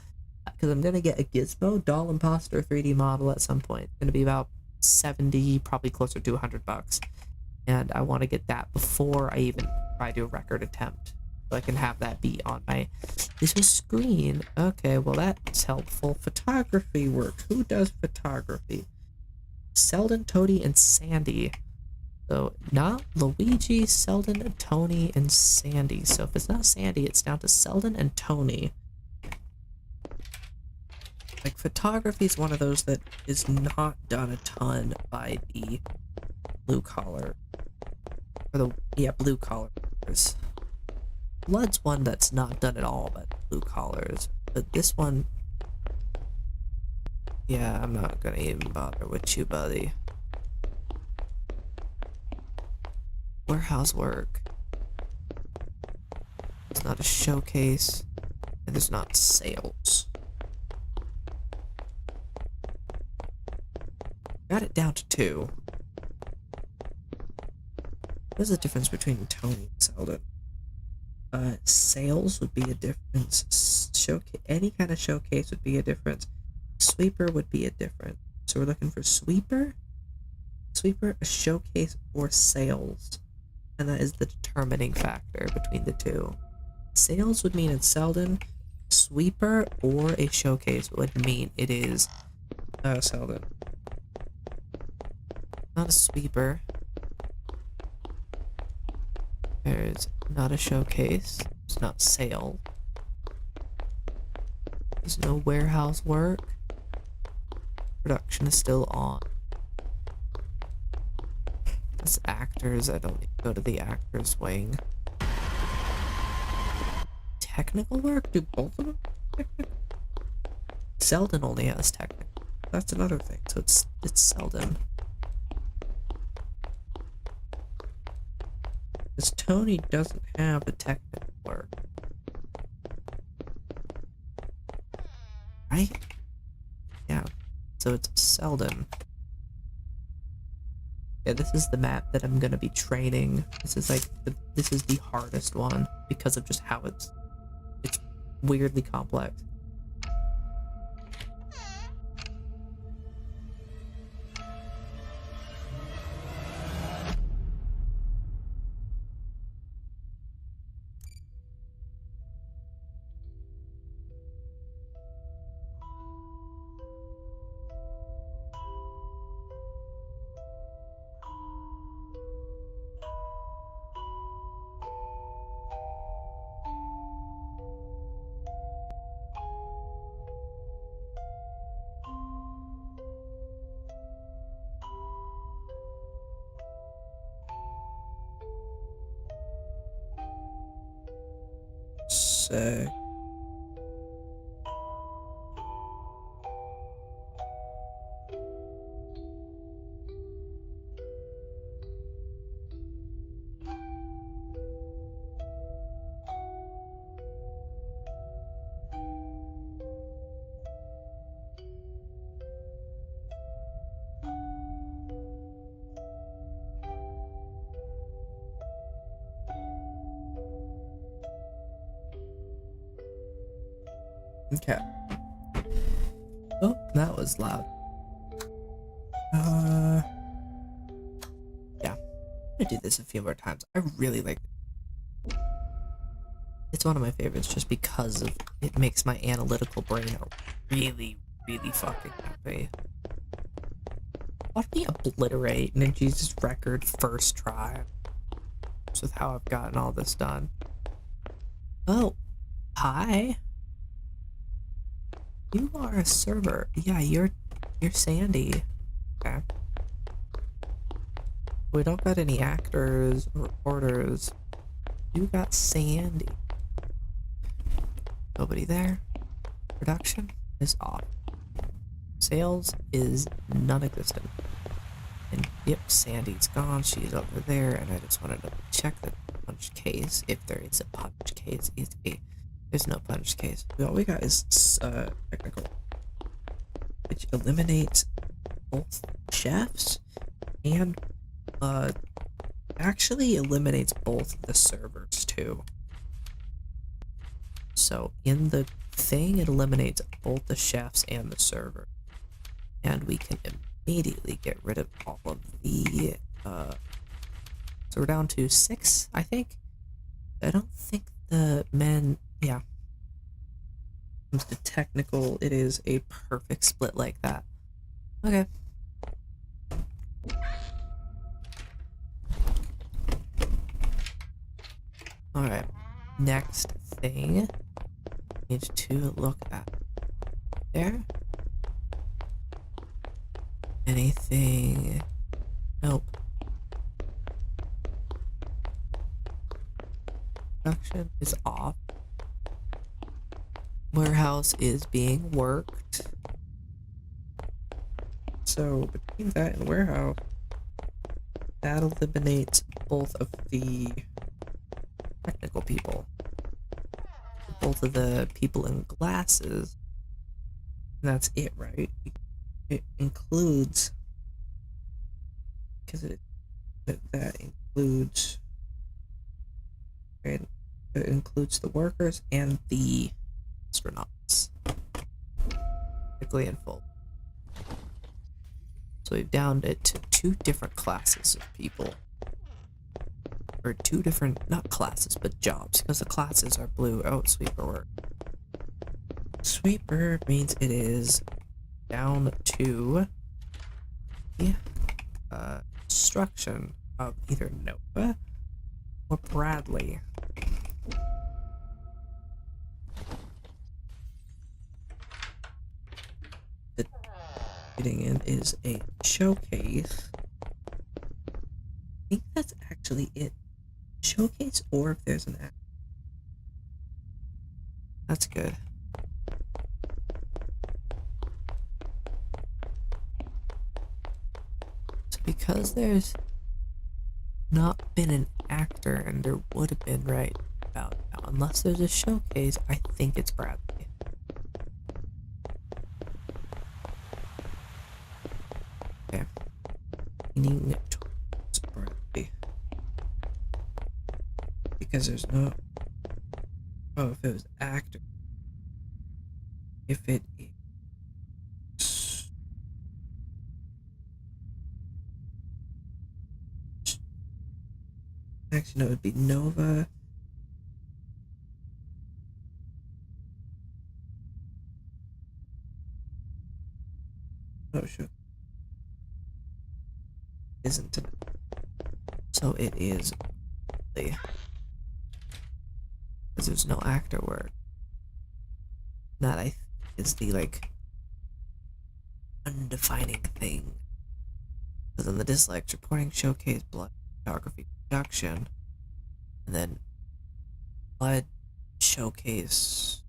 because I'm gonna get a Gizmo doll imposter 3D model at some point. It's gonna be about 70, probably closer to $100, and I want to get that before I even try to do a record attempt, so I can have that be on my little screen. Okay, well that's helpful. Photography work. Who does photography? Selden, Tony, and Sandy. So not Luigi, Selden, Tony, and Sandy. So if it's not Sandy, it's down to Selden and Tony. Like, photography is one of those that is not done a ton by the blue collar. Or blue collars. Blood's one that's not done at all by blue collars. But this one, yeah, I'm not gonna even bother with you, buddy. Warehouse work. It's not a showcase, and there's not sales. Got it down to 2. What's the difference between Tony and Selden? Sales would be a difference. Any kind of showcase would be a difference. Sweeper would be a difference. So we're looking for sweeper, a showcase, or sales. And that is the determining factor between the two. Sales would mean it's Selden. Sweeper or a showcase would mean it is Selden. Not a sweeper. There's not a showcase. It's not sale. There's no warehouse work. Production is still on. As actors, I don't need to go to the actors wing. Technical work? Do both of them? Selden only has technical. That's another thing. So it's Selden. Because Tony doesn't have the technical work. right? Yeah. So it's Selden. Yeah, this is the map that I'm gonna be training. This is like this is the hardest one because of just how it's weirdly complex. Sick. Okay. Oh, that was loud. Yeah. I'm gonna do this a few more times. I really like it. It's one of my favorites just because of it makes my analytical brain really, really fucking happy. Watch me obliterate Ninja's record first try. Just with how I've gotten all this done. Oh, hi. You are a server. Yeah, you're Sandy. Okay. We don't got any actors or reporters. You got Sandy. Nobody there. Production is off. Sales is non-existent. And yep, Sandy's gone. She's over there, and I just wanted to check the punch case if there is a punch case. There's no punch case. All we got is technical, which eliminates both chefs and actually eliminates both the servers too. So in the thing, it eliminates both the chefs and the server, and we can immediately get rid of all of the so we're down to 6, I think. I don't think the men, yeah, comes to technical, it is a perfect split like that. Okay. Alright, next thing, need to look at there. Anything? Nope. Production is off. Warehouse is being worked. So between that and warehouse, that eliminates both of the technical people. Both of the people in glasses. And that's it, right? It includes, because that includes, right? It includes the workers and the astronauts, technically in full. So we've downed it to 2 different classes of people, or 2 different, not classes, but jobs, because the classes are blue. Oh, sweeper work. Sweeper means it is down to the construction of either Nova or Bradley. The getting in is a showcase. I think that's actually it. Showcase, or if there's an act. That's good. Because there's not been an actor, and there would have been right about now, unless there's a showcase, I think it's Bradley. leaning towards Bradley. Because there's no... Oh, if it was actor. If it is... Actually, no, it would be Nova. Oh, sure. Isn't it? So it is... Because there's no actor word. That I think is the, like, undefining thing. Because in the dislikes, reporting showcase blood photography production, and then blood showcase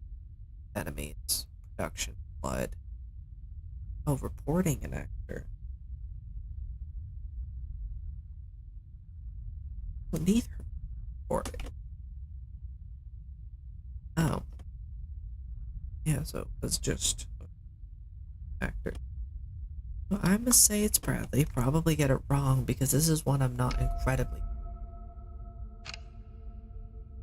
enemies production blood. Oh, reporting an actor. Well, neither reporting. Oh. Yeah, so it's just actor. Well, I must say it's Bradley. Probably get it wrong because this is one I'm not incredibly.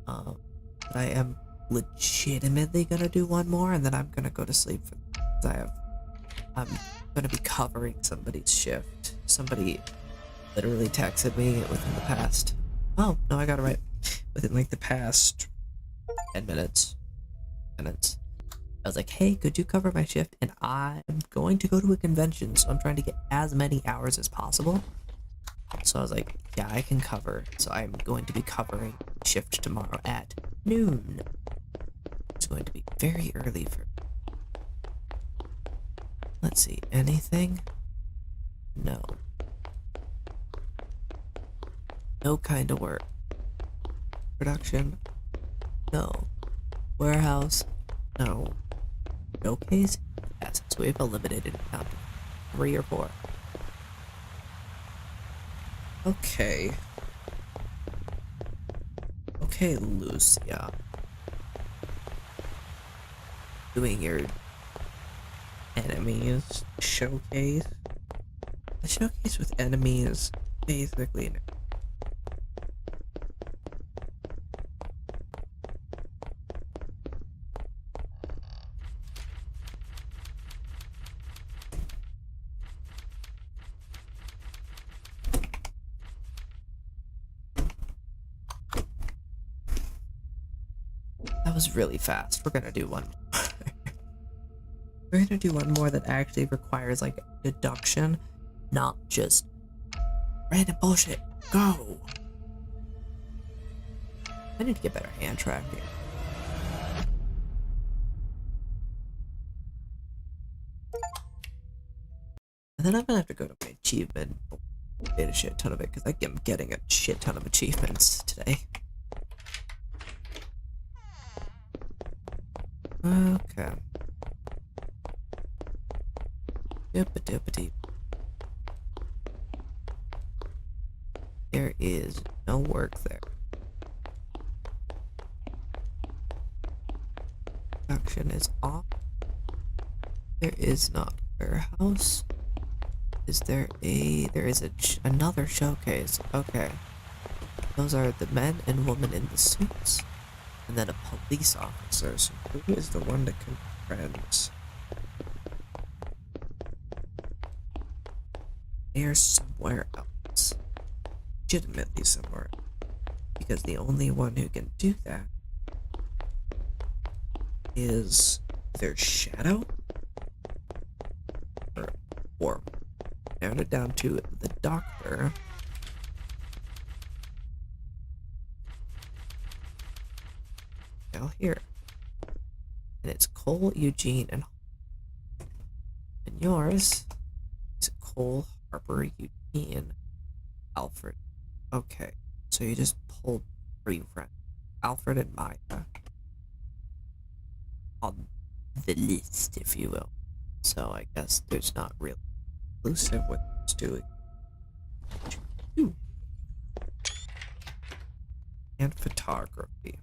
But I am legitimately gonna do one more, and then I'm gonna go to sleep for. I'm gonna be covering somebody's shift. Somebody literally texted me within the past. Oh no, I got it right. Within like the past 10 minutes. I was like, hey, could you cover my shift? And I'm going to go to a convention, so I'm trying to get as many hours as possible. So I was like, yeah, I can cover. So I'm going to be covering shift tomorrow at noon. It's going to be very early for... Let's see, anything? No. No kind of work. Production? No. Warehouse? No. Showcase? Yes, so we've eliminated it down to 3 or 4. Okay. Okay, Lucia. Doing your enemies showcase. The showcase with enemies basically. That was really fast. We're gonna do one more. We're gonna do one more that actually requires like deduction, not just random bullshit. Go! I need to get better hand tracking. And then I'm gonna have to go to my achievement. Get a shit ton of it, because I'm getting a shit ton of achievements today. Okay. Doop-a-doop-a-doop. There is no work there. Production is off. There is not warehouse. Is there is another showcase. Okay. Those are the men and women in the suits. And then a police officer. So who is the one that confronts? They're somewhere else. Legitimately somewhere. Because the only one who can do that is their shadow? Or narrowed it down to the doctor. Now here. And it's Cole, Eugene, and yours is Cole, Harper, Eugene, Alfred. Okay, so you just pulled 3 friends, Alfred and Maya, on the list, if you will. So I guess there's not really exclusive with what's doing. Ooh. And photography.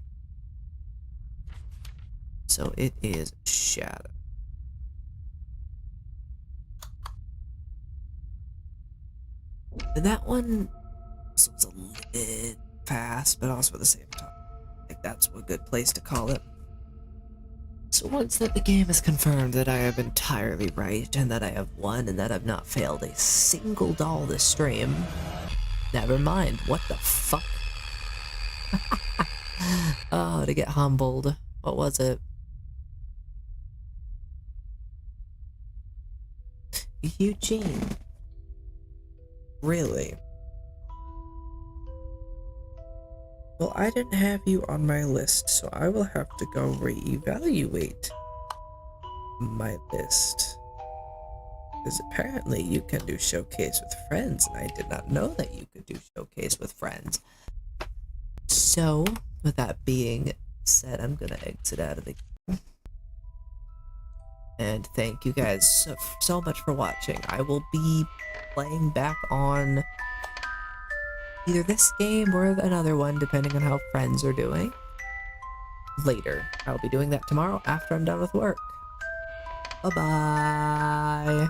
So it is shadow. And that one was a little fast, but also at the same time. Like, that's a good place to call it. So once that the game is confirmed that I have entirely right, and that I have won, and that I've not failed a single doll this stream, never mind, what the fuck? Oh, to get humbled. What was it? Eugene. Really? Well, I didn't have you on my list, so I will have to go reevaluate my list. Because apparently you can do showcase with friends, and I did not know that you could do showcase with friends. So, with that being said, I'm gonna exit out of the game. And thank you guys so much for watching. I will be playing back on either this game or another one, depending on how friends are doing. Later. I'll be doing that tomorrow after I'm done with work. Bye-bye.